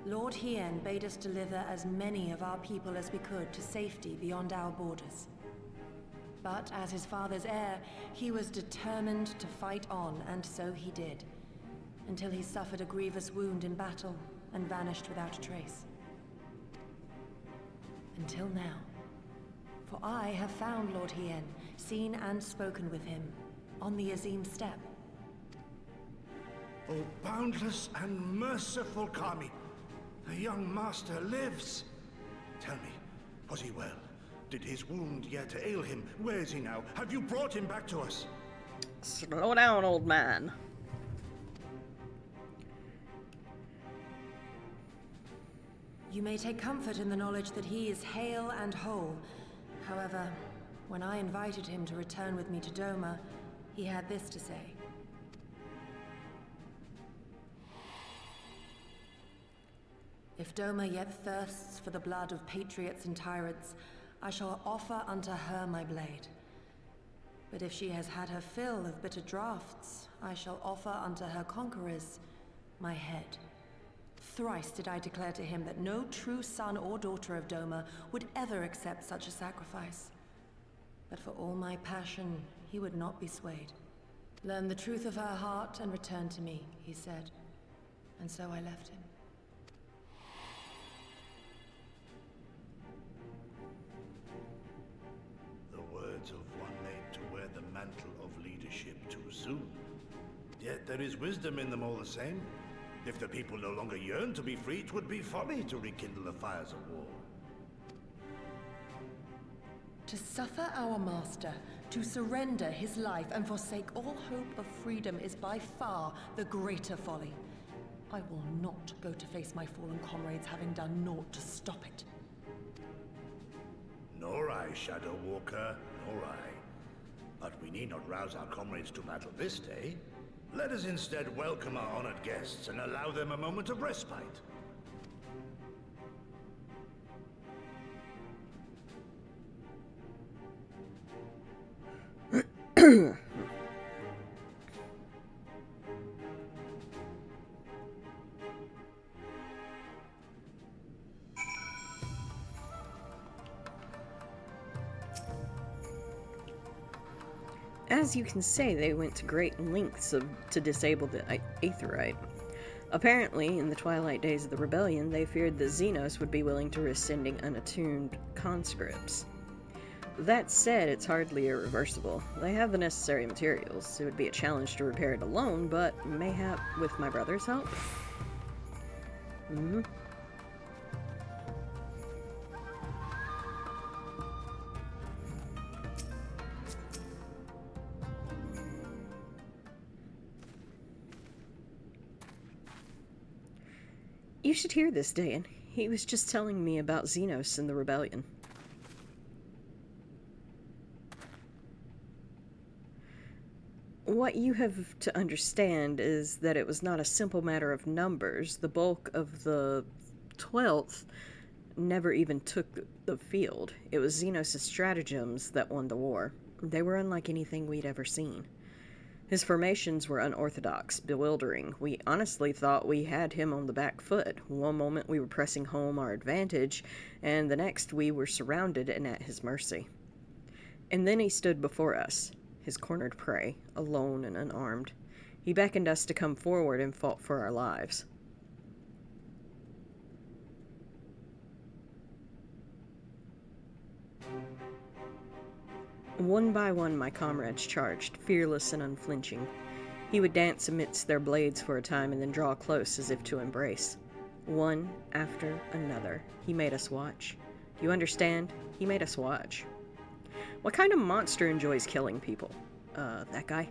Lord Hien bade us deliver as many of our people as we could to safety beyond our borders. But as his father's heir, he was determined to fight on, and so he did. Until he suffered a grievous wound in battle, and vanished without a trace. Until now. For I have found Lord Hien, seen and spoken with him, on the Azim steppe. Oh, boundless and merciful Kami! The young master lives! Tell me, was he well? Did his wound yet ail him? Where is he now? Have you brought him back to us? Slow down, old man. You may take comfort in the knowledge that he is hale and whole. However, when I invited him to return with me to Doma, he had this to say. If Doma yet thirsts for the blood of patriots and tyrants, I shall offer unto her my blade. But if she has had her fill of bitter draughts, I shall offer unto her conquerors my head. Thrice did I declare to him that no true son or daughter of Doma would ever accept such a sacrifice. But for all my passion, he would not be swayed. Learn the truth of her heart and return to me, he said. And so I left him. Of one made to wear the mantle of leadership too soon. Yet there is wisdom in them all the same. If the people no longer yearn to be free, it would be folly to rekindle the fires of war. To suffer our master, to surrender his life and forsake all hope of freedom is by far the greater folly. I will not go to face my fallen comrades having done naught to stop it. Nor I, Shadow Walker, nor I. But we need not rouse our comrades to battle this day. Let us instead welcome our honored guests and allow them a moment of respite. As you can say, they went to great lengths to disable the Aetheryte. Apparently, in the twilight days of the rebellion, they feared that Xenos would be willing to risk sending unattuned conscripts. That said, it's hardly irreversible. They have the necessary materials. It would be a challenge to repair it alone, but mayhap with my brother's help? You should hear this, Dan. He was just telling me about Xenos and the rebellion. What you have to understand is that it was not a simple matter of numbers. The bulk of the 12th never even took the field. It was Xenos' stratagems that won the war. They were unlike anything we'd ever seen. His formations were unorthodox, bewildering. We honestly thought we had him on the back foot. One moment we were pressing home our advantage, and the next we were surrounded and at his mercy. And then he stood before us, his cornered prey, alone and unarmed. He beckoned us to come forward and fought for our lives. One by one my comrades charged, fearless and unflinching. He would dance amidst their blades for a time and then draw close as if to embrace. One after another, he made us watch. Do you understand? He made us watch. What kind of monster enjoys killing people? That guy?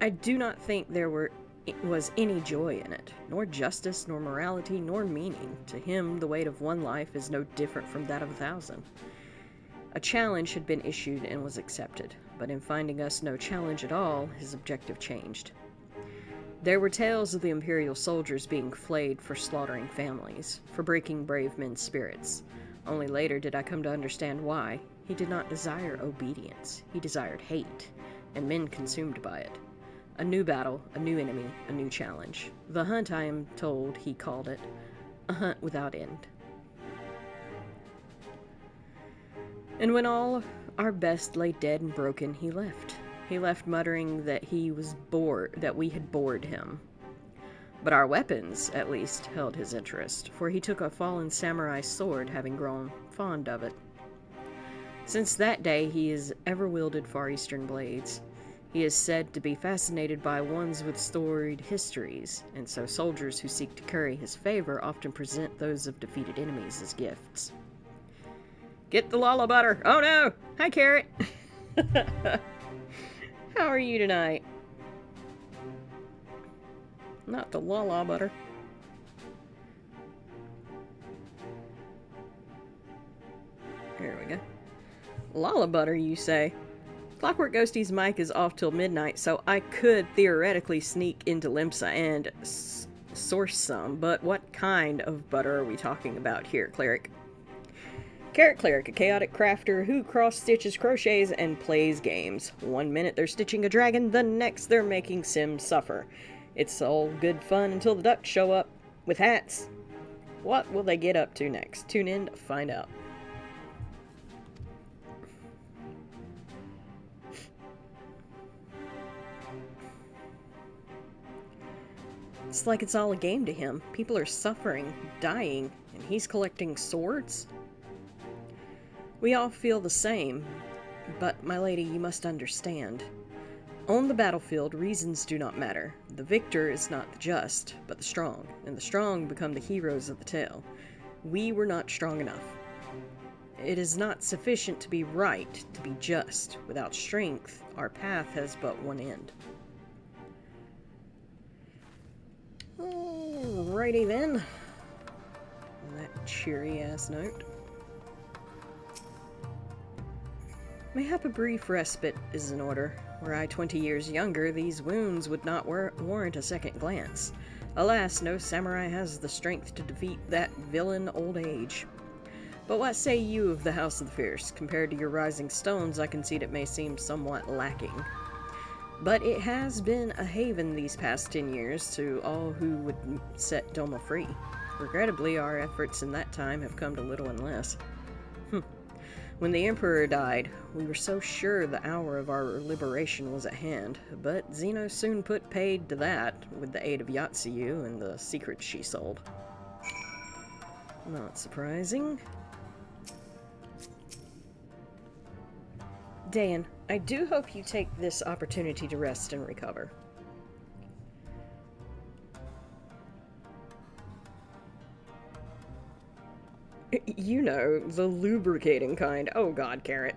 I do not think there was any joy in it, nor justice, nor morality, nor meaning. To him, the weight of one life is no different from that of 1,000. A challenge had been issued and was accepted, but in finding us no challenge at all, his objective changed. There were tales of the Imperial soldiers being flayed for slaughtering families, for breaking brave men's spirits. Only later did I come to understand why. He did not desire obedience. He desired hate, and men consumed by it. A new battle, a new enemy, a new challenge. The hunt, I am told, he called it. A hunt without end. And when all our best lay dead and broken, he left. He left muttering that he was bored, that we had bored him. But our weapons, at least, held his interest, for he took a fallen samurai sword, having grown fond of it. Since that day, he has ever wielded Far Eastern blades. He is said to be fascinated by ones with storied histories, and so soldiers who seek to curry his favor often present those of defeated enemies as gifts. Get the Lala butter! Oh no! Hi, Carrot! How are you tonight? Not the Lala butter. There we go. Lala butter, you say? Clockwork Ghosty's mic is off till midnight, so I could theoretically sneak into Limsa and source some, but what kind of butter are we talking about here, Cleric? Carrot Cleric, a chaotic crafter who cross-stitches, crochets, and plays games. One minute they're stitching a dragon, the next they're making Sims suffer. It's all good fun until the ducks show up with hats. What will they get up to next? Tune in to find out. It's like it's all a game to him. People are suffering, dying, and he's collecting swords? We all feel the same, but, my lady, you must understand. On the battlefield, reasons do not matter. The victor is not the just, but the strong, and the strong become the heroes of the tale. We were not strong enough. It is not sufficient to be right, to be just. Without strength, our path has but one end. Alrighty then. On that cheery-ass note. Mayhap a brief respite is in order. Were I 20 years younger, these wounds would not warrant a second glance. Alas, no samurai has the strength to defeat that villain old age. But what say you of the House of the Fierce? Compared to your rising stones, I concede it may seem somewhat lacking. But it has been a haven these past 10 years to all who would set Doma free. Regrettably, our efforts in that time have come to little and less. When the Emperor died, we were so sure the hour of our liberation was at hand, but Xeno soon put paid to that with the aid of Yatsuyu and the secrets she sold. Not surprising. Dan, I do hope you take this opportunity to rest and recover. You know, the lubricating kind. Oh god, Carrot.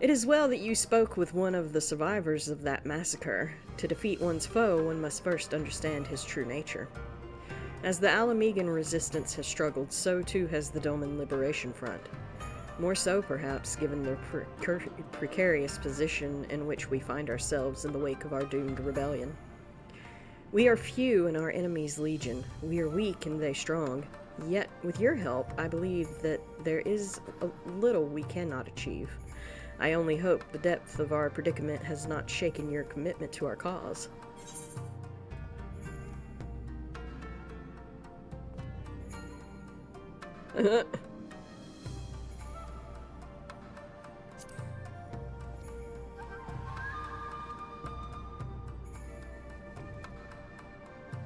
It is well that you spoke with one of the survivors of that massacre. To defeat one's foe, one must first understand his true nature. As the Alamegan resistance has struggled, so too has the Doman Liberation Front. More so, perhaps, given the precarious position in which we find ourselves in the wake of our doomed rebellion. We are few and our enemies legion. We are weak and they strong. Yet, with your help, I believe that there is a little we cannot achieve. I only hope the depth of our predicament has not shaken your commitment to our cause.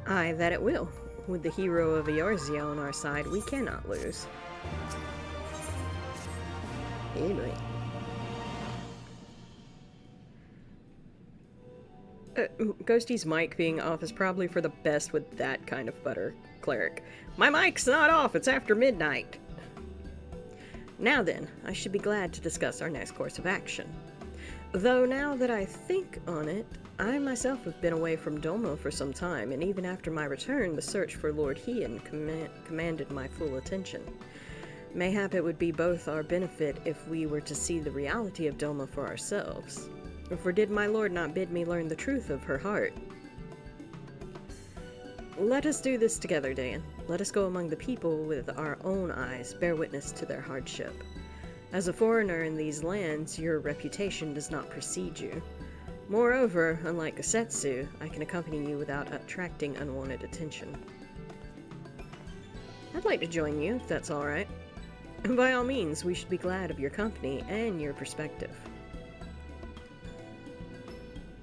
Aye, that it will. With the hero of Eorzea on our side, we cannot lose. Anyway. Ghosty's mic being off is probably for the best with that kind of butter cleric. My mic's not off, it's after midnight. Now then, I should be glad to discuss our next course of action. Though now that I think on it, I myself have been away from Domo for some time, and even after my return, the search for Lord Heian commanded my full attention. Mayhap it would be both our benefit if we were to see the reality of Domo for ourselves. For did my lord not bid me learn the truth of her heart? Let us do this together, Dan. Let us go among the people with our own eyes, bear witness to their hardship. As a foreigner in these lands, your reputation does not precede you. Moreover, unlike Gosetsu, I can accompany you without attracting unwanted attention. I'd like to join you, if that's all right. By all means, we should be glad of your company and your perspective.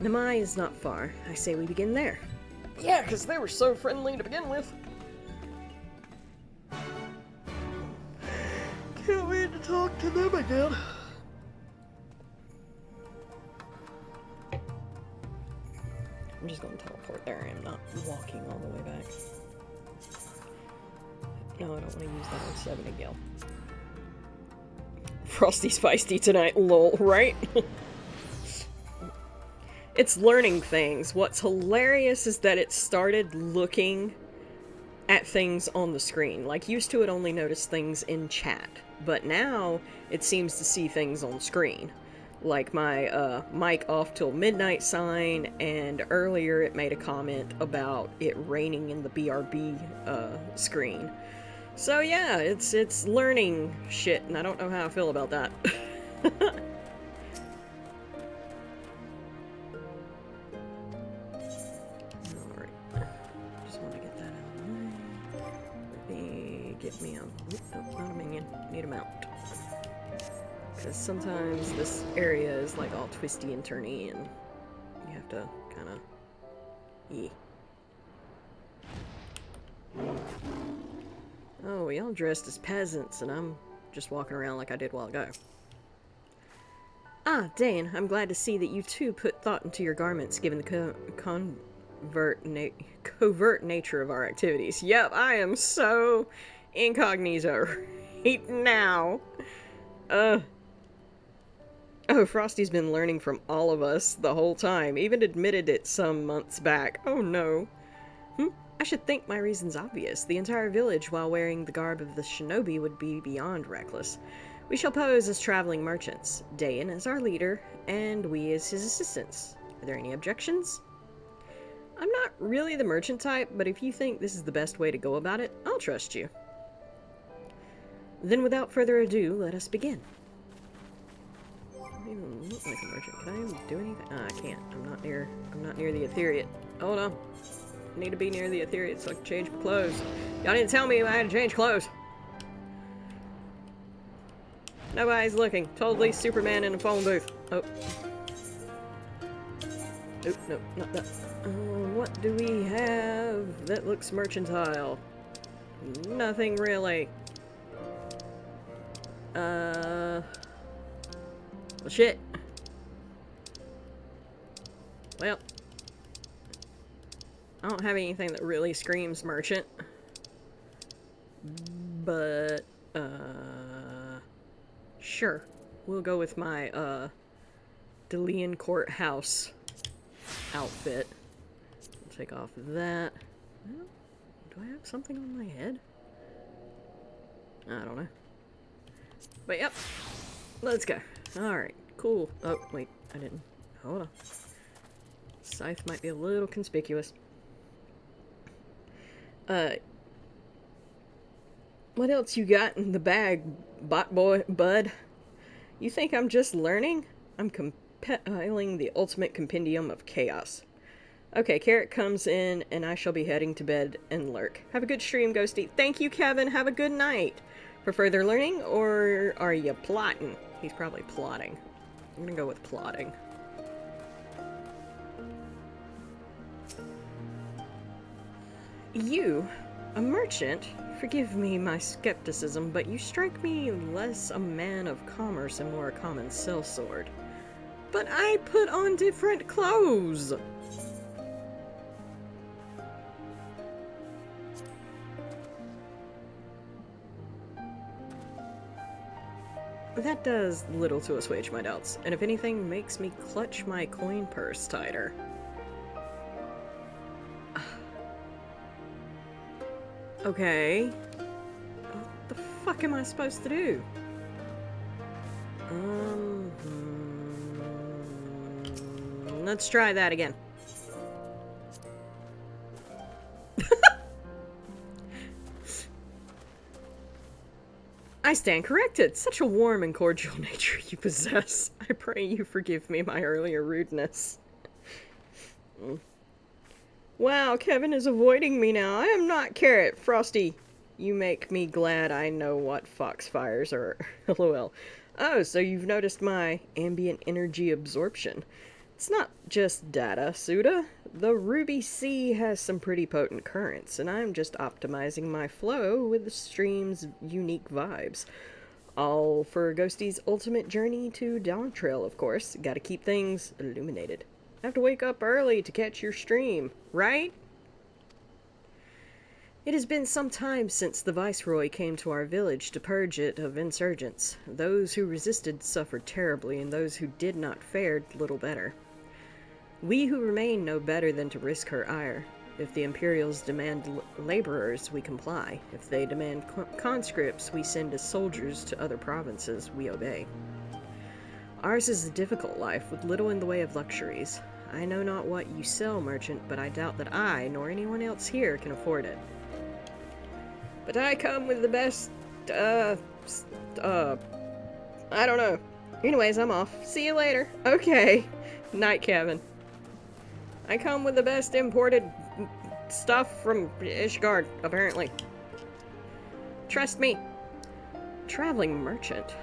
Namai is not far. I say we begin there. Yeah, because they were so friendly to begin with. Can't wait to talk to them again. I'm just going to teleport there. I'm not walking all the way back. No, I don't want to use that on 7 again. Frosty's feisty tonight, lol, right? It's learning things. What's hilarious is that it started looking at things on the screen. Like, used to it only noticed things in chat, but now it seems to see things on screen. Like my mic off till midnight sign, and earlier it made a comment about it raining in the BRB screen. So yeah, it's learning shit, and I don't know how I feel about that. Alright. Just want to get that out of the way. Let me get me a... Oh, not a minion. Need a mount. Because sometimes this area is like all twisty and turny, and you have to kind of... Yeah. Oh, y'all dressed as peasants, and I'm just walking around like I did a while ago. Ah, Dane, I'm glad to see that you too put thought into your garments, given the covert nature of our activities. Yep, I am so incognito right now. Oh, Frosty's been learning from all of us the whole time, even admitted it some months back. Oh no. I should think my reason's obvious. The entire village, while wearing the garb of the shinobi, would be beyond reckless. We shall pose as traveling merchants, Dayan as our leader, and we as his assistants. Are there any objections? I'm not really the merchant type, but if you think this is the best way to go about it, I'll trust you. Then without further ado, let us begin. I don't even look like a merchant. Can I even do anything? Ah, I can't. I'm not near the Ethereal. Hold on. I need to be near the Ethereal so I can change my clothes. Y'all didn't tell me I had to change clothes. Nobody's looking. Totally Superman in a phone booth. Oh. Nope, no, not that. What do we have that looks mercantile? Nothing really. Well, shit. Well. I don't have anything that really screams merchant. But, sure. We'll go with my, Delian Courthouse outfit. I'll take off that. Well, do I have something on my head? I don't know. But yep. Let's go. Alright, cool. Oh, wait, I didn't. Hold on. Scythe might be a little conspicuous. What else you got in the bag, bud? You think I'm just learning? I'm compiling the ultimate compendium of chaos. Okay, Carrot comes in, and I shall be heading to bed and lurk. Have a good stream, Ghosty. Thank you, Kevin. Have a good night. For further learning, or are you plotting? He's probably plotting. I'm gonna go with plotting. You, a merchant? Forgive me my skepticism, but you strike me less a man of commerce and more a common sellsword. But I put on different clothes! That does little to assuage my doubts, and if anything, makes me clutch my coin purse tighter. Okay. What the fuck am I supposed to do? Let's try that again. I stand corrected. Such a warm and cordial nature you possess. I pray you forgive me my earlier rudeness. Wow, Kevin is avoiding me now. I am not Carrot. Frosty, you make me glad I know what foxfires are. LOL. Oh, so you've noticed my ambient energy absorption. It's not just data, Suda. The Ruby Sea has some pretty potent currents, and I'm just optimizing my flow with the stream's unique vibes. All for Ghosty's ultimate journey to Dawntrail, of course. Gotta keep things illuminated. Have to wake up early to catch your stream, right? It has been some time since the Viceroy came to our village to purge it of insurgents. Those who resisted suffered terribly, and those who did not fared little better. We who remain know better than to risk her ire. If the Imperials demand laborers, we comply. If they demand conscripts, we send as soldiers to other provinces, we obey. Ours is a difficult life, with little in the way of luxuries. I know not what you sell, merchant, but I doubt that I, nor anyone else here, can afford it. But I come with the best, I don't know. Anyways, I'm off. See you later. Okay. Night, Kevin. I come with the best imported stuff from Ishgard, apparently. Trust me. Traveling merchant.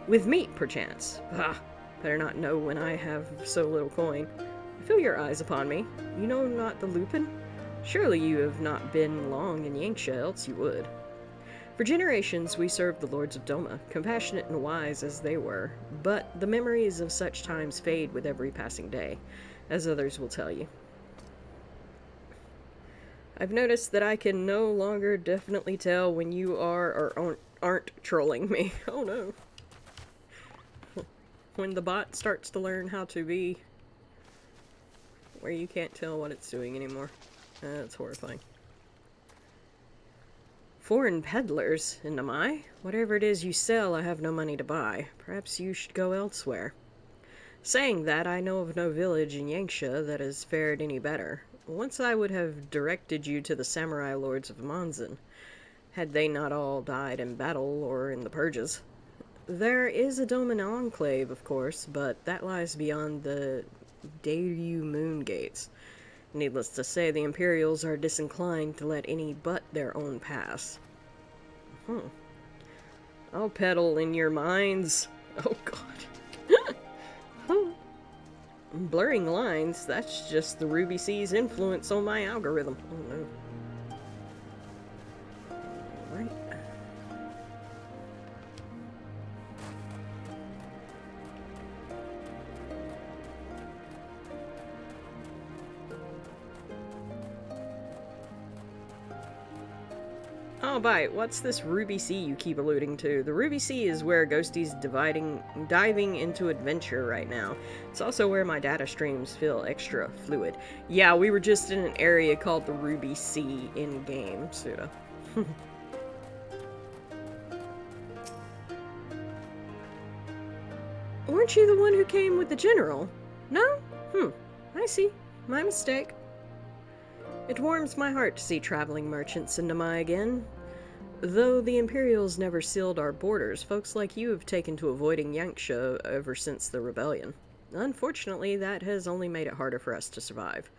With meat, perchance. Ah, better not know when I have so little coin. I feel your eyes upon me. You know not the Lupin? Surely you have not been long in Yanxia, else you would. For generations we served the lords of Doma, compassionate and wise as they were, but the memories of such times fade with every passing day, as others will tell you. I've noticed that I can no longer definitely tell when you are or aren't trolling me. Oh no. When the bot starts to learn how to be where you can't tell what it's doing anymore. That's horrifying. Foreign peddlers, and am I? Whatever it is you sell, I have no money to buy. Perhaps you should go elsewhere. Saying that, I know of no village in Yanxia that has fared any better. Once I would have directed you to the samurai lords of Monzin, had they not all died in battle or in the purges. There is a Doman enclave, of course, but that lies beyond the Dairyu Moon Gates. Needless to say, the Imperials are disinclined to let any but their own pass. I'll peddle in your mines. Oh god. Blurring lines, that's just the Ruby Sea's influence on my algorithm. Oh no. Right. Oh, bite, what's this Ruby Sea you keep alluding to? The Ruby Sea is where Ghosty's diving into adventure right now. It's also where my data streams feel extra fluid. Yeah, we were just in an area called the Ruby Sea in-game, Suda. Weren't you the one who came with the general? No? I see. My mistake. It warms my heart to see traveling merchants in Namai again. Though the Imperials never sealed our borders, folks like you have taken to avoiding Yanksha ever since the rebellion. Unfortunately, that has only made it harder for us to survive.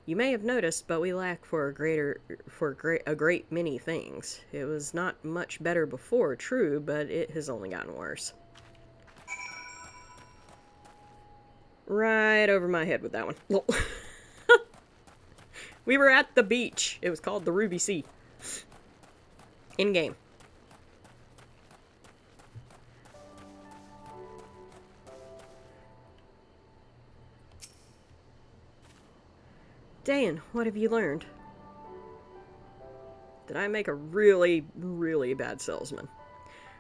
You may have noticed, but we lack for a great many things. It was not much better before, true, but it has only gotten worse. Right over my head with that one. We were at the beach. It was called the Ruby Sea. In-game. Dan, what have you learned? Did I make a really, really bad salesman?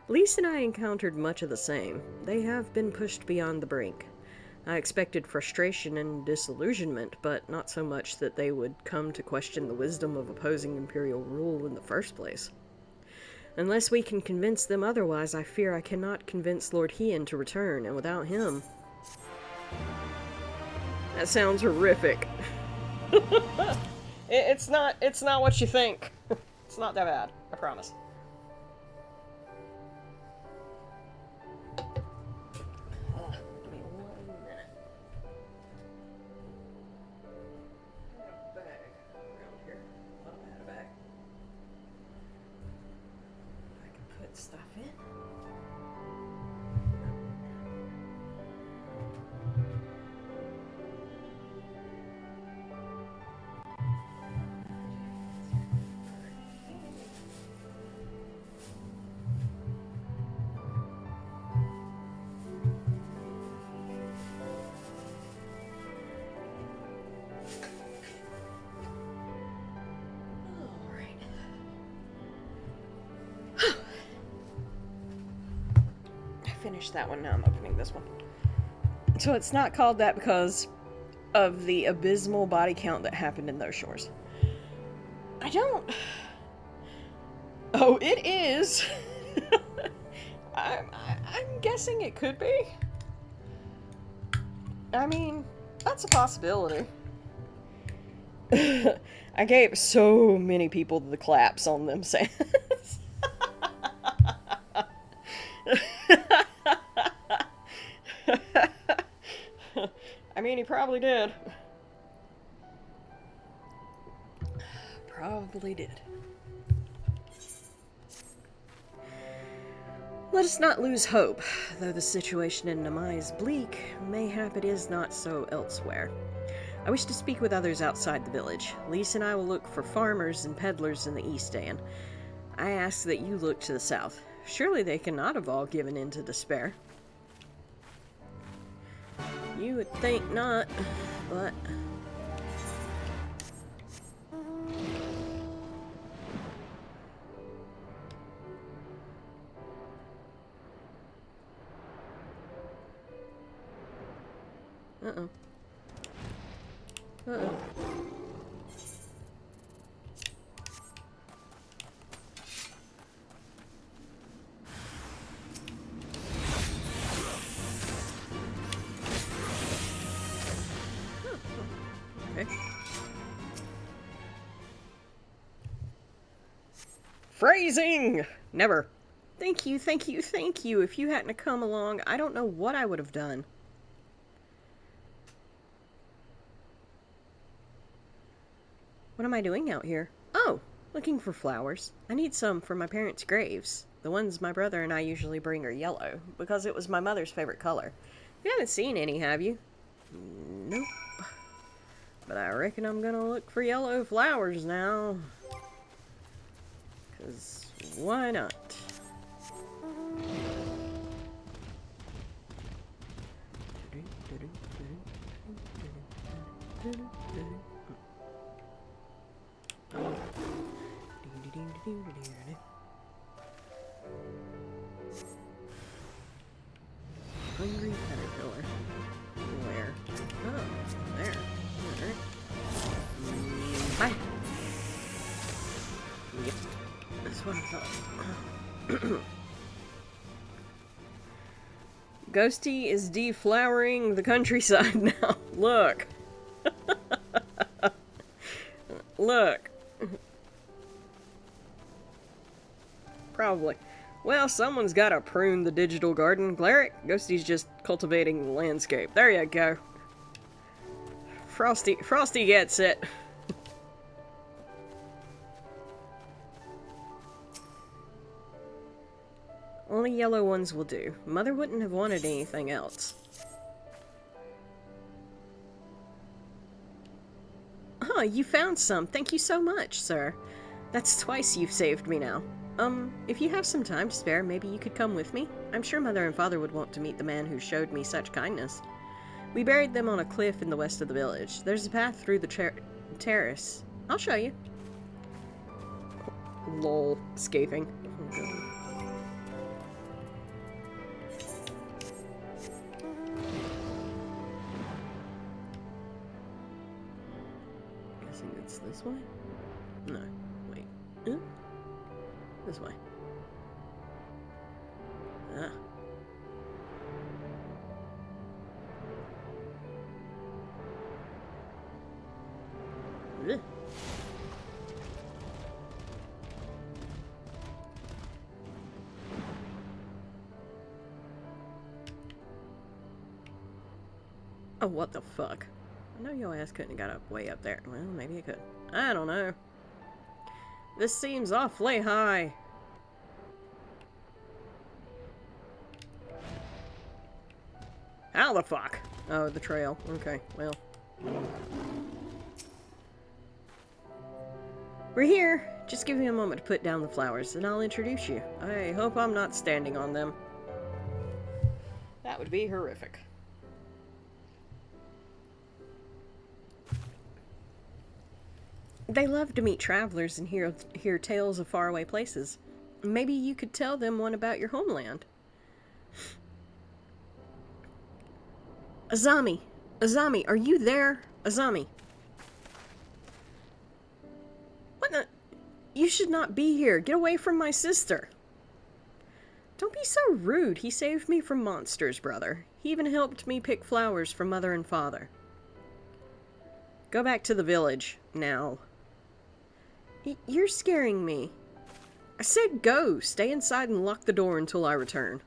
Lise and I encountered much of the same. They have been pushed beyond the brink. I expected frustration and disillusionment, but not so much that they would come to question the wisdom of opposing Imperial rule in the first place. Unless we can convince them otherwise, I fear I cannot convince Lord Hien to return, and without him... That sounds horrific. It's not what you think. It's not that bad, I promise. Give me 1 minute. I got a bag around here. Oh, I had a bag. I can put stuff in. Finished that one, now I'm opening this one. So it's not called that because of the abysmal body count that happened in those shores. I don't... Oh, it is! I'm guessing it could be. I mean, that's a possibility. I gave so many people the claps on them saying... I mean, he probably did. Probably did. Let us not lose hope. Though the situation in Namai is bleak, mayhap it is not so elsewhere. I wish to speak with others outside the village. Lise and I will look for farmers and peddlers in the east, Dan. I ask that you look to the south. Surely they cannot have all given in to despair. You would think not, but... Uh-oh. Uh-oh. Phrasing! Never. Thank you, thank you, thank you. If you hadn't come along, I don't know what I would have done. What am I doing out here? Oh, looking for flowers. I need some for my parents' graves. The ones my brother and I usually bring are yellow, because it was my mother's favorite color. You haven't seen any, have you? Nope. But I reckon I'm gonna look for yellow flowers now. 'Cause why not? Hungry caterpillar. Where? Oh, there. Alright. Bye. Yep. That's what I thought. Ghosty is deflowering the countryside now. Look. Look. Probably. Well, someone's gotta prune the digital garden. Glaric, Ghosty's just cultivating the landscape. There you go. Frosty gets it. Only yellow ones will do. Mother wouldn't have wanted anything else. Oh, you found some. Thank you so much, sir. That's twice you've saved me now. If you have some time to spare, maybe you could come with me? I'm sure Mother and Father would want to meet the man who showed me such kindness. We buried them on a cliff in the west of the village. There's a path through the terrace. I'll show you. Lol. Escaping. Oh, God. Guessing it's this way? No. Wait. This way. Ah. Ugh. Oh, what the fuck? I know your ass couldn't have got up way up there. Well, maybe it could. I don't know. This seems awfully high. How the fuck? Oh, the trail. Okay, well. We're here. Just give me a moment to put down the flowers, and I'll introduce you. I hope I'm not standing on them. That would be horrific. They love to meet travelers and hear tales of faraway places. Maybe you could tell them one about your homeland. Azami! Azami, are you there? Azami! What the? You should not be here. Get away from my sister. Don't be so rude. He saved me from monsters, brother. He even helped me pick flowers for Mother and Father. Go back to the village, now. You're scaring me. I said go. Stay inside and lock the door until I return.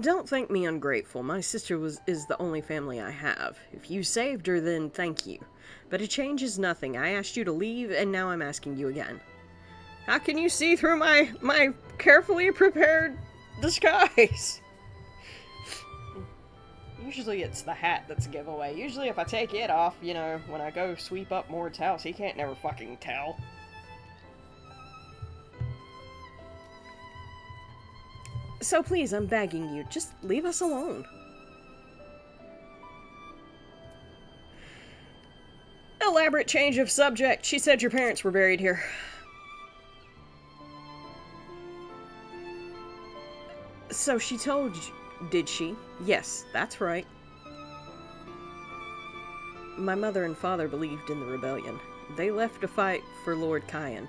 Don't think me ungrateful. My sister is the only family I have. If you saved her, then thank you. But it changes nothing. I asked you to leave, and now I'm asking you again. How can you see through my carefully prepared disguise? Usually it's the hat that's a giveaway. Usually if I take it off, you know, when I go sweep up Mord's house, he can't never fucking tell. So please, I'm begging you, just leave us alone. Elaborate change of subject. She said your parents were buried here. So she told you, did she? Yes, that's right. My mother and father believed in the rebellion. They left to fight for Lord Kyan.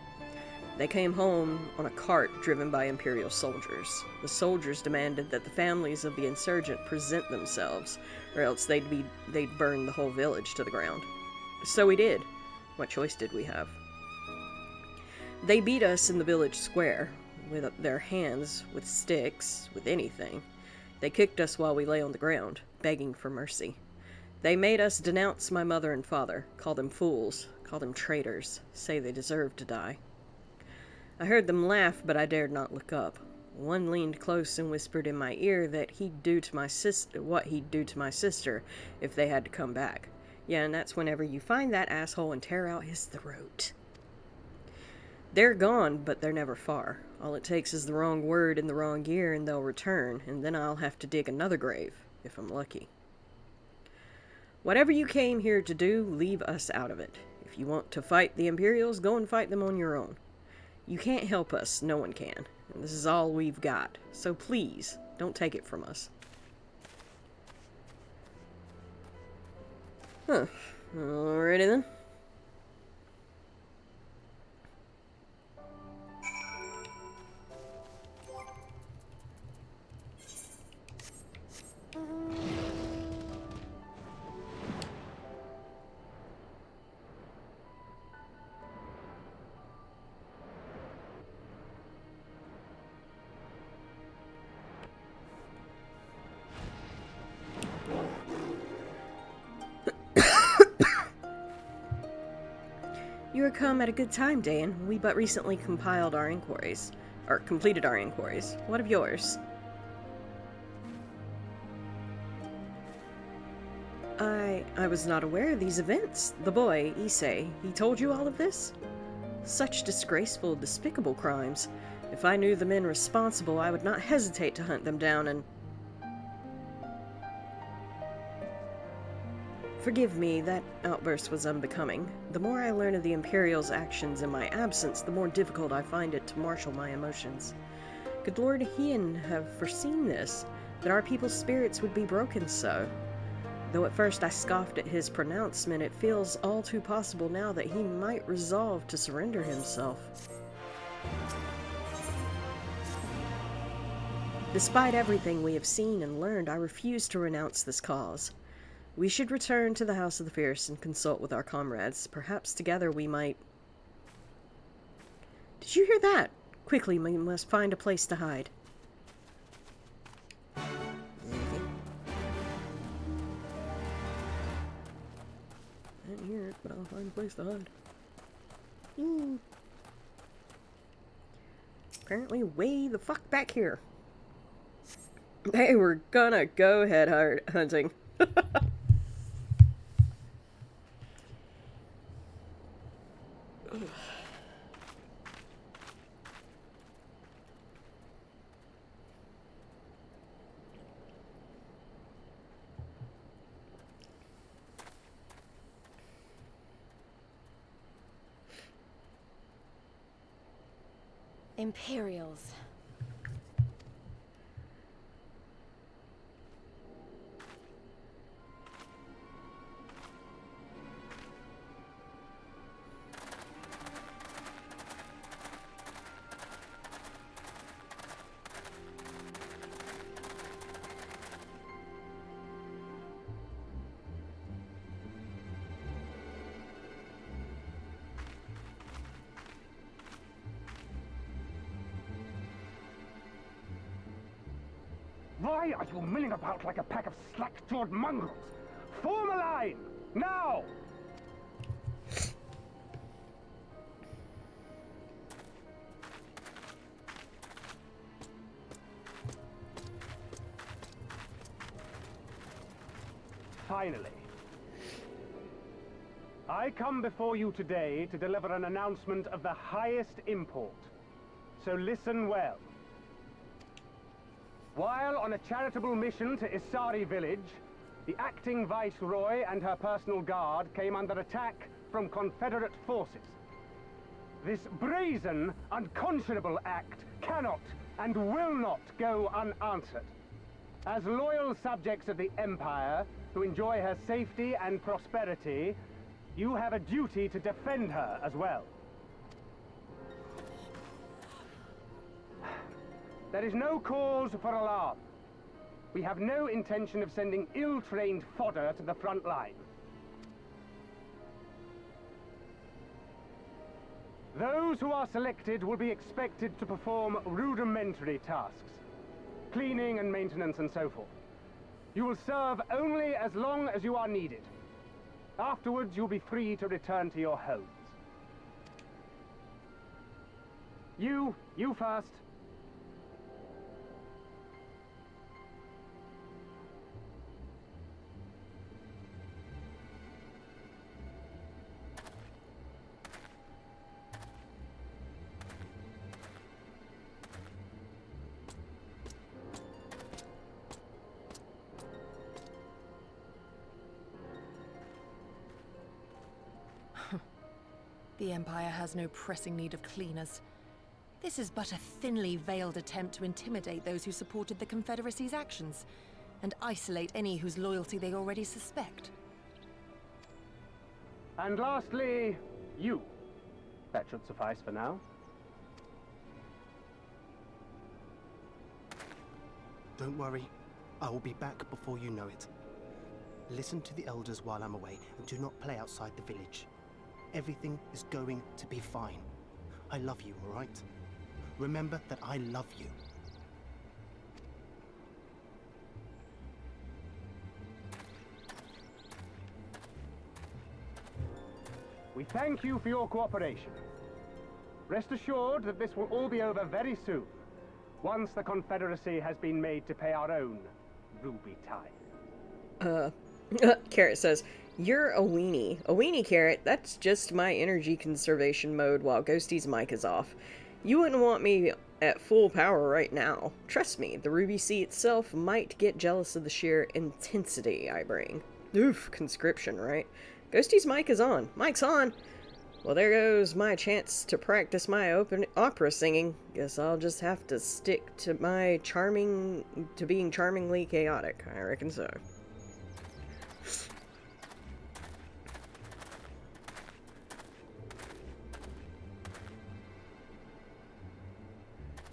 They came home on a cart driven by Imperial soldiers. The soldiers demanded that the families of the insurgent present themselves, or else they'd burn the whole village to the ground. So we did. What choice did we have? They beat us in the village square, with their hands, with sticks, with anything. They kicked us while we lay on the ground, begging for mercy. They made us denounce my mother and father, call them fools, call them traitors, say they deserved to die. I heard them laugh, but I dared not look up. One leaned close and whispered in my ear that he'd do to my what he'd do to my sister if they had to come back. Yeah, and that's whenever you find that asshole and tear out his throat. They're gone, but they're never far. All it takes is the wrong word in the wrong year and they'll return, and then I'll have to dig another grave, if I'm lucky. Whatever you came here to do, leave us out of it. If you want to fight the Imperials, go and fight them on your own. You can't help us, no one can. And this is all we've got. So please, don't take it from us. Huh. Alrighty then. come at a good time, Dan. We but recently completed our inquiries. What of yours? I was not aware of these events. The boy, Issei, he told you all of this? Such disgraceful, despicable crimes. If I knew the men responsible, I would not hesitate to hunt them down and... Forgive me, that outburst was unbecoming. The more I learn of the Imperial's actions in my absence, the more difficult I find it to marshal my emotions. Could Lord Hien have foreseen this, that our people's spirits would be broken so? Though at first I scoffed at his pronouncement, it feels all too possible now that he might resolve to surrender himself. Despite everything we have seen and learned, I refuse to renounce this cause. We should return to the House of the Fierce and consult with our comrades. Perhaps together we might... Did you hear that? Quickly, we must find a place to hide. I didn't hear it, but I'll find a place to hide. Apparently way the fuck back here. Hey, we're gonna go head hunting. Imperials. Why are you milling about like a pack of slack-jawed mongrels? Form a line! Now! Finally. I come before you today to deliver an announcement of the highest import. So listen well. While on a charitable mission to Isari village, the acting viceroy and her personal guard came under attack from Confederate forces. This brazen, unconscionable act cannot and will not go unanswered. As loyal subjects of the Empire who enjoy her safety and prosperity, you have a duty to defend her as well. There is no cause for alarm. We have no intention of sending ill-trained fodder to the front line. Those who are selected will be expected to perform rudimentary tasks, cleaning and maintenance and so forth. You will serve only as long as you are needed. Afterwards, you'll be free to return to your homes. You first. The Empire has no pressing need of cleaners. This is but a thinly veiled attempt to intimidate those who supported the Confederacy's actions, and isolate any whose loyalty they already suspect. And lastly, you. That should suffice for now. Don't worry. I will be back before you know it. Listen to the elders while I'm away, and do not play outside the village. Everything is going to be fine. I love you, all right? Remember that I love you. We thank you for your cooperation. Rest assured that this will all be over very soon, once the Confederacy has been made to pay our own ruby tithe. Carrot says, "You're a weenie. A weenie, Carrot. That's just my energy conservation mode while Ghosty's mic is off. You wouldn't want me at full power right now. Trust me, the Ruby Sea itself might get jealous of the sheer intensity I bring." Oof, conscription, right? Ghosty's mic is on. Mic's on! Well, there goes my chance to practice my open opera singing. Guess I'll just have to stick to my being charmingly chaotic. I reckon so.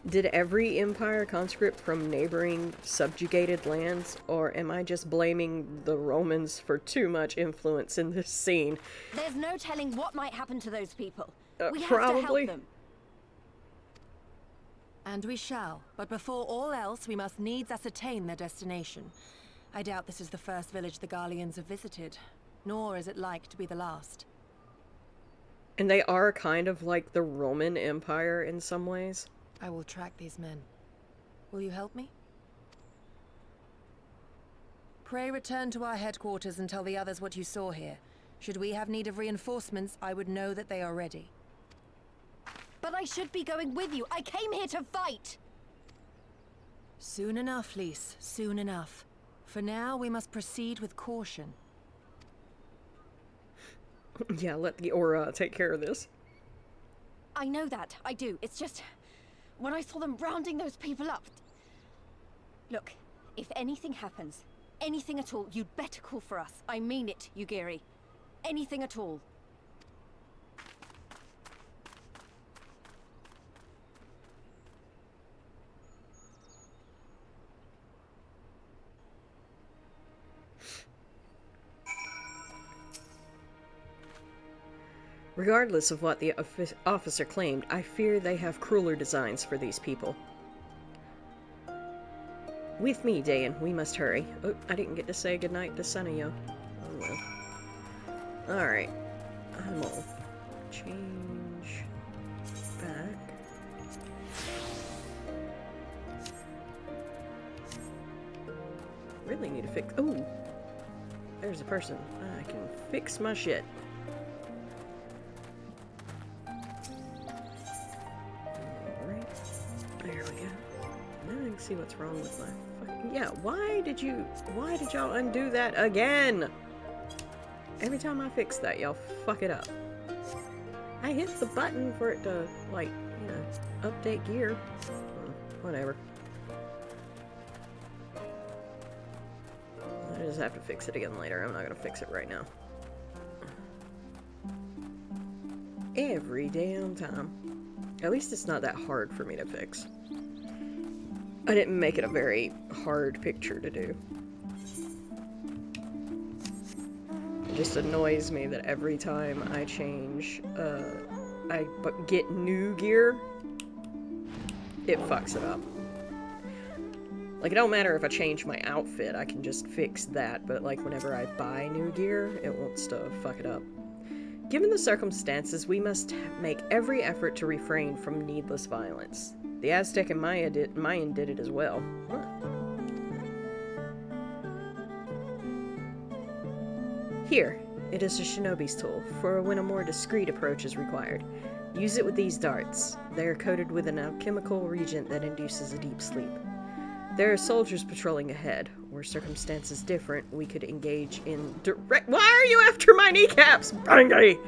Did every empire conscript from neighboring subjugated lands, or am I just blaming the Romans for too much influence in this scene? There's no telling what might happen to those people. We have probably. to help them. And we shall. But before all else, we must needs ascertain their destination. I doubt this is the first village the Garleans have visited, nor is it like to be the last. And they are kind of like the Roman Empire in some ways. I will track these men. Will you help me? Pray return to our headquarters and tell the others what you saw here. Should we have need of reinforcements, I would know that they are ready. But I should be going with you. I came here to fight! Soon enough, Lise. Soon enough. For now, we must proceed with caution. Yeah, let the Aura take care of this. I know that. I do. It's just... when I saw them rounding those people up... Look, if anything happens, anything at all, you'd better call for us. I mean it, Yugiri. Anything at all. Regardless of what the officer claimed, I fear they have crueler designs for these people. With me, Dayan. We must hurry. Oh, I didn't get to say goodnight to Sunny-yo. Oh well. Alright. I'm all change back. Really need to fix... Oh! There's a person. I can fix my shit. See what's wrong with my fucking... Yeah, why did y'all undo that again? Every time I fix that, y'all fuck it up. I hit the button for it to, like, you know, update gear. Whatever. I just have to fix it again later. I'm not gonna fix it right now. Every damn time. At least it's not that hard for me to fix. I didn't make it a very hard picture to do. It just annoys me that every time I change, I get new gear, it fucks it up. Like, it don't matter if I change my outfit, I can just fix that, but like whenever I buy new gear, it wants to fuck it up. Given the circumstances, we must make every effort to refrain from needless violence. The Aztec and Mayan did it as well. Huh. Here, it is a shinobi's tool, for when a more discreet approach is required. Use it with these darts. They are coated with an alchemical reagent that induces a deep sleep. There are soldiers patrolling ahead. Were circumstances different, we could engage in direct— Why are you after my kneecaps, Bangai?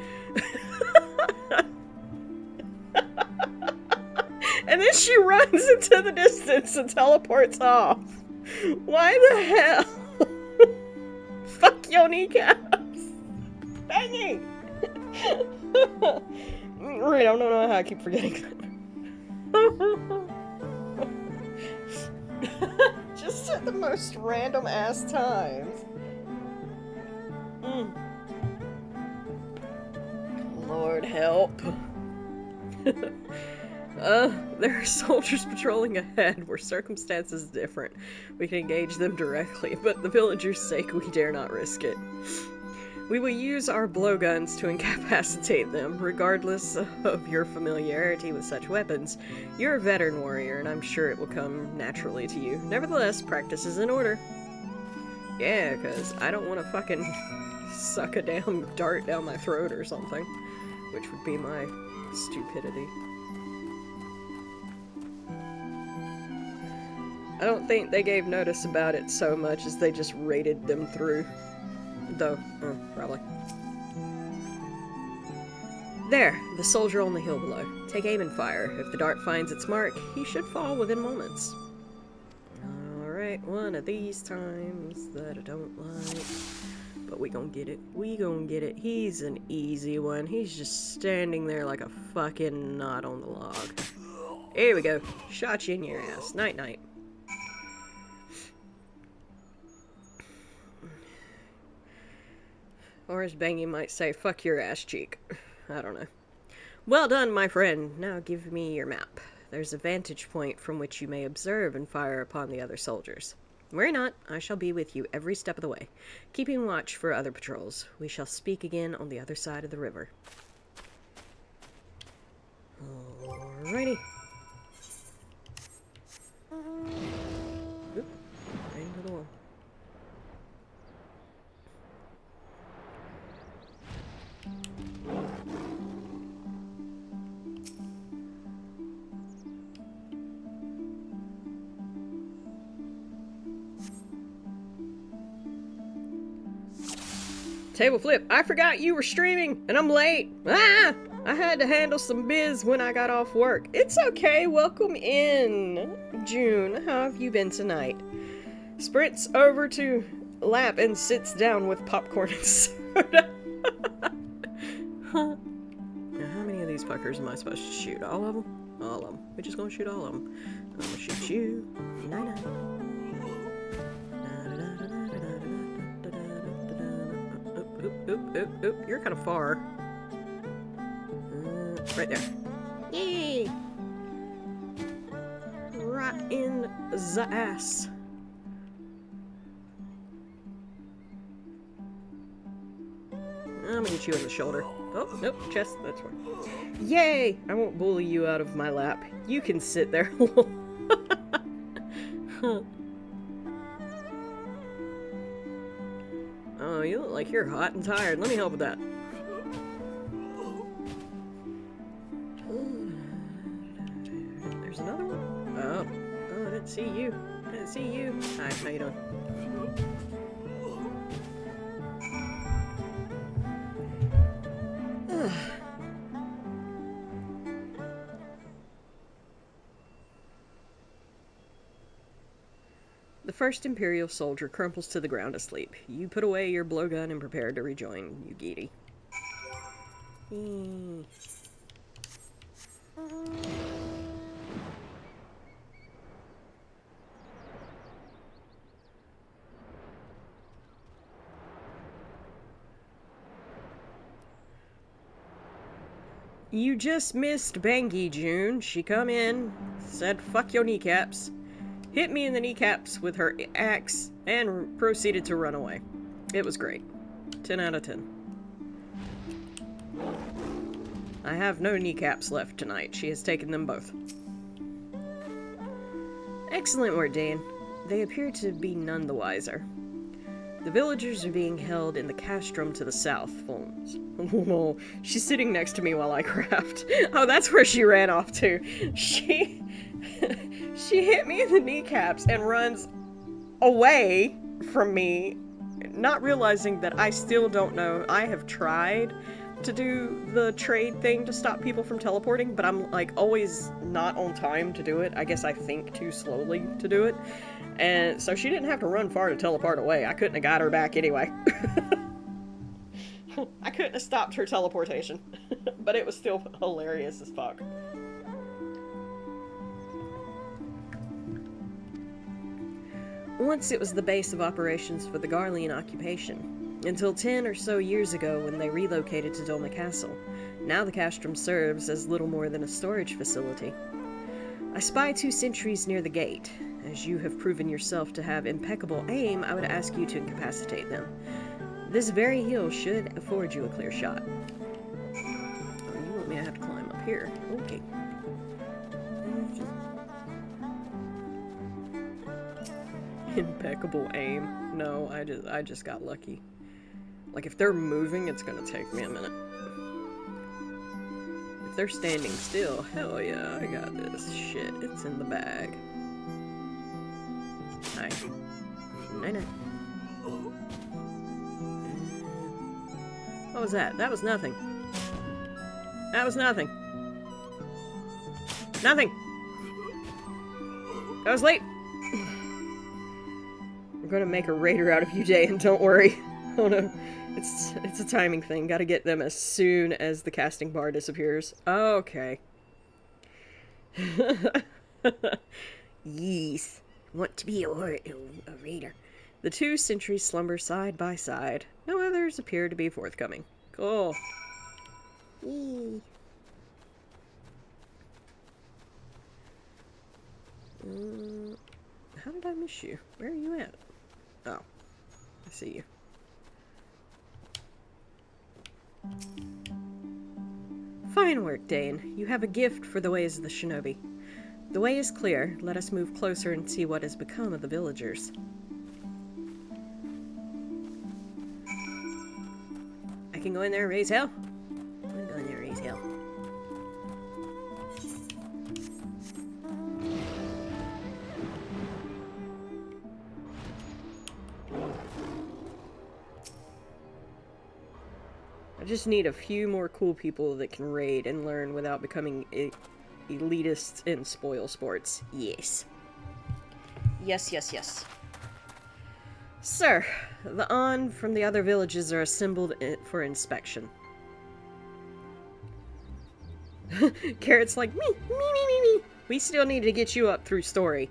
And then she runs into the distance and teleports off. Why the hell? Fuck your kneecaps. Banging! Right, I don't know how I keep forgetting that. Just at the most random ass times. Lord help. There are soldiers patrolling ahead where circumstances different. We can engage them directly, but the villagers' sake we dare not risk it. We will use our blowguns to incapacitate them, regardless of your familiarity with such weapons. You're a veteran warrior, and I'm sure it will come naturally to you. Nevertheless, practice is in order. Yeah, because I don't want to fucking suck a damn dart down my throat or something, which would be my stupidity. I don't think they gave notice about it so much as they just raided them through. Though, probably. There, the soldier on the hill below. Take aim and fire. If the dart finds its mark, he should fall within moments. Alright, one of these times that I don't like. But we gonna get it. We gonna get it. He's an easy one. He's just standing there like a fucking knot on the log. Here we go. Shot you in your ass. Night-night. Or as Bangy might say, fuck your ass cheek. I don't know. Well done, my friend. Now give me your map. There's a vantage point from which you may observe and fire upon the other soldiers. Worry not, I shall be with you every step of the way, keeping watch for other patrols. We shall speak again on the other side of the river. Alrighty. Oop, right into the wall. Table flip. I forgot you were streaming, and I'm late. Ah! I had to handle some biz when I got off work. It's okay. Welcome in, June. How have you been tonight? Sprints over to lap and sits down with popcorn and soda. Now, how many of these fuckers am I supposed to shoot? All of them? All of them. We're just gonna shoot all of them. I'm gonna shoot you. Night-night. Oop, you're kind of far. Right there. Yay! Right in the ass. I'm gonna get you in the shoulder. Oh, nope, chest, that's fine. Yay! I won't bully you out of my lap. You can sit there. Huh. Oh, you look like you're hot and tired. Let me help with that. There's another one. Oh, I didn't see you. I didn't see you. Hi, how you doing? The first Imperial soldier crumples to the ground asleep. You put away your blowgun and prepare to rejoin Yugiti. You just missed Bangy, June. She come in, said fuck your kneecaps, hit me in the kneecaps with her axe, and proceeded to run away. It was great. 10 out of 10. I have no kneecaps left tonight. She has taken them both. Excellent work, Dane. They appear to be none the wiser. The villagers are being held in the castrum to the south. Oh, she's sitting next to me while I craft. Oh, that's where she ran off to. She hit me in the kneecaps and runs away from me, not realizing that I still don't know. I have tried to do the trade thing to stop people from teleporting, but I'm like always not on time to do it. I guess I think too slowly to do it. And so she didn't have to run far to teleport away. I couldn't have got her back anyway. I couldn't have stopped her teleportation. But it was still hilarious as fuck. Once it was the base of operations for the Garlean occupation, until 10 or so years ago when they relocated to Doma Castle. Now the castrum serves as little more than a storage facility. I spy 2 sentries near the gate. As you have proven yourself to have impeccable aim, I would ask you to incapacitate them. This very hill should afford you a clear shot. Oh, you want me to have to climb up here? Okay. Impeccable aim. No, I just got lucky. Like, if they're moving, it's gonna take me a minute. If they're standing still, hell yeah, I got this. Shit, it's in the bag. Hi. Night-night. What was that? That was nothing. That was nothing. Nothing! I was late! I'm gonna make a raider out of you, Jay, and don't worry. Oh no. It's a timing thing. Gotta get them as soon as the casting bar disappears. Okay. Yes. Want to be a raider. The two sentries slumber side by side. No others appear to be forthcoming. Cool. Yee. How did I miss you? Where are you at? Oh. I see you. Fine work, Dane. You have a gift for the ways of the shinobi. The way is clear. Let us move closer and see what has become of the villagers. I can go in there and raise hell? I'm gonna go in there and raise hell. I just need a few more cool people that can raid and learn without becoming elitists and spoil sports. Yes. Yes, yes, yes. Sir, the on from the other villages are assembled for inspection. Carrot's like, me. We still need to get you up through story.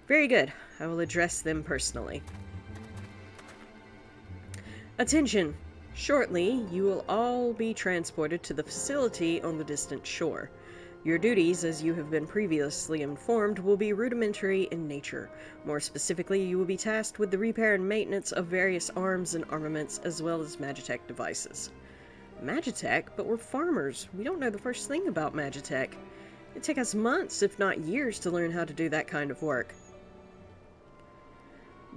Very good. I will address them personally. Attention. Shortly, you will all be transported to the facility on the distant shore. Your duties, as you have been previously informed, will be rudimentary in nature. More specifically, you will be tasked with the repair and maintenance of various arms and armaments, as well as Magitech devices. Magitech? But we're farmers. We don't know the first thing about Magitech. It'd take us months, if not years, to learn how to do that kind of work.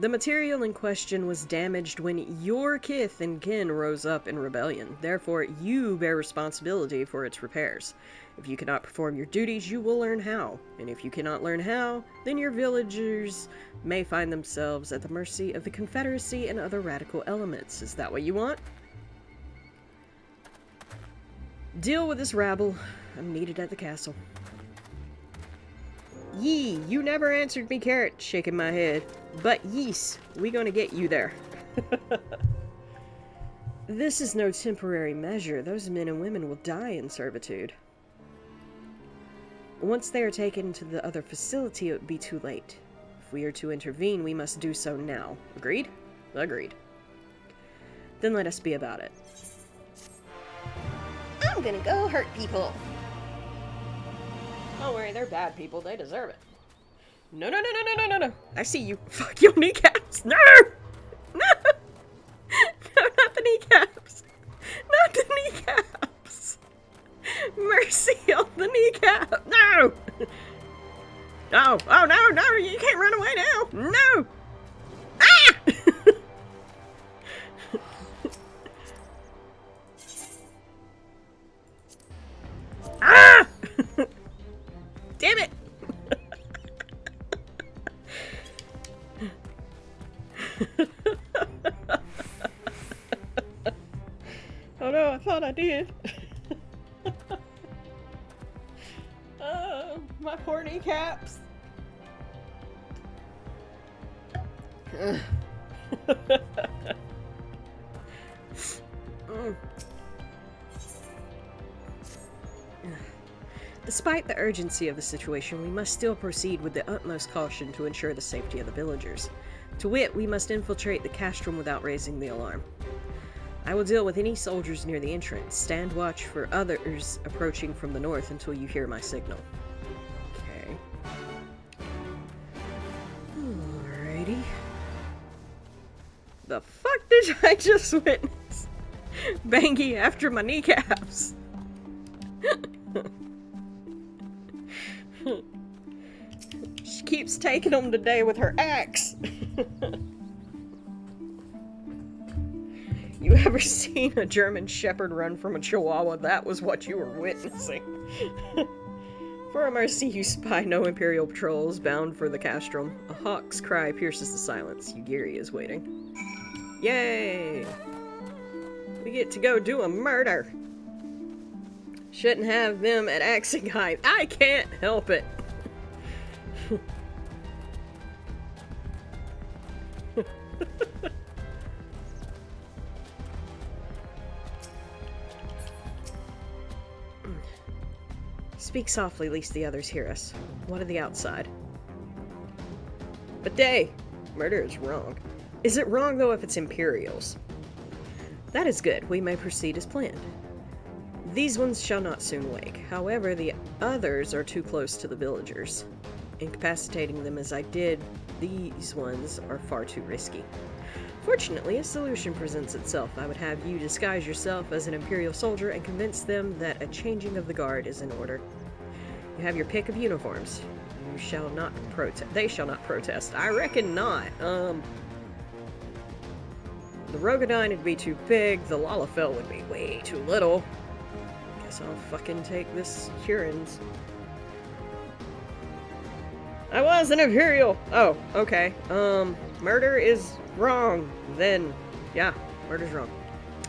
The material in question was damaged when your kith and kin rose up in rebellion. Therefore, you bear responsibility for its repairs. If you cannot perform your duties, you will learn how. And if you cannot learn how, then your villagers may find themselves at the mercy of the Confederacy and other radical elements. Is that what you want? Deal with this rabble. I'm needed at the castle. Yee, you never answered me, Carrot, shaking my head. But yees, we gonna get you there. This is no temporary measure. Those men and women will die in servitude. Once they are taken to the other facility, it would be too late. If we are to intervene, we must do so now. Agreed? Agreed. Then let us be about it. I'm gonna go hurt people. Don't worry, they're bad people. They deserve it. No. I see you. Fuck your kneecaps. No! No! No, not the kneecaps. Not the kneecaps. Mercy on the kneecap. No! No. Oh, no. You can't run away now. No! Ah! Ah! Damn it! Oh no, I thought I did. Oh, my poor kneecaps. Despite the urgency of the situation, we must still proceed with the utmost caution to ensure the safety of the villagers. To wit, we must infiltrate the castrum without raising the alarm. I will deal with any soldiers near the entrance. Stand watch for others approaching from the north until you hear my signal. Okay. Alrighty. The fuck did I just witness? Bangy after my kneecaps. She keeps taking them today with her axe. You ever seen a German Shepherd run from a Chihuahua? That was what you were witnessing. For a mercy, you spy no Imperial patrols bound for the Castrum. A hawk's cry pierces the silence. Yugiri is waiting. Yay! We get to go do a murder. Shouldn't have them at axing height. I can't help it. Speak softly, lest the others hear us. What of the outside? But Day! Murder is wrong. Is it wrong, though, if it's Imperials? That is good. We may proceed as planned. These ones shall not soon wake. However, the others are too close to the villagers. Incapacitating them as I did, these ones are far too risky. Fortunately, a solution presents itself. I would have you disguise yourself as an Imperial soldier and convince them that a changing of the guard is in order. You have your pick of uniforms. You shall not protest. They shall not protest. I reckon not. The Rogadine would be too big. The Lalafell would be way too little. Guess I'll fucking take this Huron's. I was an Imperial! Oh, okay. Murder is wrong. Then, yeah, murder's wrong.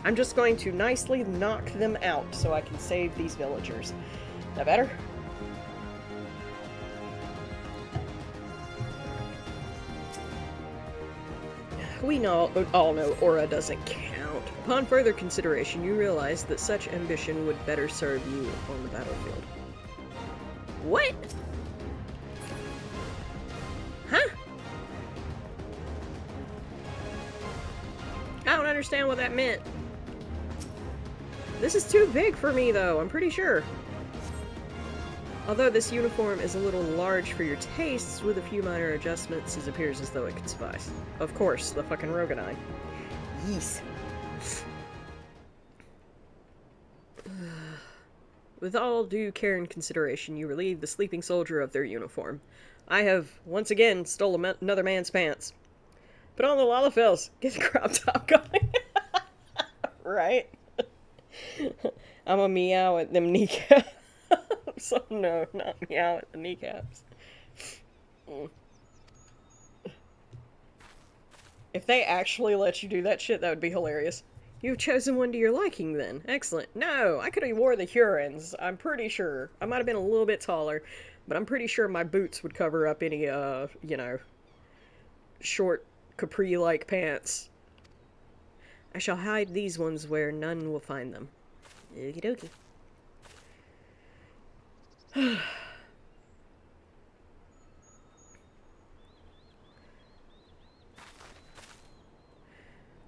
I'm just going to nicely knock them out so I can save these villagers. That better? We all know aura doesn't count. Upon further consideration, you realize that such ambition would better serve you on the battlefield. What? Huh? I don't understand what that meant. This is too big for me, though, I'm pretty sure. Although this uniform is a little large for your tastes, with a few minor adjustments, it appears as though it could suffice. Of course, the fucking Rogadine. Yees. With all due care and consideration, you relieve the sleeping soldier of their uniform. I have, once again, stolen another man's pants. Put on the Lalafells. Get the crop top going. Right? I'm a meow at them kneecaps. So no, not meow at the kneecaps. If they actually let you do that shit, that would be hilarious. You've chosen one to your liking, then. Excellent. No, I could have wore the Hurons. I'm pretty sure. I might have been a little bit taller, but I'm pretty sure my boots would cover up any, you know, short capri-like pants. I shall hide these ones where none will find them. Okie dokie.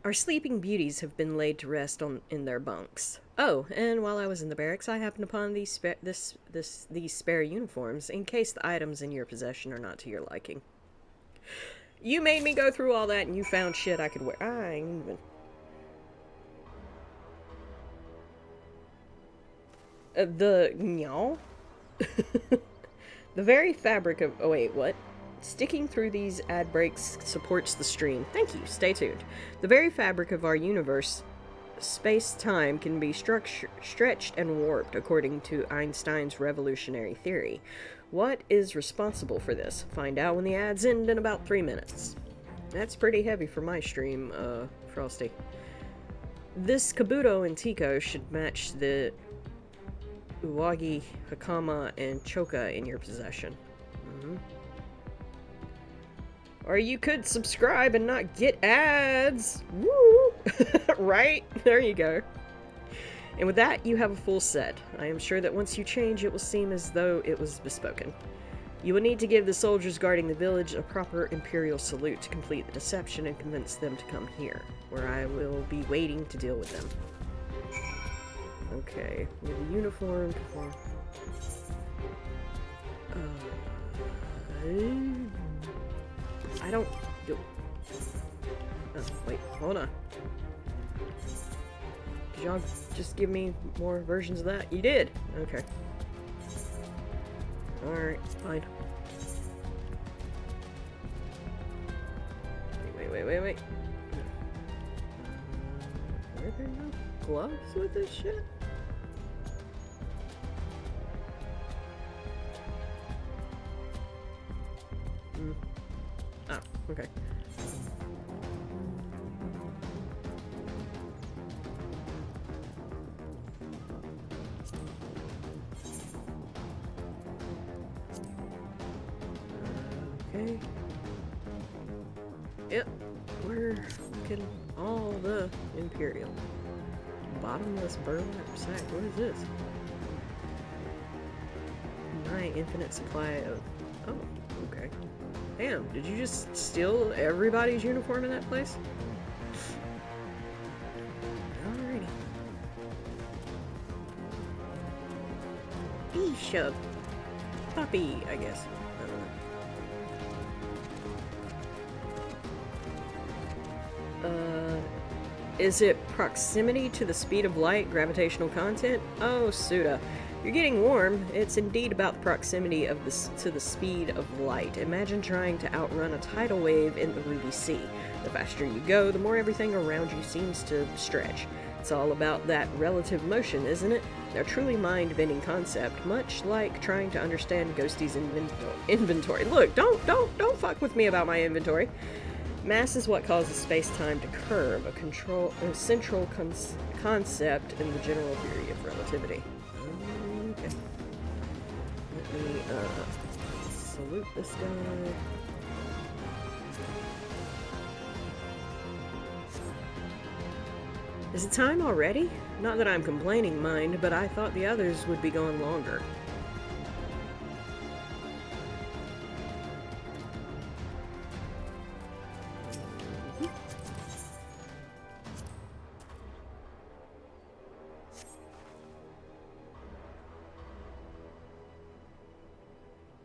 Our sleeping beauties have been laid to rest in their bunks. Oh, and while I was in the barracks, I happened upon these spare uniforms, in case the items in your possession are not to your liking. You made me go through all that, and you found shit I could wear. I ain't even... The very fabric of... Oh, wait, what? Sticking through these ad breaks supports the stream. Thank you. Stay tuned. The very fabric of our universe, space-time, can be stretched and warped according to Einstein's revolutionary theory. What is responsible for this? Find out when the ads end in about 3 minutes. That's pretty heavy for my stream, Frosty. This Kabuto and Tico should match the Uwagi, Hakama, and Choka in your possession. Or you could subscribe and not get ads! Woo! Right? There you go. And with that, you have a full set. I am sure that once you change, it will seem as though it was bespoken. You will need to give the soldiers guarding the village a proper Imperial salute to complete the deception and convince them to come here, where I will be waiting to deal with them. Okay, with a uniform for... I don't... Oh, wait, hold on. Did y'all just give me more versions of that? You did! Okay. Alright, fine. Wait. Are there no gloves with this shit? Oh, okay. Okay. Yep, we're looking all the Imperial. Bottomless burlap sack. What is this? My infinite supply of... Oh, okay. Damn, did you just steal everybody's uniform in that place? Alrighty. Bishop. Puppy, I guess. I don't know. Is it proximity to the speed of light, gravitational content? Oh, Suda. You're getting warm. It's indeed about the proximity of to the speed of light. Imagine trying to outrun a tidal wave in the Ruby Sea. The faster you go, the more everything around you seems to stretch. It's all about that relative motion, isn't it? A truly mind-bending concept, much like trying to understand Ghosty's inventory. Look, don't fuck with me about my inventory. Mass is what causes space-time to curve, a central concept in the general theory of relativity. Okay. Let me, salute this guy. Is it time already? Not that I'm complaining, mind, but I thought the others would be going longer.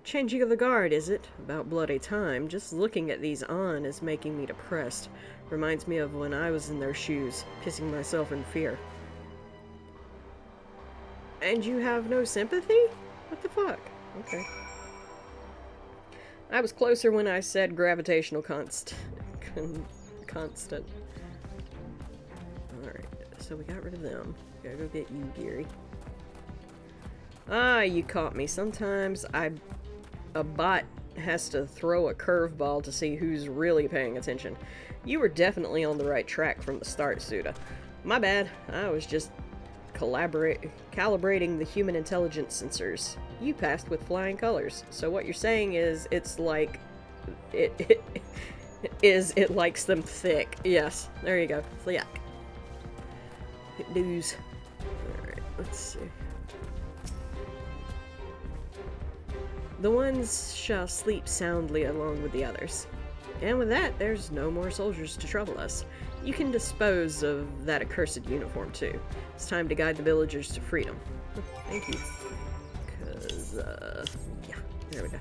Changing of the guard, is it? About bloody time. Just looking at these on is making me depressed. Reminds me of when I was in their shoes, pissing myself in fear. And you have no sympathy? What the fuck? Okay. I was closer when I said gravitational constant. Alright, so we got rid of them. Gotta go get you, Geary. Ah, you caught me. Sometimes a bot has to throw a curveball to see who's really paying attention. You were definitely on the right track from the start, Suda. My bad. I was just calibrating the human intelligence sensors. You passed with flying colors. So what you're saying is it's like it likes them thick. Yes. There you go. Fliak. It doos. Alright, let's see. The ones shall sleep soundly along with the others. And with that, there's no more soldiers to trouble us. You can dispose of that accursed uniform, too. It's time to guide the villagers to freedom. Thank you. Because, yeah, there we go.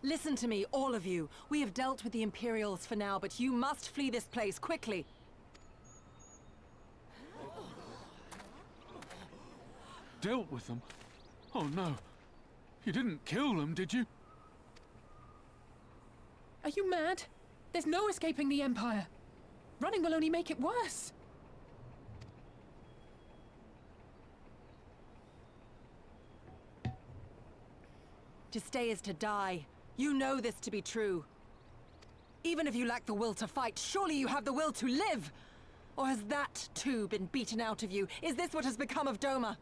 Listen to me, all of you. We have dealt with the Imperials for now, but you must flee this place, quickly. Dealt with them? Oh no. You didn't kill them, did you? Are you mad? There's no escaping the Empire. Running will only make it worse. To stay is to die. You know this to be true. Even if you lack the will to fight, surely you have the will to live! Or has that, too, been beaten out of you? Is this what has become of Doma?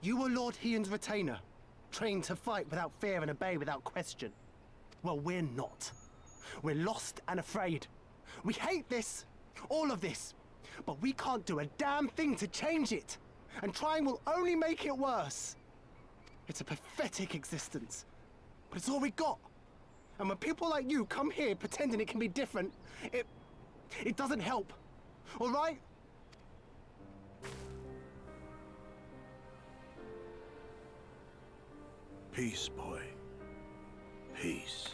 You were Lord Hien's retainer, trained to fight without fear and obey without question. Well, we're not. We're lost and afraid. We hate this, all of this, but we can't do a damn thing to change it. And trying will only make it worse. It's a pathetic existence, but it's all we got. And when people like you come here pretending it can be different, it doesn't help, all right? Peace, boy. Peace.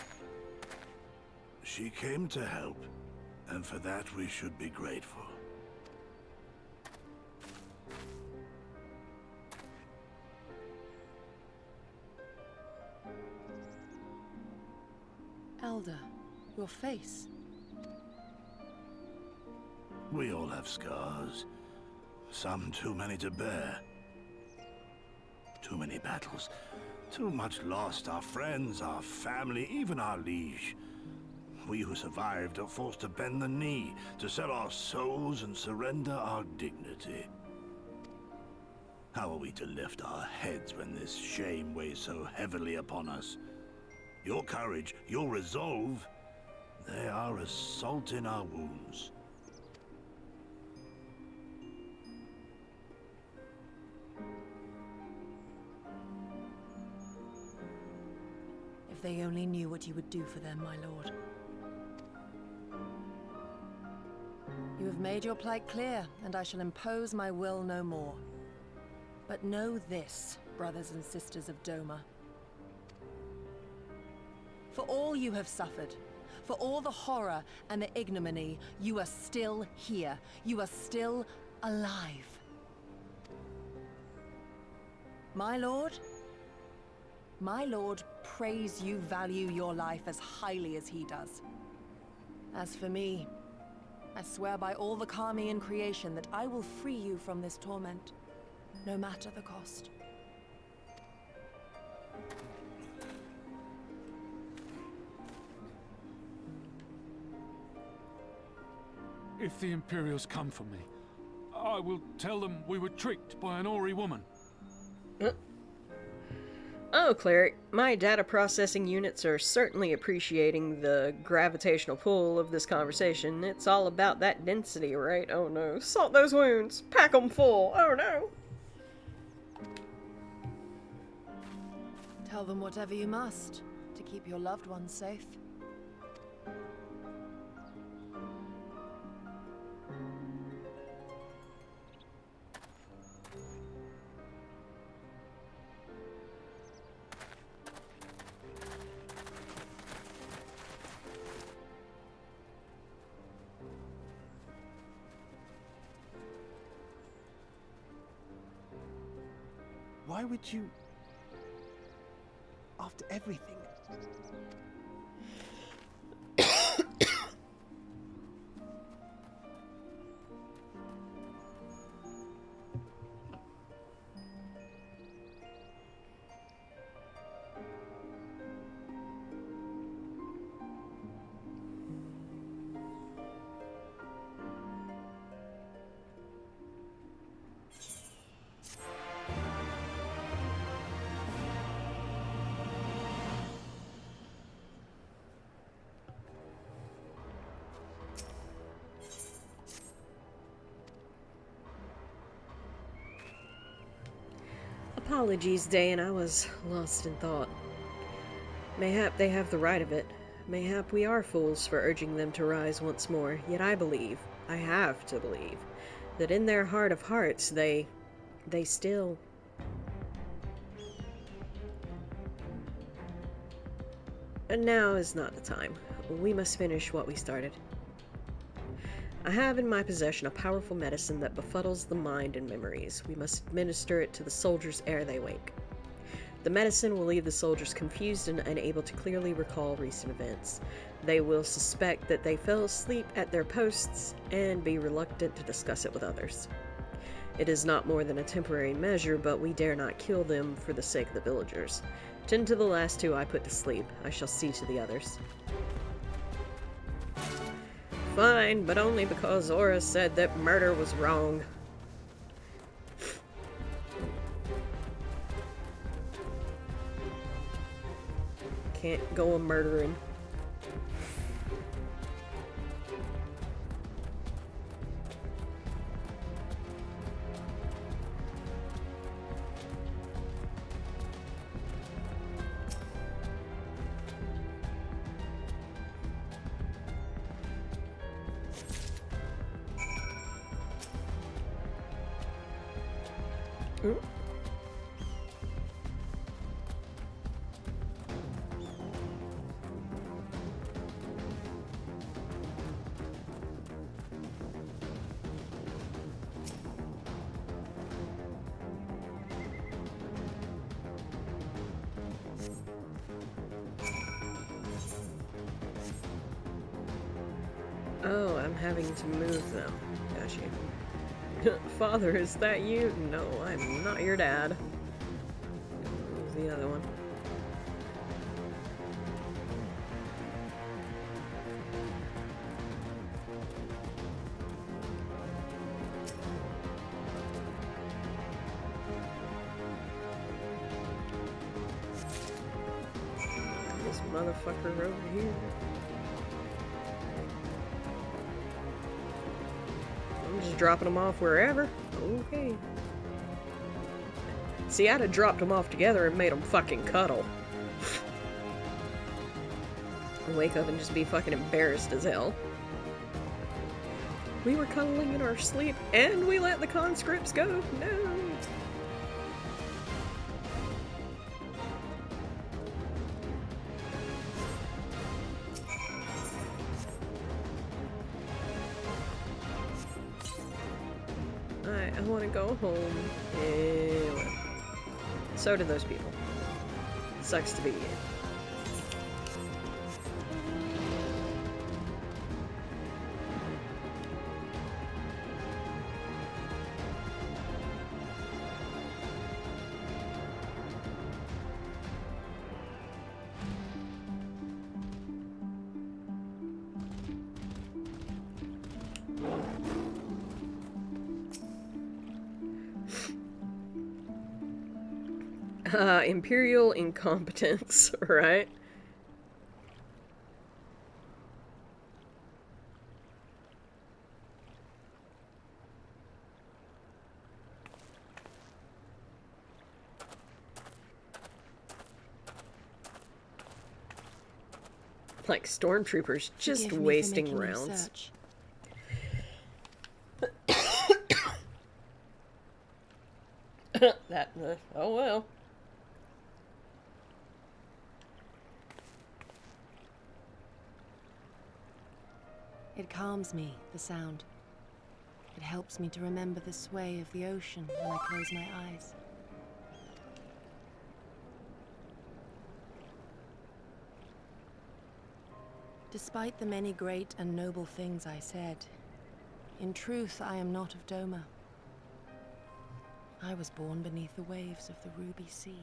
She came to help, and for that we should be grateful. Elder, your face. We all have scars. Some too many to bear. Too many battles. Too much lost, our friends, our family, even our liege. We who survived are forced to bend the knee, to sell our souls and surrender our dignity. How are we to lift our heads when this shame weighs so heavily upon us? Your courage, your resolve, they are as salt in our wounds. If they only knew what you would do for them, my lord. You have made your plight clear, and I shall impose my will no more. But know this, brothers and sisters of Doma. For all you have suffered, for all the horror and the ignominy, you are still here. You are still alive. My lord prays you value your life as highly as he does. As for me, I swear by all the Kami in creation that I will free you from this torment, no matter the cost. If the Imperials come for me, I will tell them we were tricked by an Ori woman. Oh, Cleric, my data processing units are certainly appreciating the gravitational pull of this conversation. It's all about that density, right? Oh no. Salt those wounds! Pack 'em full! Oh no! Tell them whatever you must to keep your loved ones safe. Why would you... After everything... Apologies, Dane, I was lost in thought. Mayhap they have the right of it. Mayhap we are fools for urging them to rise once more, yet I believe, I have to believe, that in their heart of hearts they still... And now is not the time. We must finish what we started. I have in my possession a powerful medicine that befuddles the mind and memories. We must administer it to the soldiers ere they wake. The medicine will leave the soldiers confused and unable to clearly recall recent events. They will suspect that they fell asleep at their posts and be reluctant to discuss it with others. It is not more than a temporary measure, but we dare not kill them for the sake of the villagers. Tend to the last two I put to sleep. I shall see to the others. Fine, but only because Zora said that murder was wrong. Can't go a murdering. Oh, I'm having to move them. Got you. Father, is that you? No, I'm not your dad. Move the other one. This motherfucker over here. I'm just dropping them off wherever. Okay. See, I'd have dropped them off together and made them fucking cuddle. Wake up and just be fucking embarrassed as hell. We were cuddling in our sleep and we let the conscripts go. No. I want to go home. Well, so do those people. Sucks to be you. Imperial incompetence, right? Like stormtroopers just wasting rounds. Oh well. It calms me, the sound. It helps me to remember the sway of the ocean when I close my eyes. Despite the many great and noble things I said, in truth I am not of Doma. I was born beneath the waves of the Ruby Sea.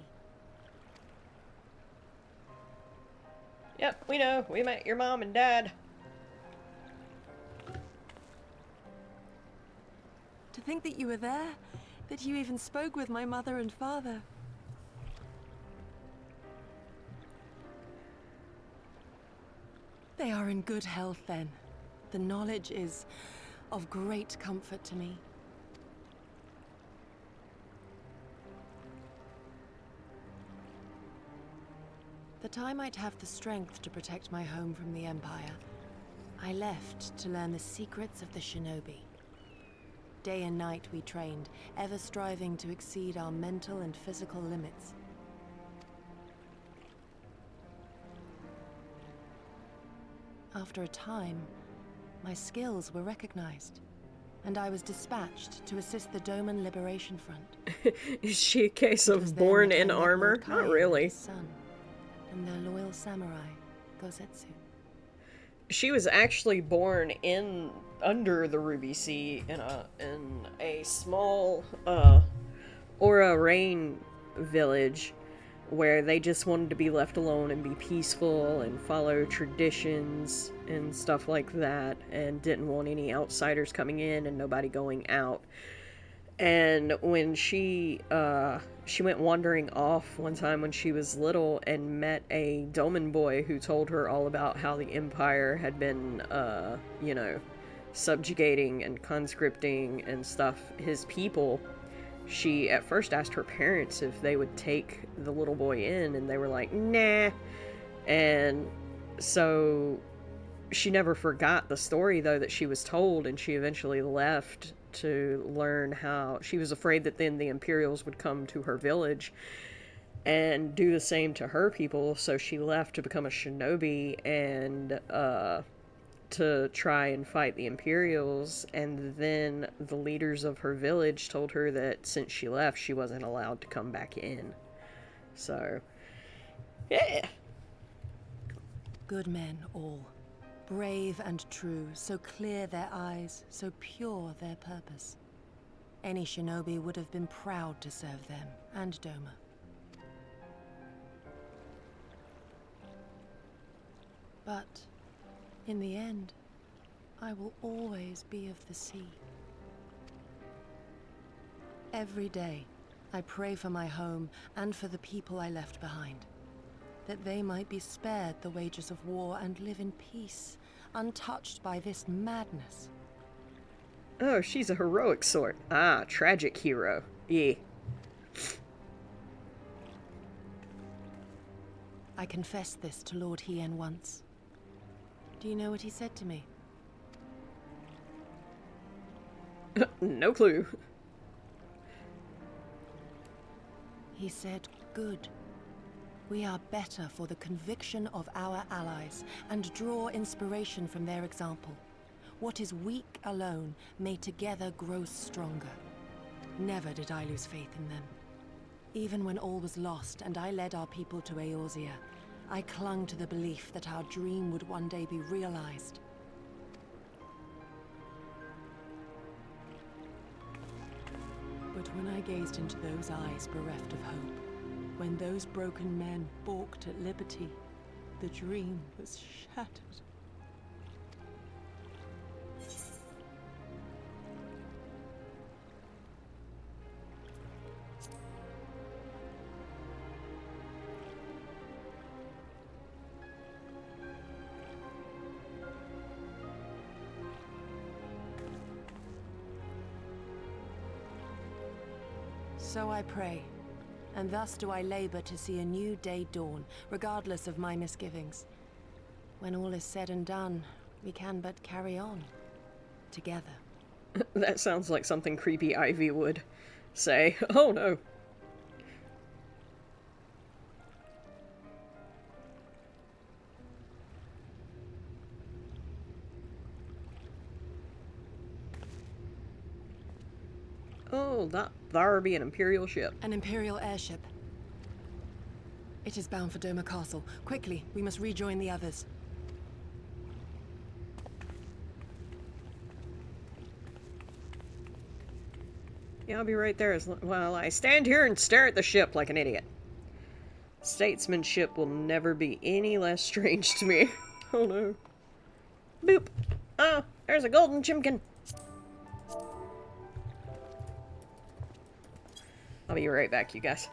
Yep, we know. We met your mom and dad. To think that you were there, that you even spoke with my mother and father. They are in good health then. The knowledge is of great comfort to me. That I might have the strength to protect my home from the Empire, I left to learn the secrets of the shinobi. Day and night we trained, ever striving to exceed our mental and physical limits. After a time, my skills were recognized, and I was dispatched to assist the Doman Liberation Front. Is she a case of born in armor? Not really. Son, and their loyal samurai, Gosetsu. She was actually born under the Ruby Sea in a small Aura Rain village where they just wanted to be left alone and be peaceful and follow traditions and stuff like that, and didn't want any outsiders coming in and nobody going out. And when she went wandering off one time when she was little and met a Doman boy who told her all about how the Empire had been, subjugating and conscripting and stuff his people. She at first asked her parents if they would take the little boy in, and they were like, nah. And so she never forgot the story, though, that she was told, and she eventually left to learn how... She was afraid that then the Imperials would come to her village and do the same to her people, so she left to become a shinobi and to try and fight the Imperials. And then the leaders of her village told her that since she left, she wasn't allowed to come back in. So, yeah. Good men all. Brave and true, so clear their eyes, so pure their purpose. Any shinobi would have been proud to serve them, and Doma. But, in the end, I will always be of the sea. Every day, I pray for my home and for the people I left behind, that they might be spared the wages of war and live in peace, untouched by this madness. Oh, she's a heroic sort. Ah, tragic hero. Yeah. I confessed this to Lord Hien once. Do you know what he said to me? No clue. He said, good. We are better for the conviction of our allies, and draw inspiration from their example. What is weak alone may together grow stronger. Never did I lose faith in them. Even when all was lost and I led our people to Eorzea, I clung to the belief that our dream would one day be realized. But when I gazed into those eyes bereft of hope, when those broken men balked at liberty, the dream was shattered. So I pray, and thus do I labor to see a new day dawn, regardless of my misgivings. When all is said and done, we can but carry on, together. That sounds like something creepy Ivy would say. Oh no. Oh, that there be an Imperial ship. An Imperial airship. It is bound for Doma Castle. Quickly, we must rejoin the others. Yeah, I'll be right there while I stand here and stare at the ship like an idiot. Statesmanship will never be any less strange to me. Oh no. Boop. Oh, there's a golden chimkin. I'll be right back, you guys.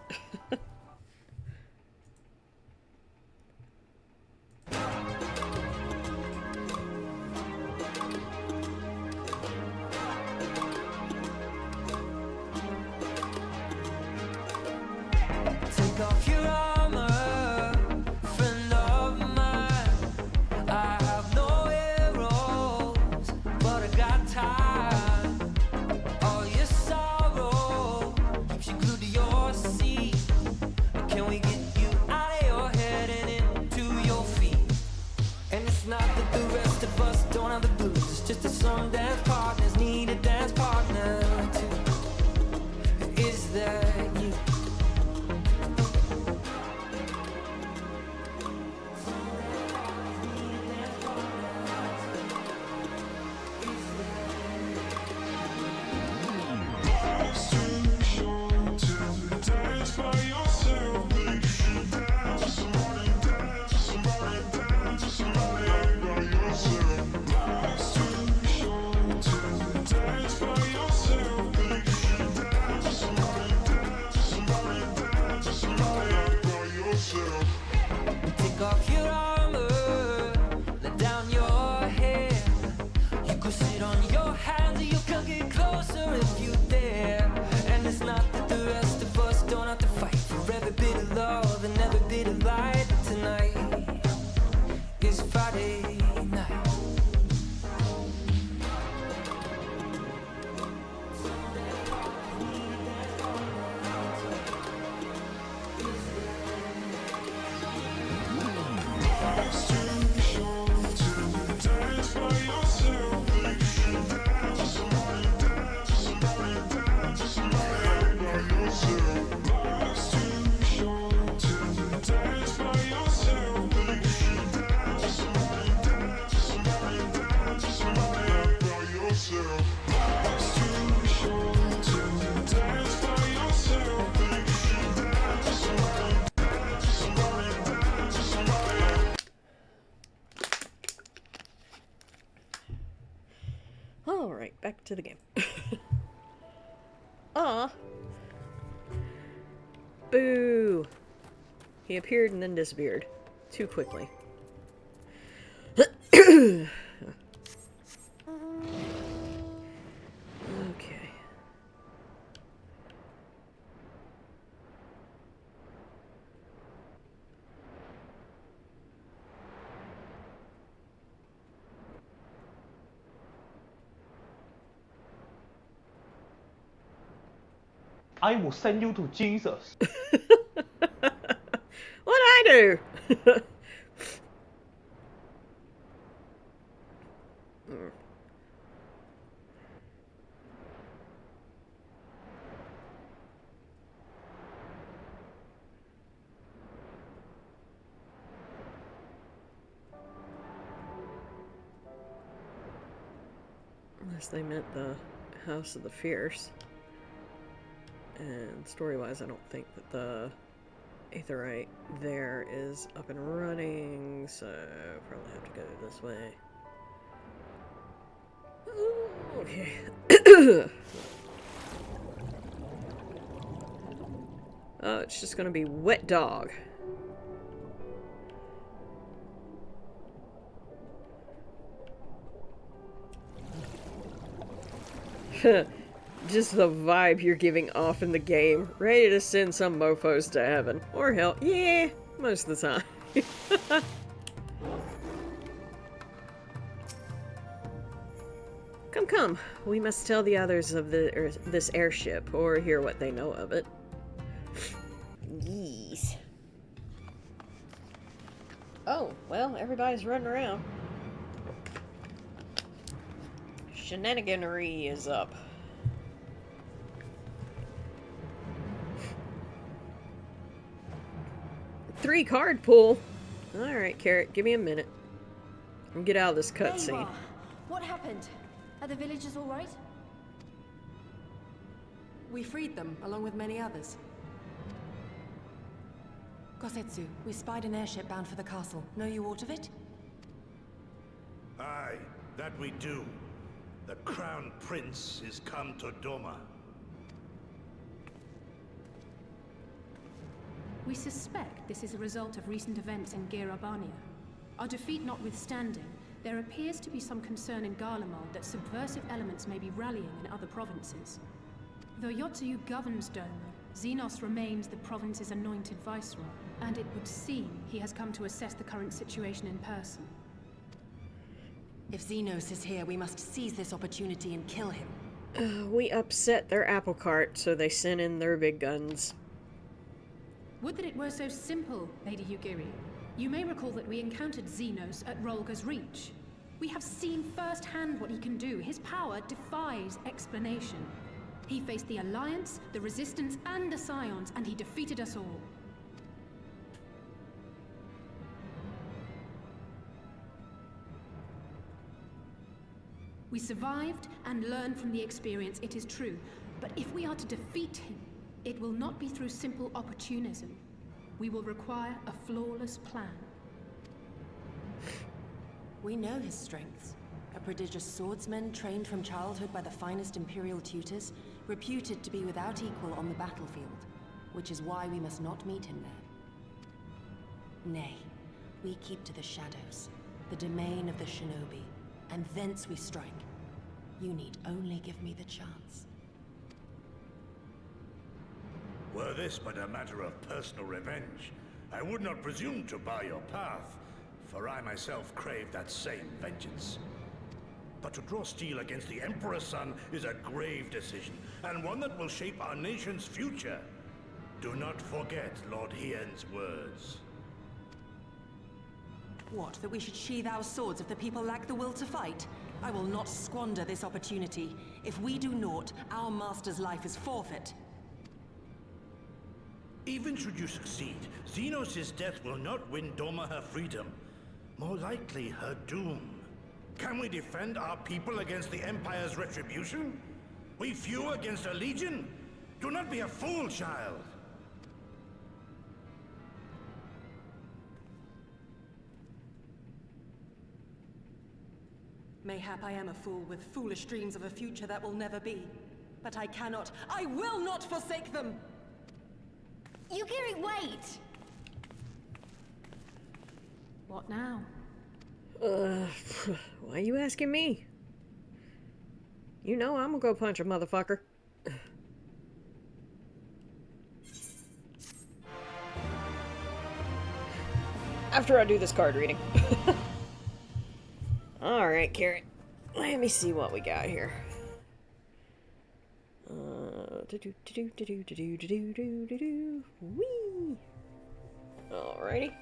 Take off your armor, friend of mine. I have no arrows, but I got time. All your sorrow keeps you glued to your seat. Can we get you out of your head and into your feet? And it's not that the rest of us don't have the blues. It's just that some dance partners need a dance back to the game. Aw. Boo. He appeared and then disappeared. Too quickly. Okay. I will send you to Jesus. What'd I do? Unless they meant the House of the Fierce. And story-wise, I don't think that the Aetheryte there is up and running, so probably have to go this way. Ooh, okay. Oh, it's just gonna be Wet Dog. Just the vibe you're giving off in the game. Ready to send some mofos to heaven. Or hell. Yeah, most of the time. Come, come. We must tell the others of this airship, or hear what they know of it. Yees. Oh, well, everybody's running around. Shenaniganery is up. Three card pull. Alright, Carrot, give me a minute. And get out of this cutscene. What happened? Are the villagers all right? We freed them, along with many others. Gosetsu, we spied an airship bound for the castle. Know you aught of it? Aye, that we do. The Crown Prince is come to Doma. We suspect this is a result of recent events in Girabania. Our defeat notwithstanding, there appears to be some concern in Garlemald that subversive elements may be rallying in other provinces. Though Yotsuyu governs Doma, Xenos remains the province's anointed viceroy, and it would seem he has come to assess the current situation in person. If Xenos is here, we must seize this opportunity and kill him. We upset their apple cart, so they sent in their big guns. Would that it were so simple, Lady Yugiri. You may recall that we encountered Xenos at Rolga's Reach. We have seen firsthand what he can do. His power defies explanation. He faced the Alliance, the Resistance, and the Scions, and he defeated us all. We survived and learned from the experience, it is true. But if we are to defeat him, it will not be through simple opportunism. We will require a flawless plan. We know his strengths. A prodigious swordsman trained from childhood by the finest Imperial tutors, reputed to be without equal on the battlefield, which is why we must not meet him there. Nay, we keep to the shadows, the domain of the shinobi, and thence we strike. You need only give me the chance. Were this but a matter of personal revenge, I would not presume to bar your path, for I myself crave that same vengeance. But to draw steel against the Emperor's son is a grave decision, and one that will shape our nation's future. Do not forget Lord Hien's words. What, that we should sheathe our swords if the people lack the will to fight? I will not squander this opportunity. If we do naught, our master's life is forfeit. Even should you succeed, Xenos' death will not win Doma her freedom. More likely, her doom. Can we defend our people against the Empire's retribution? We few against a legion? Do not be a fool, child! Mayhap I am a fool with foolish dreams of a future that will never be. But I will not forsake them! Yukiri, wait! What now? Why you asking me? You know I'm gonna go punch a motherfucker. After I do this card reading. Alright, Carrot. Let me see what we got here. Whee! Alrighty.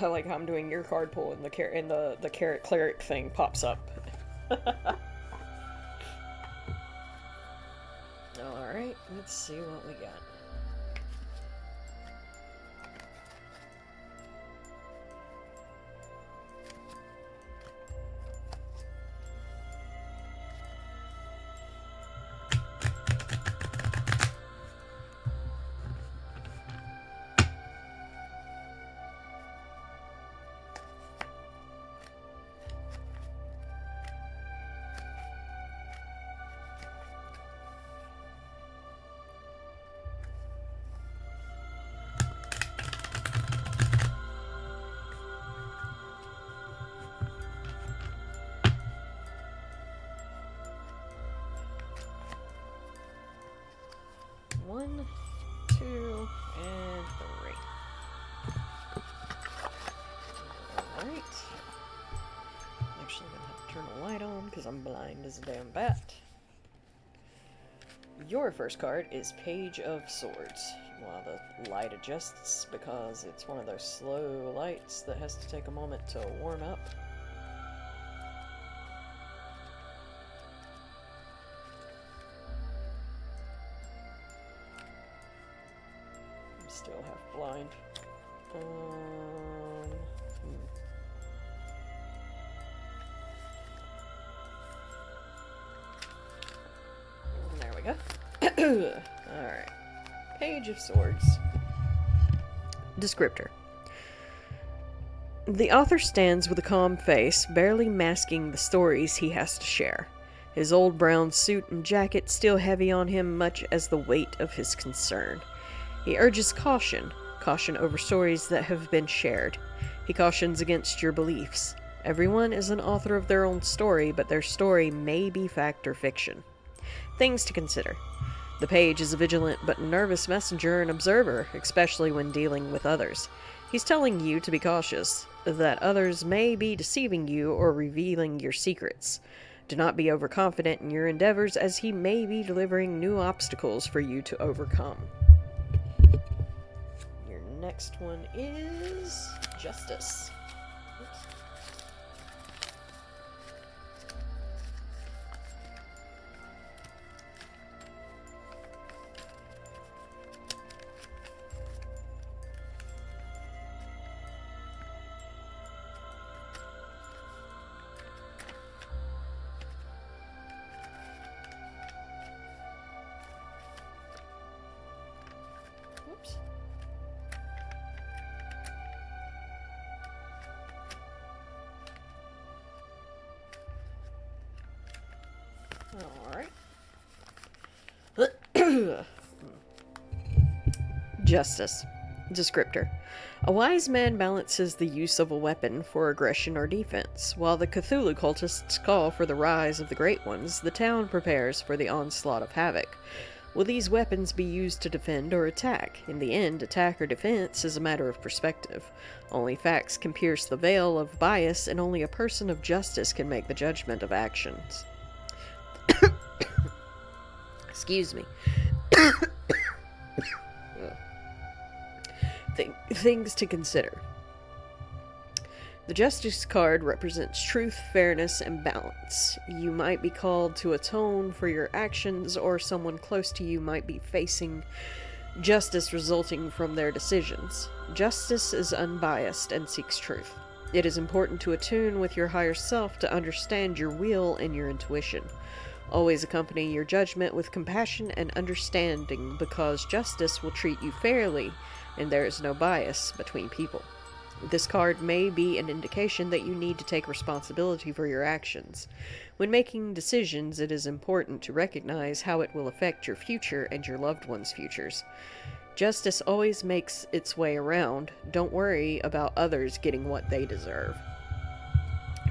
I like how I'm doing your card pull and the carrot cleric thing pops up. Alright, let's see what we got. One, two, and three. Alright. Actually, gonna have to turn the light on because I'm blind as a damn bat. Your first card is Page of Swords. While the light adjusts because it's one of those slow lights that has to take a moment to warm up. Still half blind. There we go. Alright. Page of Swords. Descriptor. The author stands with a calm face, barely masking the stories he has to share. His old brown suit and jacket still heavy on him, much as the weight of his concern. He urges caution over stories that have been shared. He cautions against your beliefs. Everyone is an author of their own story, but their story may be fact or fiction. Things to consider. The page is a vigilant but nervous messenger and observer, especially when dealing with others. He's telling you to be cautious, that others may be deceiving you or revealing your secrets. Do not be overconfident in your endeavors, as he may be delivering new obstacles for you to overcome. Next one is Justice. Oops. Oops. Alright. Justice. Descriptor. A wise man balances the use of a weapon for aggression or defense. While the Cthulhu cultists call for the rise of the Great Ones, the town prepares for the onslaught of havoc. Will these weapons be used to defend or attack? In the end, attack or defense is a matter of perspective. Only facts can pierce the veil of bias, and only a person of justice can make the judgment of actions. Excuse me. Things to consider. The Justice card represents truth, fairness, and balance. You might be called to atone for your actions, or someone close to you might be facing justice resulting from their decisions. Justice is unbiased and seeks truth. It is important to attune with your higher self to understand your will and your intuition. Always accompany your judgment with compassion and understanding, because justice will treat you fairly, and there is no bias between people. This card may be an indication that you need to take responsibility for your actions. When making decisions, it is important to recognize how it will affect your future and your loved ones' futures. Justice always makes its way around. Don't worry about others getting what they deserve.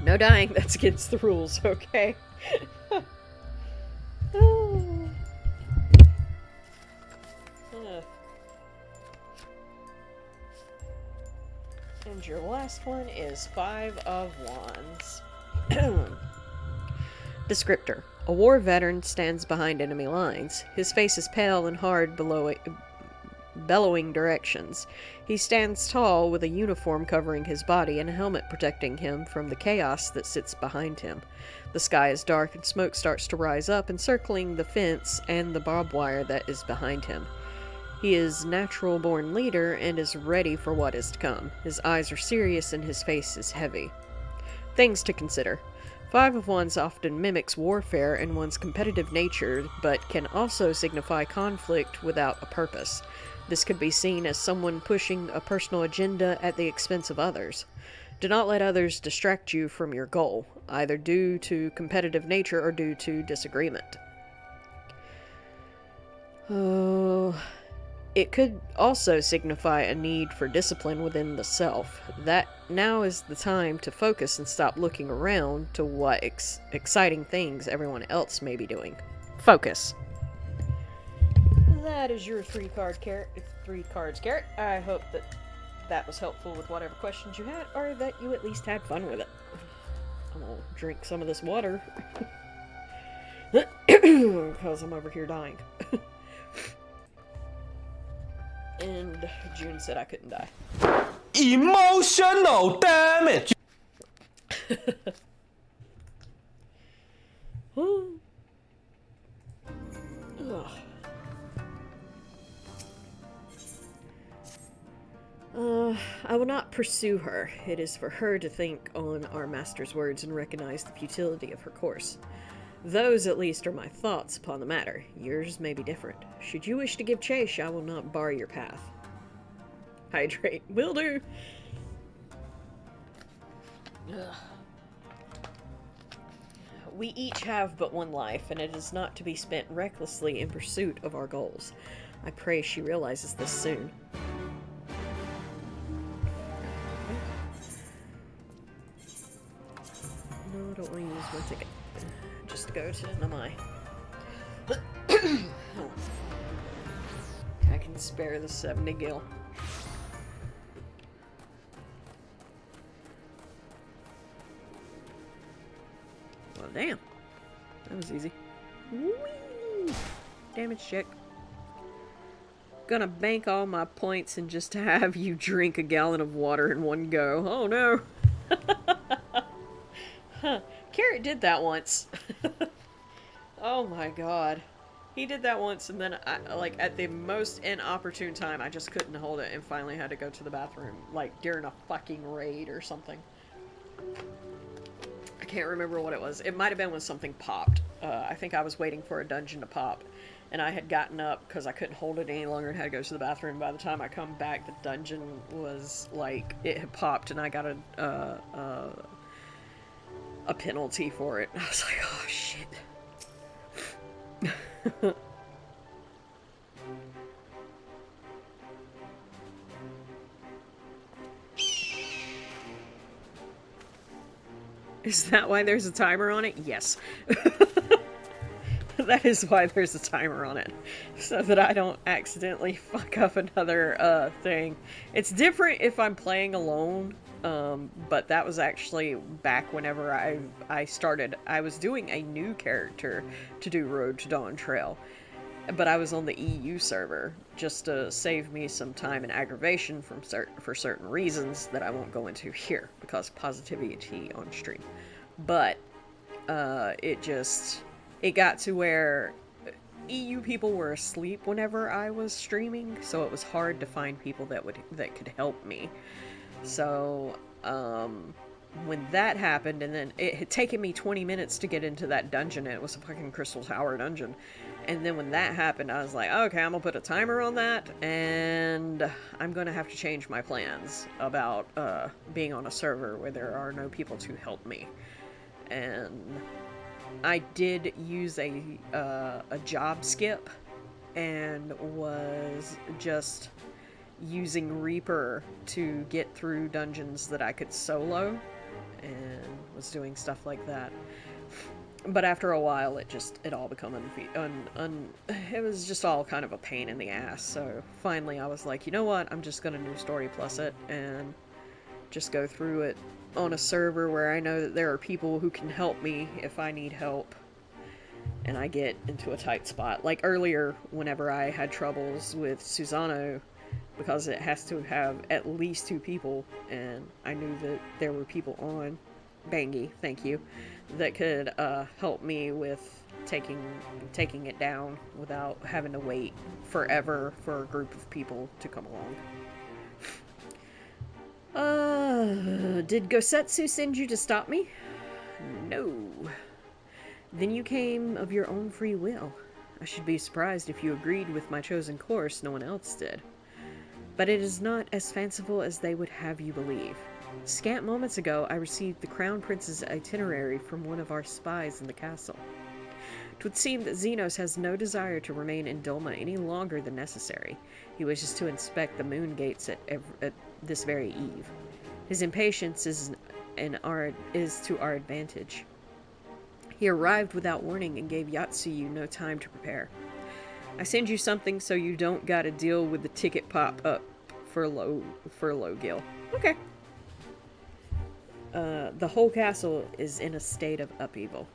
No dying, that's against the rules, okay? And your last one is 5 of Wands. Descriptor. A war veteran stands behind enemy lines. His face is pale and hard, bellowing directions. He stands tall with a uniform covering his body and a helmet protecting him from the chaos that sits behind him. The sky is dark and smoke starts to rise up, encircling the fence and the barbed wire that is behind him. He is natural-born leader and is ready for what is to come. His eyes are serious and his face is heavy. Things to consider. 5 of Wands often mimics warfare and one's competitive nature, but can also signify conflict without a purpose. This could be seen as someone pushing a personal agenda at the expense of others. Do not let others distract you from your goal, either due to competitive nature or due to disagreement. It could also signify a need for discipline within the self. That now is the time to focus and stop looking around to what exciting things everyone else may be doing. Focus. That is your 3 cards, Carrot. I hope that was helpful with whatever questions you had, or that you at least had fun with it. I'm gonna drink some of this water. Because I'm over here dying. And June said I couldn't die. Emotional damage! I will not pursue her. It is for her to think on our master's words and recognize the futility of her course. Those, at least, are my thoughts upon the matter. Yours may be different. Should you wish to give chase, I will not bar your path. Hydrate. Will do! Ugh. We each have but one life, and it is not to be spent recklessly in pursuit of our goals. I pray she realizes this soon. No, I don't want to use my ticket. Just go to Namai. I can spare the 70 gil. Well, damn. That was easy. Whee! Damage check. Gonna bank all my points and just have you drink a gallon of water in one go. Oh no! Huh. Carrot did that once. Oh my god. He did that once, and then, like, at the most inopportune time, I just couldn't hold it and finally had to go to the bathroom, like, during a fucking raid or something. I can't remember what it was. It might have been when something popped. I think I was waiting for a dungeon to pop, and I had gotten up because I couldn't hold it any longer and had to go to the bathroom. By the time I come back, the dungeon was, like, it had popped, and I got a penalty for it. I was like, oh, shit. Is that why there's a timer on it? Yes. That is why there's a timer on it. So that I don't accidentally fuck up another thing. It's different if I'm playing alone. But that was actually back whenever I started. I was doing a new character to do Road to Dawntrail, but I was on the EU server just to save me some time and aggravation for certain reasons that I won't go into here because positivity on stream. But it got to where EU people were asleep whenever I was streaming, so it was hard to find people that could help me. So, when that happened, and then it had taken me 20 minutes to get into that dungeon, and it was a fucking Crystal Tower dungeon, And then when that happened, I was like, okay, I'm gonna put a timer on that, and I'm gonna have to change my plans about being on a server where there are no people to help me. And I did use a job skip, and was just using Reaper to get through dungeons that I could solo, and was doing stuff like that. But after a while, it all become it was just all kind of a pain in the ass. So finally, I was like, you know what? I'm just gonna new story plus it and just go through it on a server where I know that there are people who can help me if I need help, and I get into a tight spot. Like earlier, whenever I had troubles with Susano, because it has to have at least 2 people, and I knew that there were people on Bangy, thank you, that could help me with taking it down without having to wait forever for a group of people to come along. Did Gosetsu send you to stop me? No. Then you came of your own free will. I should be surprised if you agreed with my chosen course. No one else did. But it is not as fanciful as they would have you believe. Scant moments ago, I received the Crown Prince's itinerary from one of our spies in the castle. It would seem that Xenos has no desire to remain in Doma any longer than necessary. He wishes to inspect the moon gates at this very eve. His impatience is to our advantage. He arrived without warning and gave Yatsuyu no time to prepare. I send you something so you don't gotta deal with the ticket pop-up furlough Gil. Okay. The whole castle is in a state of upheaval.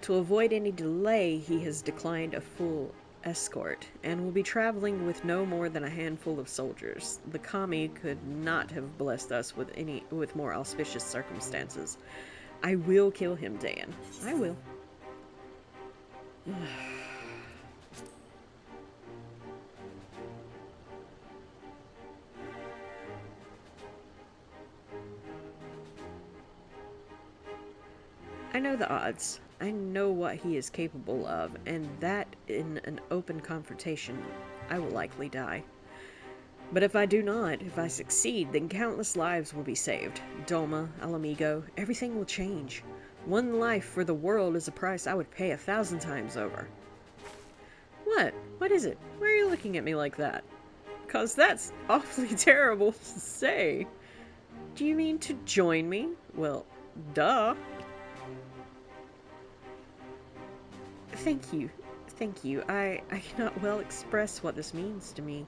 To avoid any delay, he has declined a full escort, and will be traveling with no more than a handful of soldiers. The kami could not have blessed us with more auspicious circumstances. I will kill him, Dan. I will. I know the odds. I know what he is capable of, and that in an open confrontation, I will likely die. But if I do not, if I succeed, then countless lives will be saved. Doma, Alamigo, everything will change. One life for the world is a price I would pay 1,000 times over. What? What is it? Why are you looking at me like that? 'Cause that's awfully terrible to say. Do you mean to join me? Well, duh. Thank you. Thank you. I cannot well express what this means to me.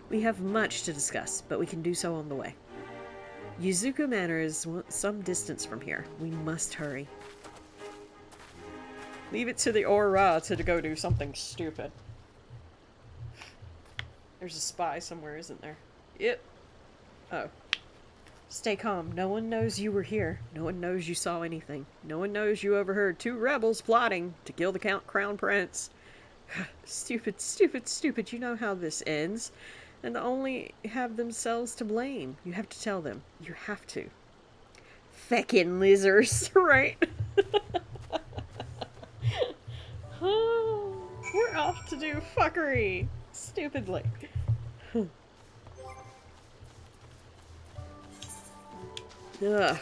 We have much to discuss, but we can do so on the way. Yuzuku Manor is some distance from here. We must hurry. Leave it to the Aura to go do something stupid. There's a spy somewhere, isn't there? Yep. Oh. Stay calm. No one knows you were here. No one knows you saw anything. No one knows you overheard 2 rebels plotting to kill the Crown Prince. Stupid, stupid, stupid. You know how this ends. And only have themselves to blame. You have to tell them. You have to. Feckin' lizards, right? Oh, we're off to do fuckery. Stupidly. Ugh.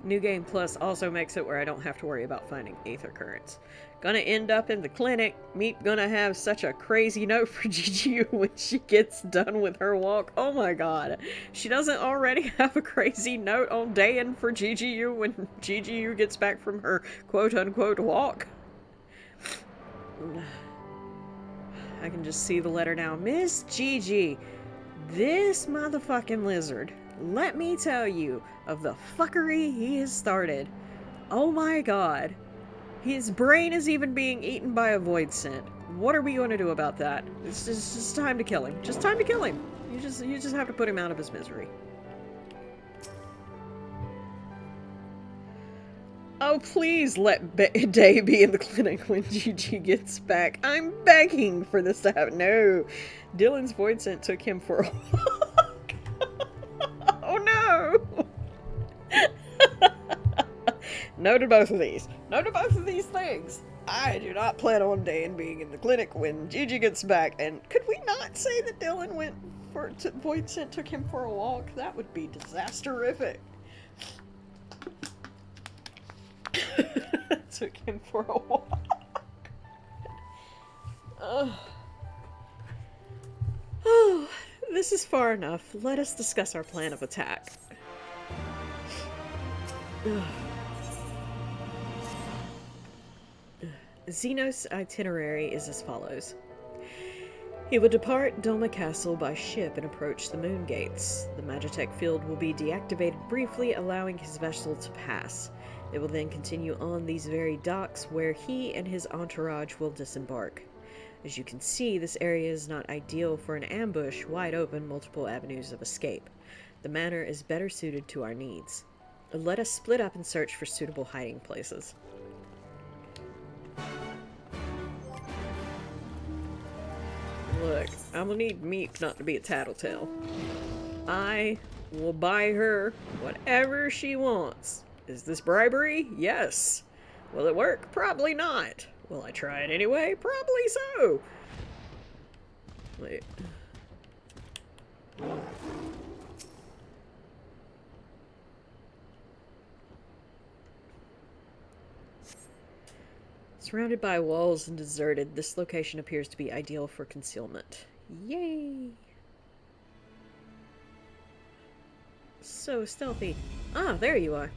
New Game Plus also makes it where I don't have to worry about finding Aether Currents. Gonna end up in the clinic. Meep gonna have such a crazy note for GGU when she gets done with her walk. Oh my god. She doesn't already have a crazy note on Dayan for GGU when GGU gets back from her quote-unquote walk. I can just see the letter now. Miss Gigi, this motherfucking lizard, let me tell you of the fuckery he has started. Oh my god. His brain is even being eaten by a void scent. What are we going to do about that? It's just time to kill him. Just time to kill him. You just have to put him out of his misery. Oh, please let Day be in the clinic when Gigi gets back. I'm begging for this to happen. No. Dylan's void scent took him for a walk. Oh, no. No to both of these. No to both of these things. I do not plan on Dan being in the clinic when Gigi gets back. And could we not say that Dylan went void scent took him for a walk? That would be disasterific. Took him for a walk. Oh, this is far enough. Let us discuss our plan of attack. Xenos' itinerary is as follows. He will depart Doma Castle by ship and approach the moon gates. The Magitech field will be deactivated briefly, allowing his vessel to pass. It will then continue on these very docks where he and his entourage will disembark. As you can see, this area is not ideal for an ambush, wide open, multiple avenues of escape. The manor is better suited to our needs. Let us split up and search for suitable hiding places. Look, I'm gonna need Meep not to be a tattletale. I will buy her whatever she wants. Is this bribery? Yes. Will it work? Probably not. Will I try it anyway? Probably so. Wait. Surrounded by walls and deserted, this location appears to be ideal for concealment. Yay! So stealthy. Ah, there you are.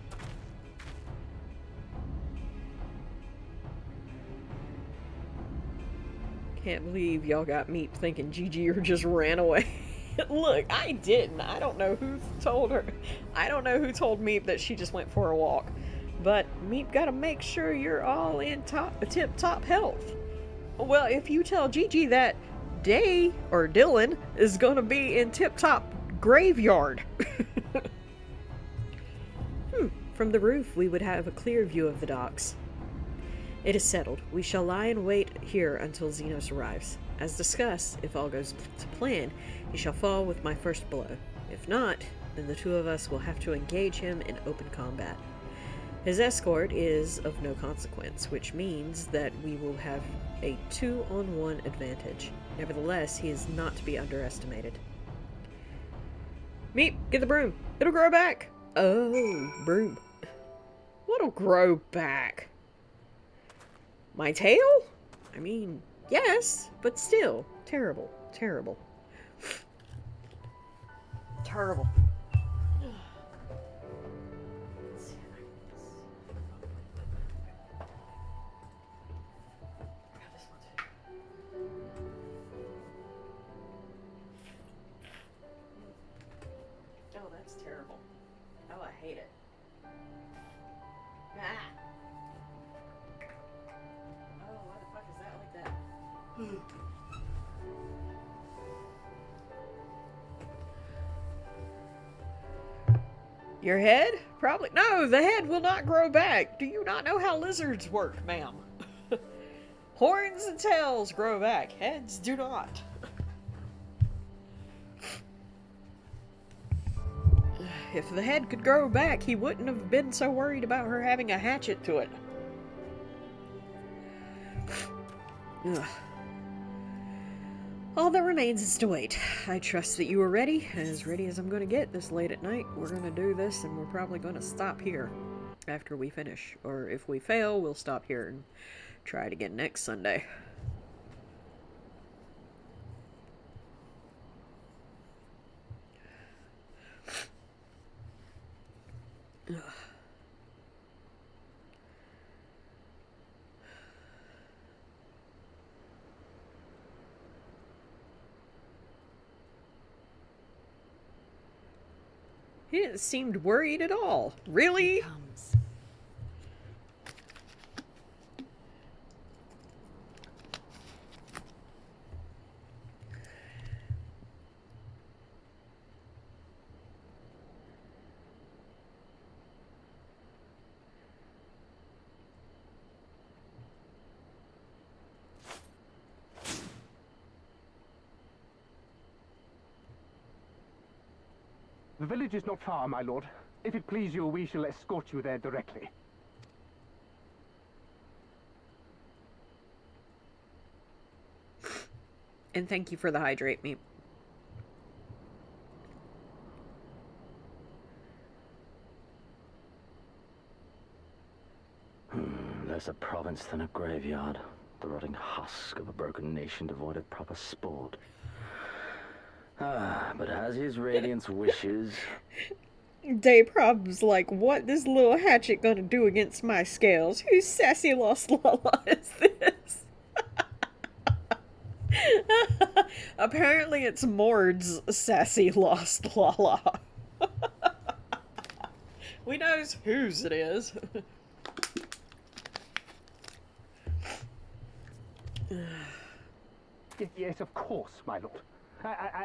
Can't believe y'all got Meep thinking Gigi or just ran away. Look, I didn't. I don't know who told her. I don't know who told Meep that she just went for a walk. But Meep gotta make sure you're all in tip-top health. Well, if you tell Gigi that Day, or Dylan, is gonna be in tip-top graveyard. From the roof, we would have a clear view of the docks. It is settled. We shall lie in wait here until Xenos arrives. As discussed, if all goes to plan, he shall fall with my first blow. If not, then the two of us will have to engage him in open combat. His escort is of no consequence, which means that we will have a 2-on-1 advantage. Nevertheless, he is not to be underestimated. Meep, get the broom. It'll grow back. Oh, broom. What'll grow back? My tail? I mean, yes, but still. Terrible. Terrible. Terrible. Oh, that's terrible. Oh, I hate it. Ah. Oh, why the fuck is that like that? Your head? Probably. No, the head will not grow back. Do you not know how lizards work, ma'am? Horns and tails grow back. Heads do not. If the head could grow back, he wouldn't have been so worried about her having a hatchet to it. Ugh. All that remains is to wait. I trust that you are ready, as ready as I'm going to get this late at night. We're going to do this, and we're probably going to stop here after we finish. Or if we fail, we'll stop here and try it again next Sunday. Ugh. He didn't seem worried at all. Really? The village is not far, my lord. If it please you, we shall escort you there directly. And thank you for the hydrate me. Less a province than a graveyard. The rotting husk of a broken nation devoid of proper sport. But as his radiance wishes... Dayprob's like, what this little hatchet gonna do against my scales? Whose sassy lost lala is this? Apparently it's Mord's sassy lost lala. We knows whose it is. Yes, of course, my lord.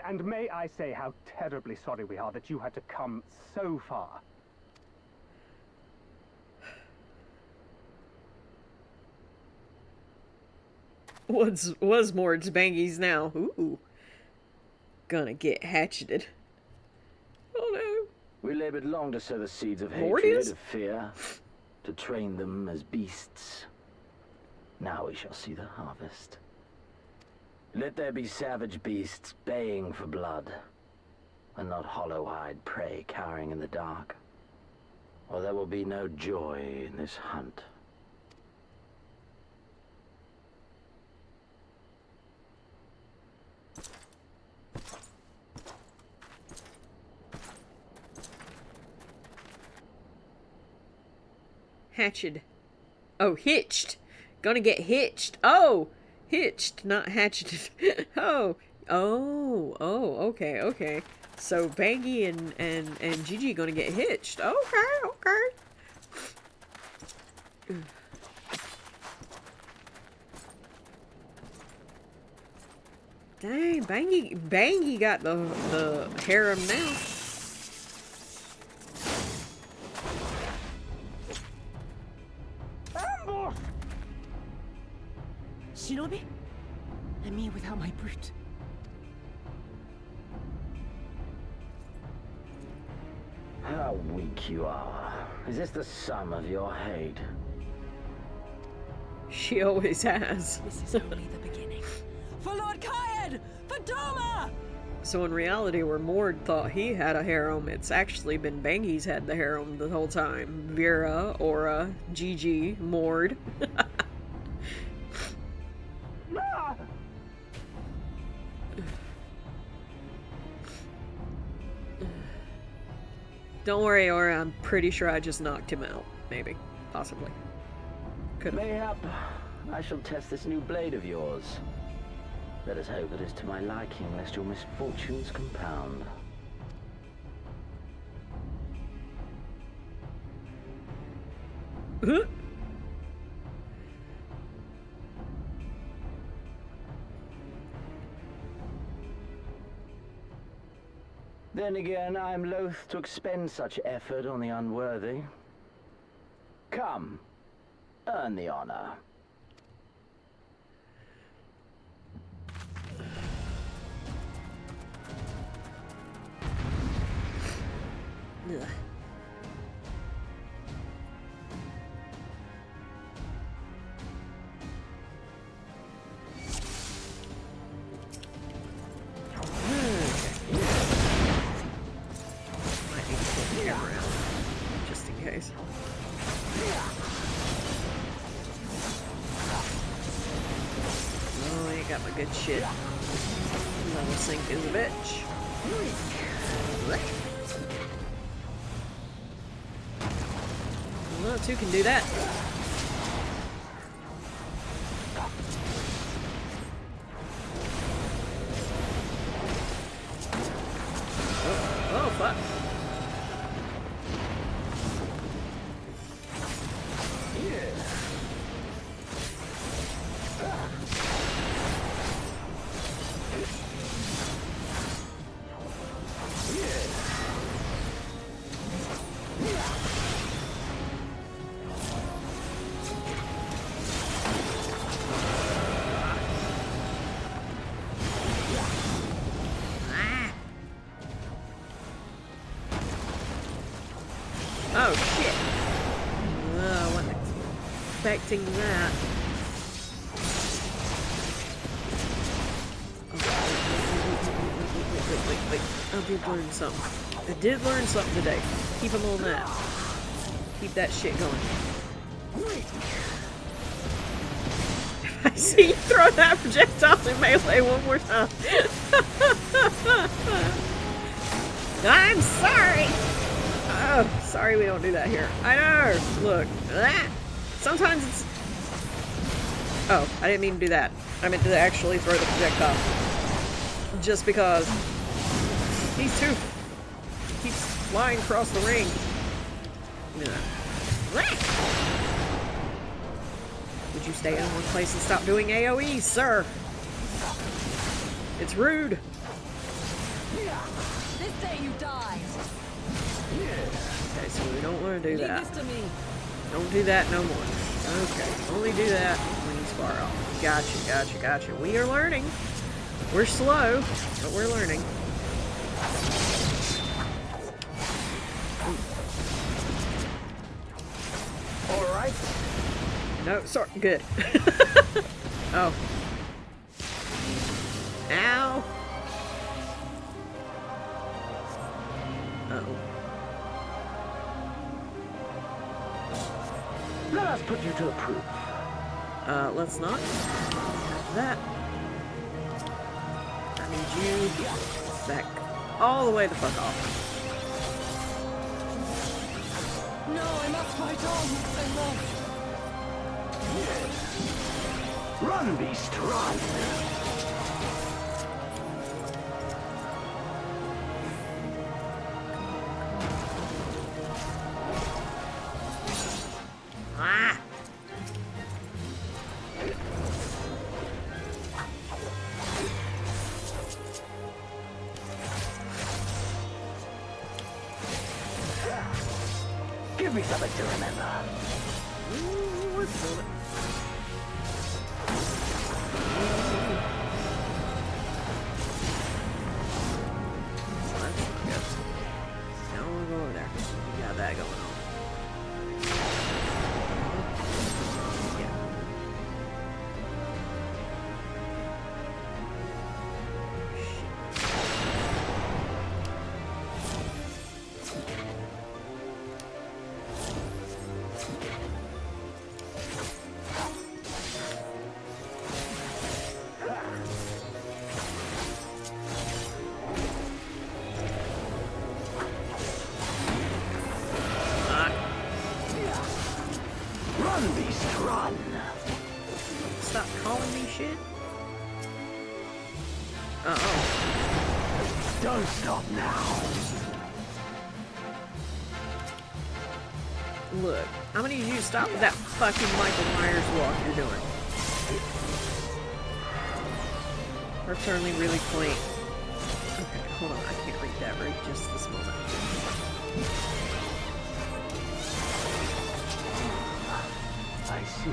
And may I say how terribly sorry we are that you had to come so far. Was Mord's bangies now? Ooh. Gonna get hatcheted. Oh no. We labored long to sow the seeds of Mord hatred, is? of fear, to train them as beasts. Now we shall see the harvest. Let there be savage beasts baying for blood, and not hollow-eyed prey cowering in the dark, or there will be no joy in this hunt. Hatched. Oh, hitched. Gonna get hitched. Oh! Hitched, not hatcheted. Oh. Okay. So Bangy and Gigi gonna get hitched. Okay. Dang, Bangy got the harem now. Ambush! Shinobi? And me without my brute. How weak you are. Is this the sum of your hate? She always has. This is only the beginning. For Lord Kayed! For Doma! So in reality, where Mord thought he had a harem, it's actually been Bangy's had the harem the whole time. Vera, Aura, Gigi, Mord. Don't worry, Aura, I'm pretty sure I just knocked him out. Maybe. Possibly. Could've. Mayhap I shall test this new blade of yours. Let us hope it is to my liking, lest your misfortunes compound. Then again, I am loath to expend such effort on the unworthy. Come, earn the honor. Ugh. Might need to flip the camera around, just in case. Oh, I ain't got my good shit. Level sync is a bitch. Well, two can do that. Oh, fuck. expecting that. Wait. I did learn something. I did learn something today. Keep them on that. Keep that shit going. I see you throw that projectile in melee one more time. I'm sorry! Oh, sorry we don't do that here. I know! Look. Sometimes it's... Oh, I didn't mean to do that. I meant to actually throw the projectile. Just because he's too... keeps flying across the ring. Would you stay in one place and stop doing AoEs, sir? It's rude. This day you die. Okay, so we don't want to do Leave that. this to me. Don't do that no more. Okay, only do that when he's far off. Gotcha. We are learning. We're slow, but we're learning. Alright. No, sorry, good. Oh. Ow. Uh-oh. Let us put you to the proof. Let's not. That. I need you back all the way the fuck off. No, I must fight on. I must. Run, beast, run! Ah! Give me something to remember. What's it? That going on. Run! Stop calling me shit. Uh-oh. Don't stop now. Look, I'm gonna need you to stop with that fucking Michael Myers walk you're doing. Or certainly really quaint. Okay, hold on, I can't read that right just this moment. I see.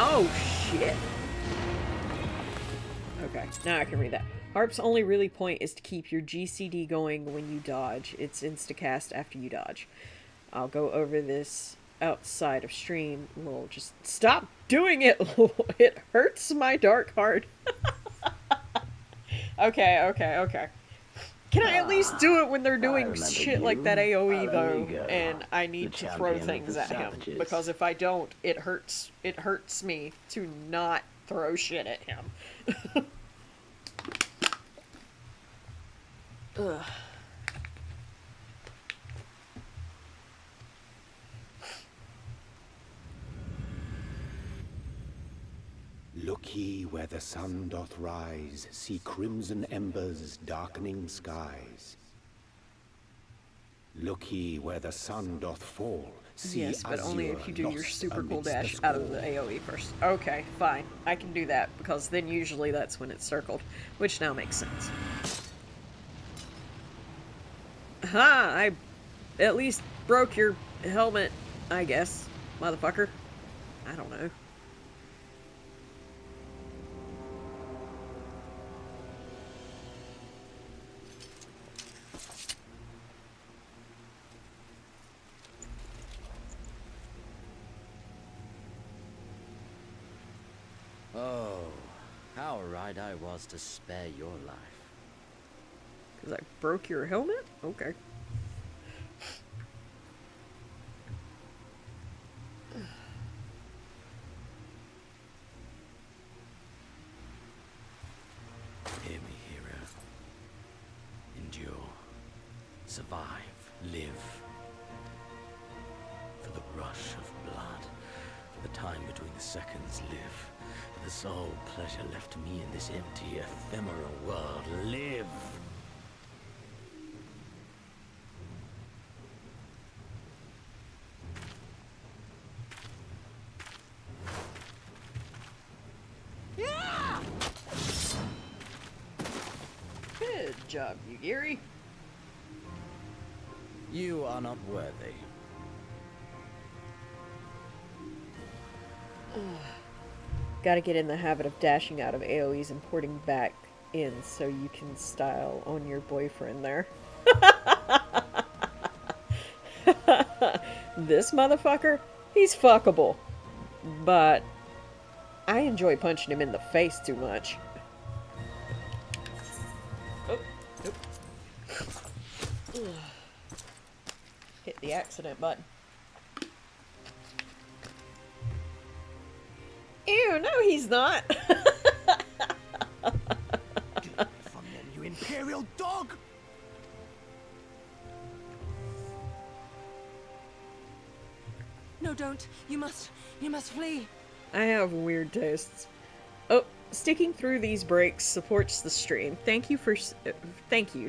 Oh, shit. Okay, now I can read that. Harp's only really point is to keep your GCD going when you dodge. It's instacast after you dodge. I'll go over this outside of stream. Lol, just stop doing it, lol. It hurts my dark heart. Okay. Can I at least do it when they're doing shit like that AoE though, and I need to throw things at him? Because if I don't, it hurts me to not throw shit at him. Ugh. Look ye where the sun doth rise, see crimson embers darkening skies. Look ye where the sun doth fall, see yes, but only if you do your super cool amidst dash the out of the AoE first. Okay, fine. I can do that, because then usually that's when it's circled, which now makes sense. Aha! I at least broke your helmet, I guess, motherfucker. I don't know. afraid I was to spare your life. Because I broke your helmet? Okay. Hear me, hero. Endure. Survive. Live. For the rush of blood. For the time between the seconds. Live. For the sole pleasure left to me in this empty, ephemeral world. Live! Good job, Yugiri. You are not worthy. Gotta get in the habit of dashing out of AoEs and porting back in so you can style on your boyfriend there. This motherfucker, he's fuckable. But I enjoy punching him in the face too much. Oh, nope. Hit the accident button. Ew, no he's not. Get away from them, you imperial dog! No, don't. You must flee. I have weird tastes. Oh, sticking through these breaks supports the stream. Thank you.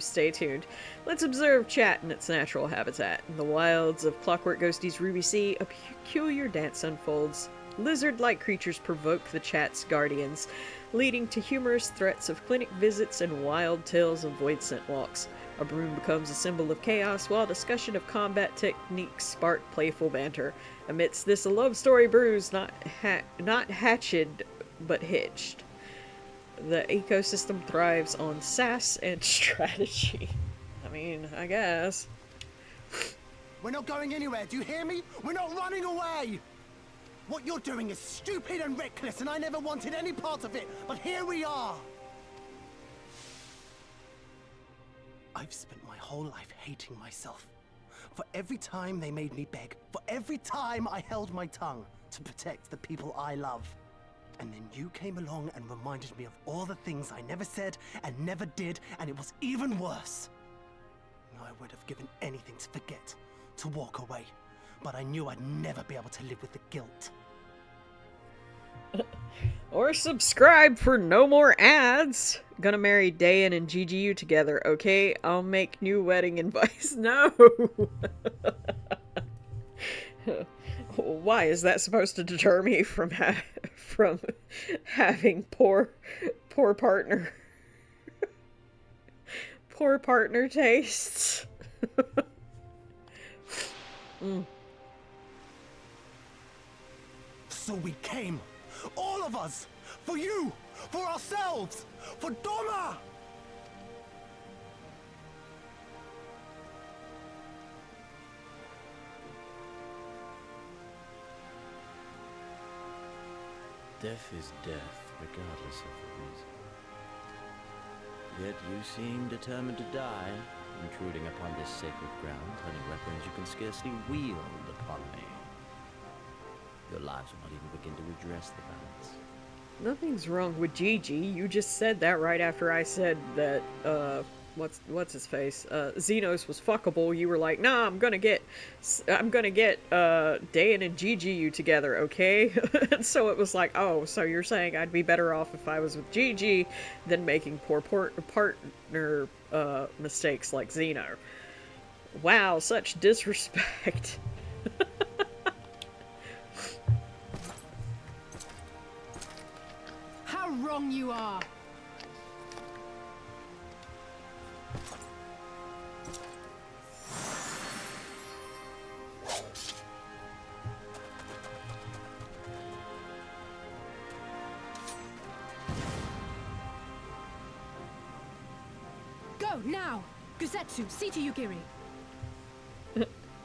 Stay tuned. Let's observe chat in its natural habitat. In the wilds of Clockwork Ghosties Ruby Sea, a peculiar dance unfolds. Lizard-like creatures provoke the chat's guardians, leading to humorous threats of clinic visits and wild tales of void scent walks. A broom becomes a symbol of chaos, while discussion of combat techniques spark playful banter. Amidst this, a love story brews, not hatched, but hitched. The ecosystem thrives on sass and strategy. I mean, I guess. We're not going anywhere, do you hear me? We're not running away! What you're doing is stupid and reckless, and I never wanted any part of it, but here we are! I've spent my whole life hating myself. For every time they made me beg, for every time I held my tongue to protect the people I love. And then you came along and reminded me of all the things I never said and never did, and it was even worse. I would have given anything to forget, to walk away, but I knew I'd never be able to live with the guilt. Or subscribe for no more ads. Gonna marry Dayan and GGU together, okay? I'll make new wedding advice. No! Why is that supposed to deter me from having poor partner? Poor partner tastes. So we came, all of us, for you, for ourselves, for Doma! Death is death, regardless of the reason. Yet you seem determined to die, intruding upon this sacred ground, turning weapons you can scarcely wield upon me. Your lives will not even begin to redress the balance. Nothing's wrong with Gigi. You just said that right after I said that, what's his face? Xenos was fuckable. You were like, nah, I'm gonna get Dayan and GGU together, okay? And so it was like, oh, so you're saying I'd be better off if I was with Gigi than making poor partner mistakes like Xeno. Wow, such disrespect. How wrong you are! Go, now! Guzetsu, see to Yugiri!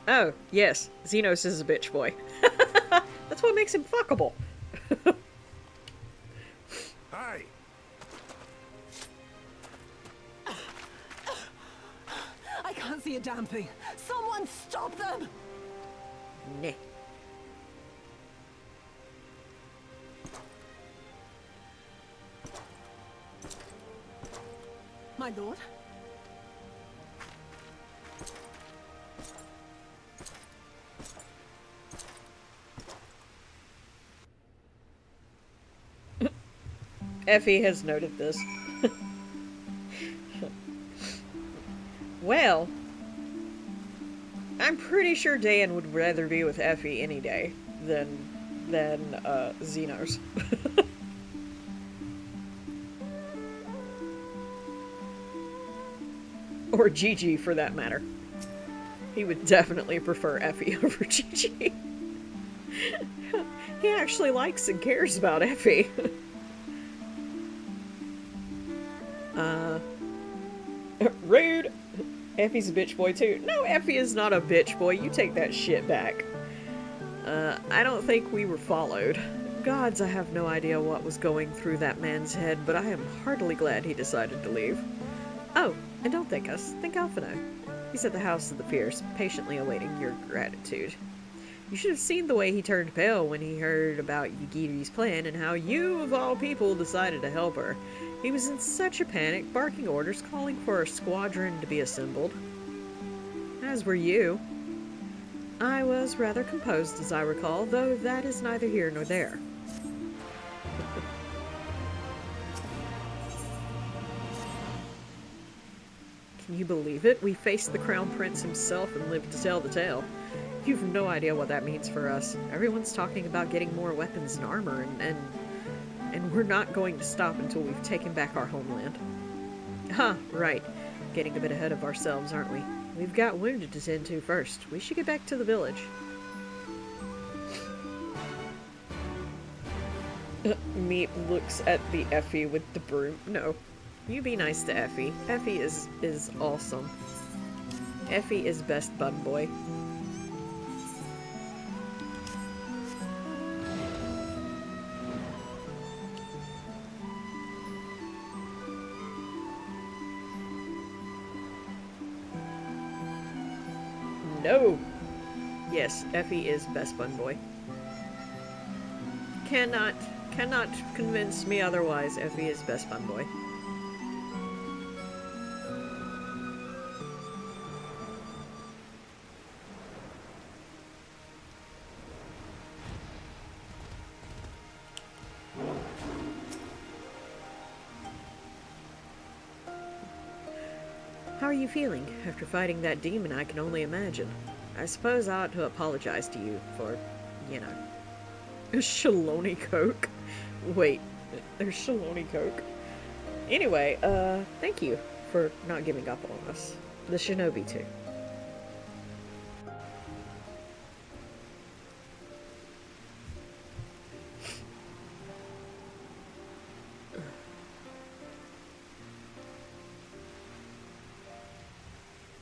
Oh, yes, Xenos is a bitch boy. That's what makes him fuckable. Hey! damn thing! Someone stop them! Nah. My lord? Effie has noted this. Well, I'm pretty sure Dan would rather be with Effie any day than Xenos. Or Gigi, for that matter. He would definitely prefer Effie over Gigi. He actually likes and cares about Effie. Rude! Effie's a bitch boy too. No, Effie is not a bitch boy. You take that shit back. I don't think we were followed. Gods, I have no idea what was going through that man's head, but I am heartily glad he decided to leave. Oh, and don't thank us. Thank Alphino. He's at the House of the Fierce, patiently awaiting your gratitude. You should have seen the way he turned pale when he heard about Yugiri's plan and how you, of all people, decided to help her. He was in such a panic, barking orders, calling for a squadron to be assembled. As were you. I was rather composed, as I recall, though that is neither here nor there. Can you believe it? We faced the Crown Prince himself and lived to tell the tale. You've no idea what that means for us. Everyone's talking about getting more weapons and armor, and we're not going to stop until we've taken back our homeland. Huh, right. Getting a bit ahead of ourselves, aren't we? We've got wounded to tend to first. We should get back to the village. Meep looks at the Effie with the broom. No. You be nice to Effie. Effie is awesome. Effie is best bun boy. No! Yes, Effie is best bun boy. Cannot convince me otherwise. Effie is best bun boy. How are you feeling? After fighting that demon, I can only imagine. I suppose I ought to apologize to you for, you know... Shaloni Coke? Wait, there's Shaloni Coke? Anyway, thank you for not giving up on us. The Shinobi, too.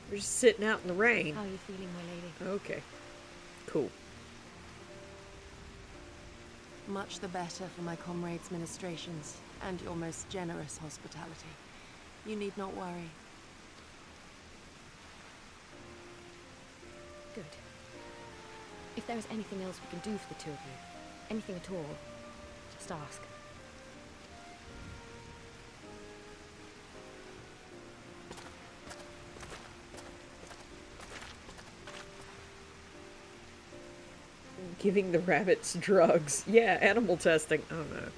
We're just sitting out in the rain. How are you feeling, my lady? Okay. Cool. Much the better for my comrades' ministrations and your most generous hospitality. You need not worry. Good. If there is anything else we can do for the two of you, anything at all, just ask. Giving the rabbits drugs. Yeah, animal testing. Oh no.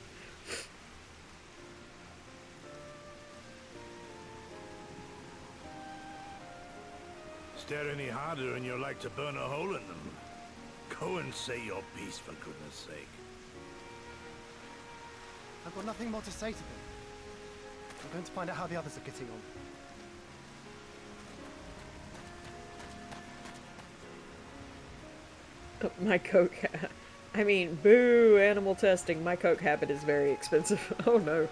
Stare any harder and you're like to burn a hole in them. Go and say your piece, for goodness sake. I've got nothing more to say to them. I'm going to find out how the others are getting on. My coke... I mean, boo, animal testing. My coke habit is very expensive. Oh no.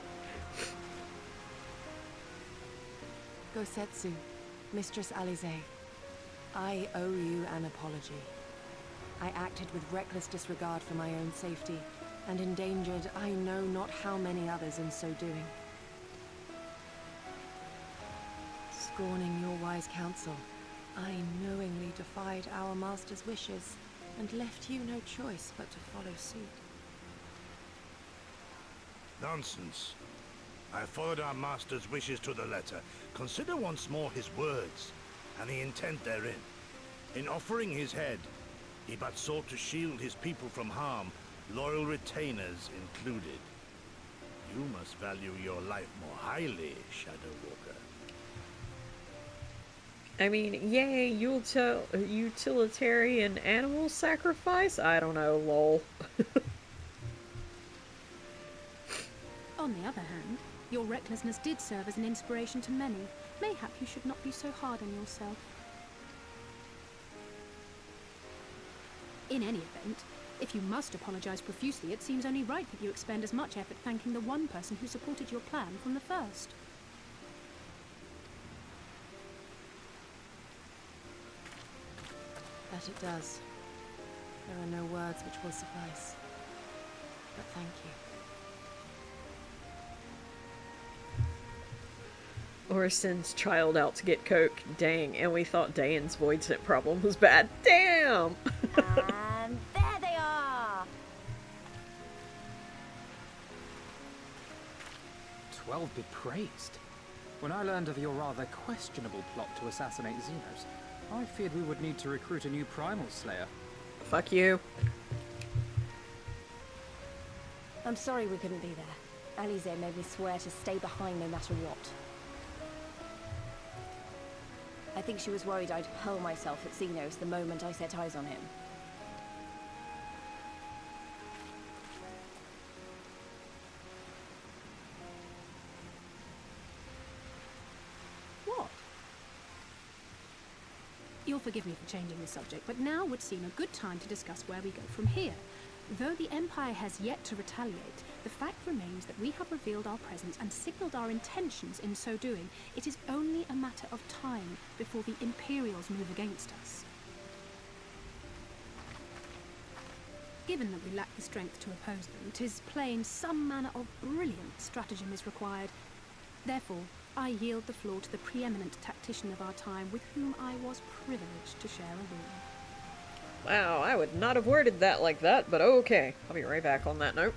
Gosetsu, Mistress Alize, I owe you an apology. I acted with reckless disregard for my own safety, and endangered I know not how many others in so doing. Scorning your wise counsel, I knowingly defied our master's wishes and left you no choice but to follow suit. Nonsense. I followed our master's wishes to the letter. Consider once more his words, and the intent therein. In offering his head, he but sought to shield his people from harm, loyal retainers included. You must value your life more highly, Shadow Walker. I mean, yay, utilitarian animal sacrifice? I don't know, lol. On the other hand, your recklessness did serve as an inspiration to many. Mayhap you should not be so hard on yourself. In any event, if you must apologize profusely, it seems only right that you expend as much effort thanking the one person who supported your plan from the first. That it does. There are no words which will suffice. But thank you. Or sends child out to get coke. Dang, and we thought Dayan's void scent problem was bad. Damn! And there they are! 12 be praised. When I learned of your rather questionable plot to assassinate Xenos, I feared we would need to recruit a new primal slayer. Fuck you. I'm sorry we couldn't be there. Alize made me swear to stay behind no matter what. I think she was worried I'd hurl myself at Xenos the moment I set eyes on him. What? You'll forgive me for changing the subject, but now would seem a good time to discuss where we go from here. Though the Empire has yet to retaliate, the fact remains that we have revealed our presence and signaled our intentions in so doing. It is only a matter of time before the Imperials move against us. Given that we lack the strength to oppose them, 'tis plain some manner of brilliant stratagem is required. Therefore, I yield the floor to the preeminent tactician of our time, with whom I was privileged to share a room. Wow, I would not have worded that like that, but okay. I'll be right back on that note.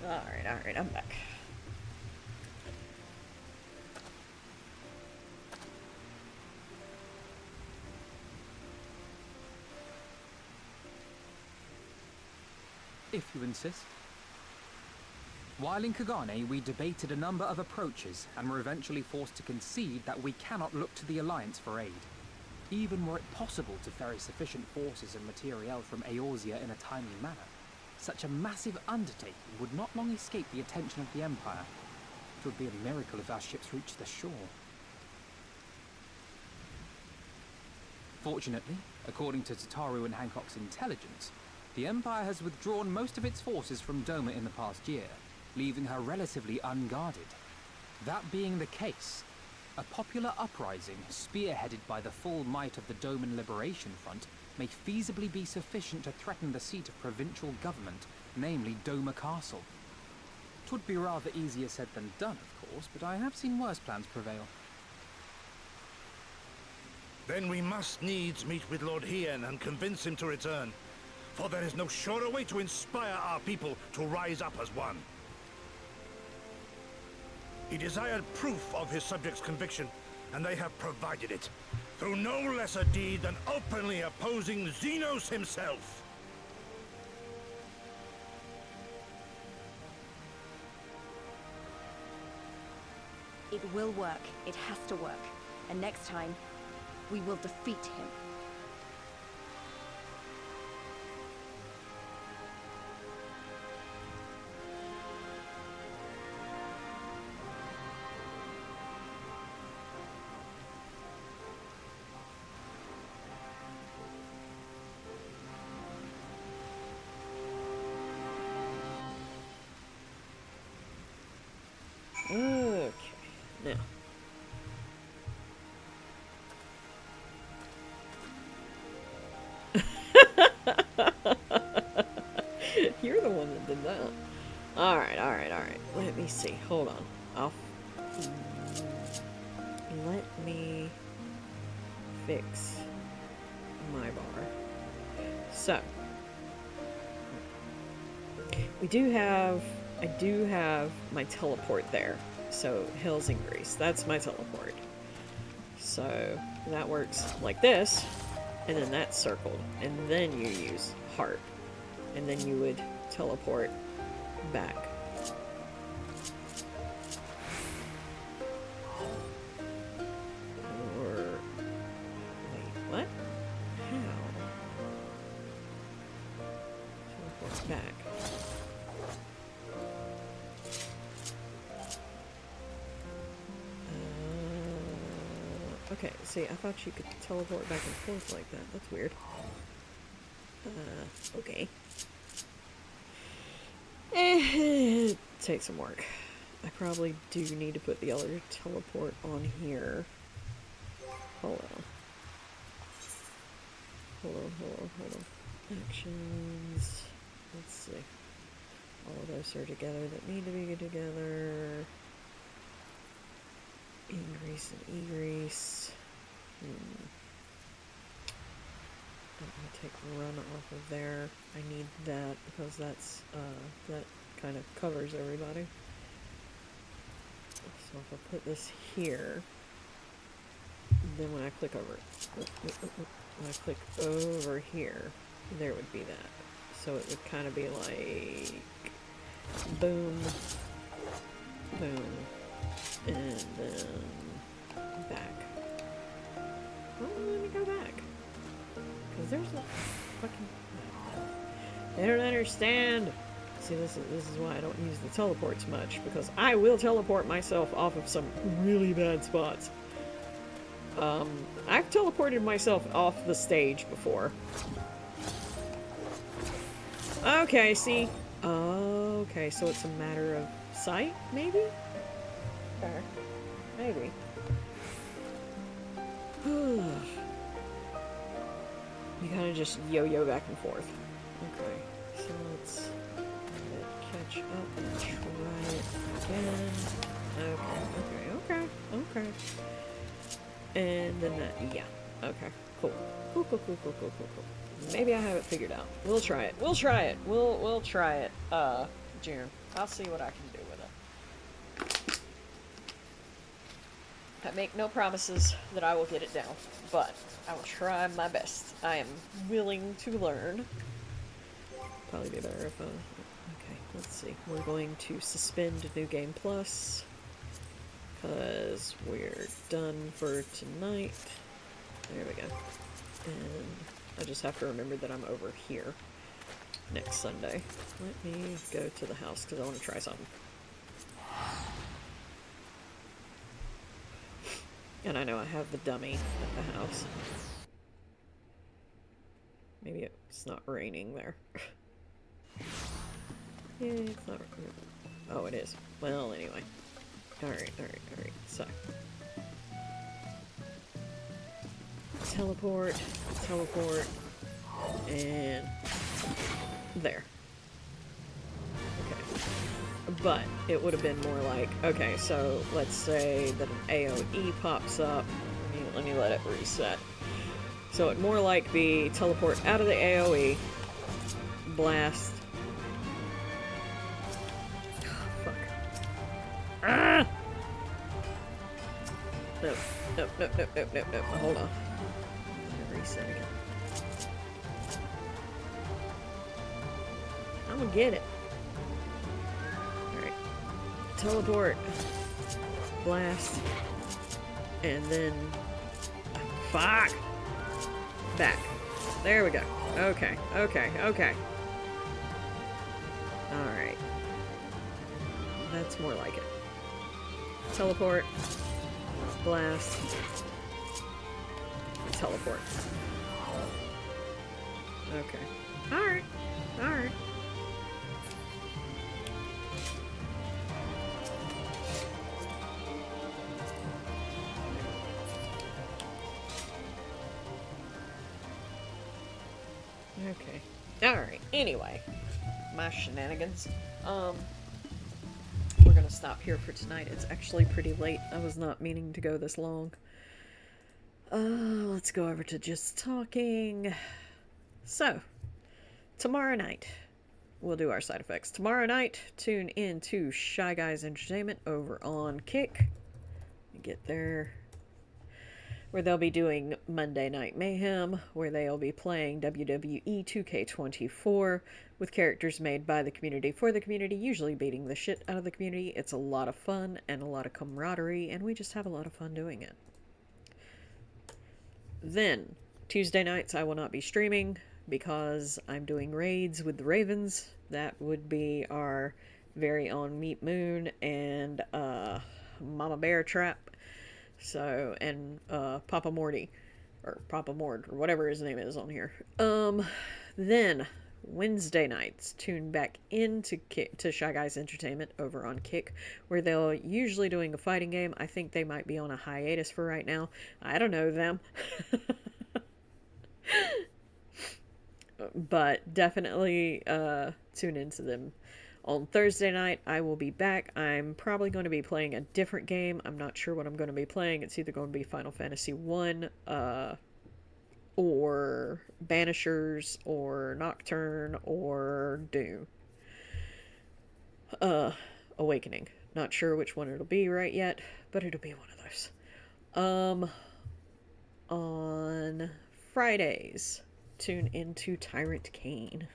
Alright, I'm back. If you insist. While in Kagane, we debated a number of approaches and were eventually forced to concede that we cannot look to the Alliance for aid. Even were it possible to ferry sufficient forces and materiel from Eorzea in a timely manner, such a massive undertaking would not long escape the attention of the Empire. It would be a miracle if our ships reached the shore. Fortunately, according to Tataru and Hancock's intelligence, the Empire has withdrawn most of its forces from Doma in the past year, leaving her relatively unguarded. That being the case, a popular uprising spearheaded by the full might of the Doman Liberation Front may feasibly be sufficient to threaten the seat of provincial government namely Doma Castle. 'Twould be rather easier said than done, of course, but I have seen worse plans prevail. Then we must needs meet with Lord Hien and convince him to return. For there is no surer way to inspire our people to rise up as one. He desired proof of his subjects' conviction, and they have provided it, through no less a deed than openly opposing Xenos himself. It will work. It has to work. And next time, we will defeat him. Okay, now. You're the one that did that. Alright. Let me see. Hold on. Let me fix my bar. So. I do have my teleport there. So, Hills and Grease. That's my teleport. So, that works like this. And then that's circled. And then you use Harp. And then you would teleport back. Or... wait, what? How? Teleport back. Okay, see, I thought you could teleport back and forth like that. That's weird. Okay. It takes some work. I probably do need to put the other teleport on here. Hold on. Actions. Let's see. All of those are together that need to be together. Ingrease and Egrease. I'm gonna take run off of there. I need that because that's that kind of covers everybody. So if I put this here, then when I click over here, there would be that. So it would kind of be like boom, boom. And then back. Oh, let me go back. Because there's a fucking... They don't understand. See, this is why I don't use the teleports much. Because I will teleport myself off of some really bad spots. I've teleported myself off the stage before. Okay, see? Okay, so it's a matter of sight, maybe? There. Maybe. You kind of just yo-yo back and forth. Okay, so let's catch up and try it again. Okay. And then that, yeah. Okay, cool. Cool. Maybe I have it figured out. We'll try it. We'll try it, June. I'll see what I can do with it. I make no promises that I will get it down, but I will try my best. I am willing to learn. Probably be better if okay, let's see. We're going to suspend New Game Plus, because we're done for tonight. There we go. And I just have to remember that I'm over here next Sunday. Let me go to the house, because I want to try something. And I know I have the dummy at the house. Maybe it's not raining there. Yeah, it's not. Oh, it is. Well, anyway. Alright. So. Teleport. And there. But it would have been more like, okay, so let's say that an AoE pops up. Let me let it reset. So it'd more like be teleport out of the AoE, blast. Oh, fuck. Ah! Nope. Hold on. Reset again. I'm gonna get it. Alright. Teleport. Blast. And then... Fuck! Back. There we go. Okay. Alright. That's more like it. Teleport. Blast. Teleport. Okay. Alright. Okay. Alright. Anyway. My shenanigans. We're gonna stop here for tonight. It's actually pretty late. I was not meaning to go this long. Let's go over to just talking. So, tomorrow night, we'll do our side effects. Tomorrow night, tune in to Shy Guys Entertainment over on Kick. Get there. Where they'll be doing Monday Night Mayhem, where they'll be playing WWE 2K24 with characters made by the community for the community, usually beating the shit out of the community. It's a lot of fun and a lot of camaraderie, and we just have a lot of fun doing it. Then, Tuesday nights I will not be streaming because I'm doing raids with the Ravens. That would be our very own Meat Moon and Mama Bear Trap. So, and Papa Morty, or Papa Mord, or whatever his name is on here. Then, Wednesday nights, tune back into to Shy Guys Entertainment over on Kick, where they're usually doing a fighting game. I think they might be on a hiatus for right now. I don't know them. But definitely tune into them. On Thursday night, I will be back. I'm probably going to be playing a different game. I'm not sure what I'm going to be playing. It's either going to be Final Fantasy 1, or Banishers, or Nocturne, or Doom. Awakening. Not sure which one it'll be right yet, but it'll be one of those. On Fridays, tune into Tyrant Kane.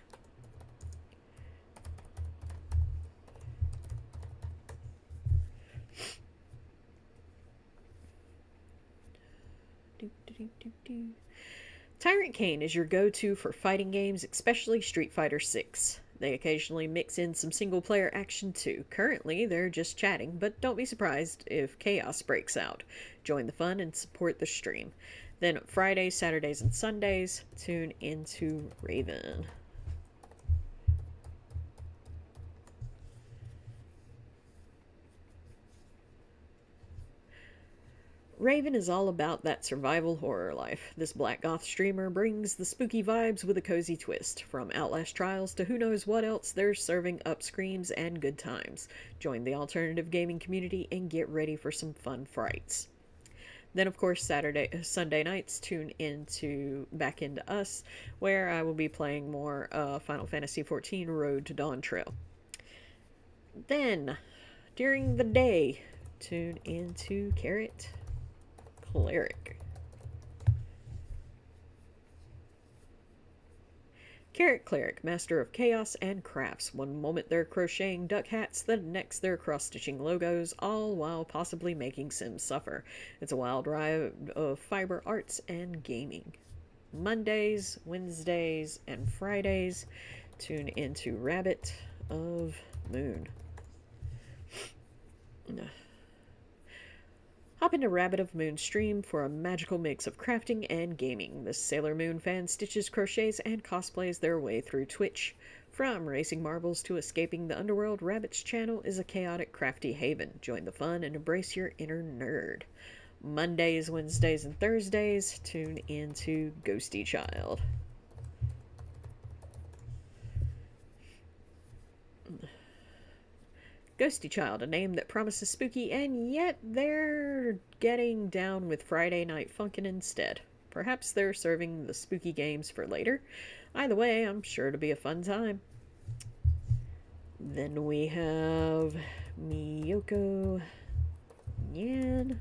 Tyrant Kane is your go-to for fighting games, especially Street Fighter VI. They occasionally mix in some single-player action too. Currently, they're just chatting, but don't be surprised if chaos breaks out. Join the fun and support the stream. Then Fridays, Saturdays, and Sundays, tune into Raven. Raven is all about that survival horror life. This Black Goth streamer brings the spooky vibes with a cozy twist. From Outlast Trials to who knows what else, they're serving up screams and good times. Join the alternative gaming community and get ready for some fun frights. Then, of course, Sunday nights, tune back into us, where I will be playing more Final Fantasy XIV Road to Dawntrail. Then, during the day, tune into Cleric. Cleric, master of chaos and crafts. One moment they're crocheting duck hats, the next they're cross-stitching logos, all while possibly making Sims suffer. It's a wild ride of fiber arts and gaming. Mondays, Wednesdays, and Fridays, tune into Rabbit of Moon. Hop into Rabbit of Moon stream for a magical mix of crafting and gaming. The Sailor Moon fan stitches, crochets, and cosplays their way through Twitch. From racing marbles to escaping the underworld, Rabbit's channel is a chaotic, crafty haven. Join the fun and embrace your inner nerd. Mondays, Wednesdays, and Thursdays, tune into Ghosty Child. Ghosty Child, a name that promises spooky, and yet they're getting down with Friday Night Funkin' instead. Perhaps they're serving the spooky games for later. Either way, I'm sure to be a fun time. Then we have Miyoko Nyan.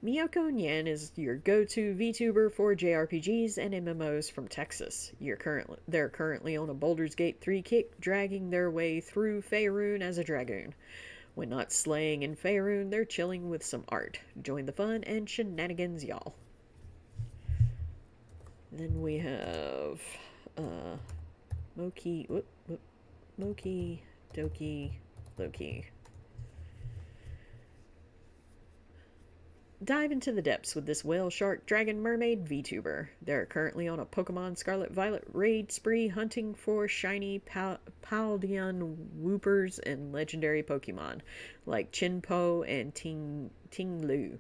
Miyoko Nyan is your go-to VTuber for JRPGs and MMOs from Texas. They're currently on a Baldur's Gate 3 kick, dragging their way through Faerun as a dragoon. When not slaying in Faerun, they're chilling with some art. Join the fun and shenanigans, y'all. Then we have Moki Doki Loki. Dive into the depths with this whale, shark, dragon, mermaid VTuber. They're currently on a Pokemon Scarlet Violet raid spree hunting for shiny Paldean Woopers and legendary Pokemon like Chinpo and Ting-Lu.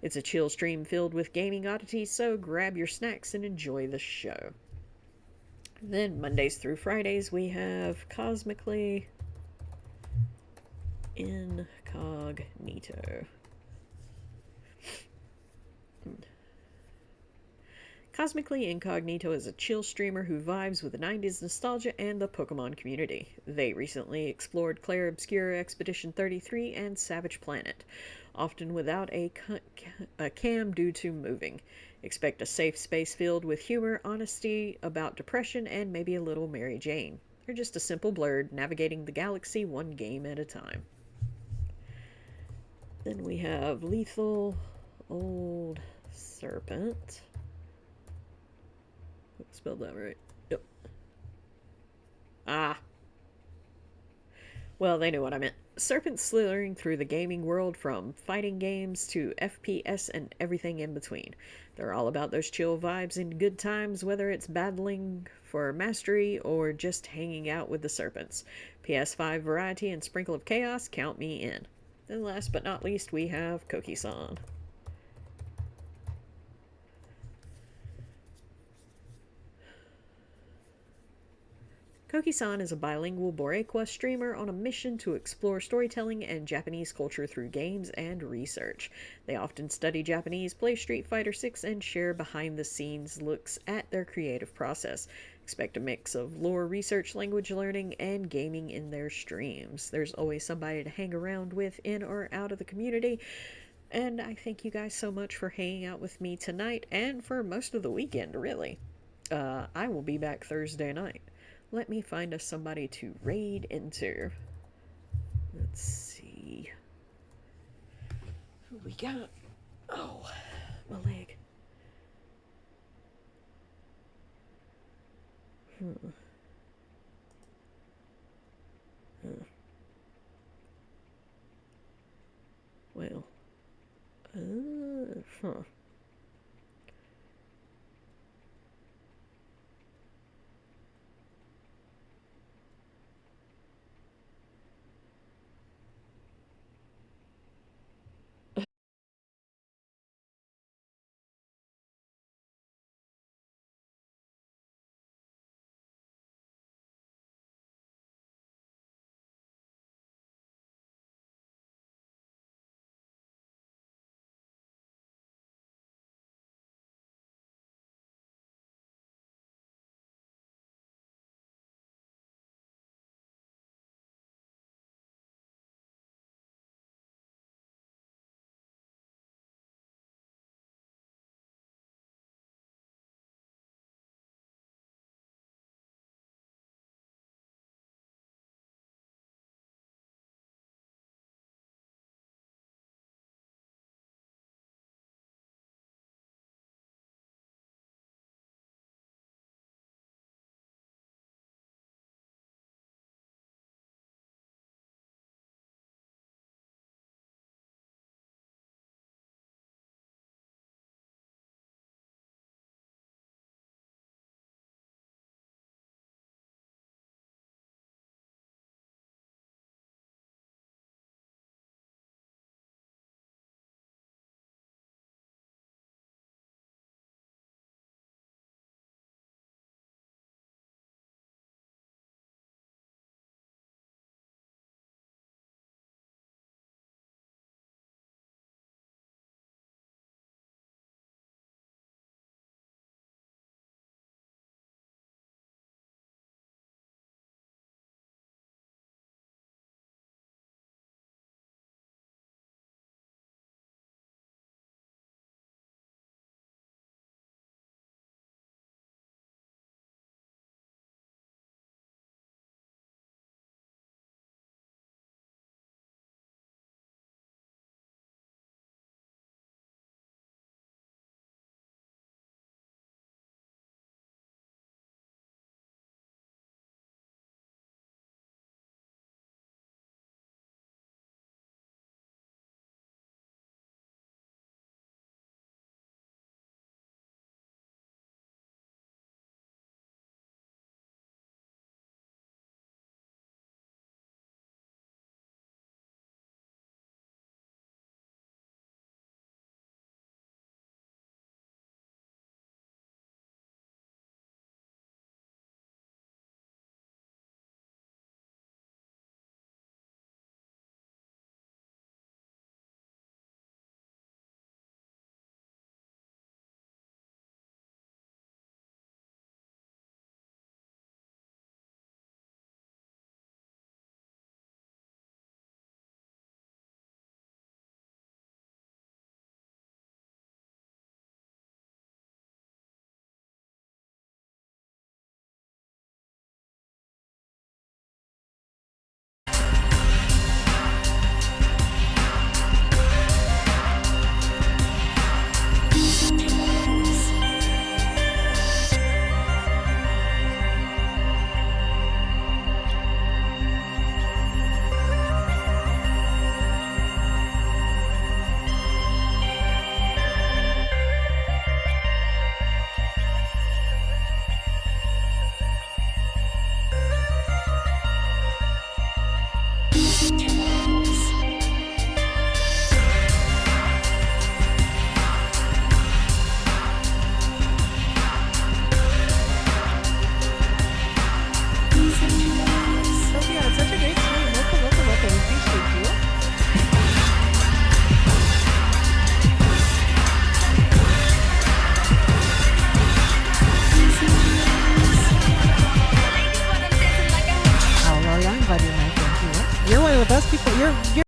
It's a chill stream filled with gaming oddities, so grab your snacks and enjoy the show. Then Mondays through Fridays we have Cosmically Incognito. Cosmically Incognito is a chill streamer who vibes with the 90s nostalgia and the Pokemon community. They recently explored Clair Obscura Expedition 33 and Savage Planet, often without a cam due to moving. Expect a safe space filled with humor, honesty about depression, and maybe a little Mary Jane. They're just a simple blurred navigating the galaxy one game at a time. Then we have Lethal Old Serpent. Hope I spelled that right. Yep. Ah. Well, they knew what I meant. Serpents slithering through the gaming world from fighting games to FPS and everything in between. They're all about those chill vibes and good times, whether it's battling for mastery or just hanging out with the serpents. PS5 variety and sprinkle of chaos, count me in. Then last but not least, we have Koki-san. Koki-san is a bilingual Boricua streamer on a mission to explore storytelling and Japanese culture through games and research. They often study Japanese, play Street Fighter VI, and share behind-the-scenes looks at their creative process. Expect a mix of lore research, language learning, and gaming in their streams. There's always somebody to hang around with in or out of the community. And I thank you guys so much for hanging out with me tonight and for most of the weekend, really. I will be back Thursday night. Let me find us somebody to raid into. Let's see. Who we got? Oh, my leg. Well.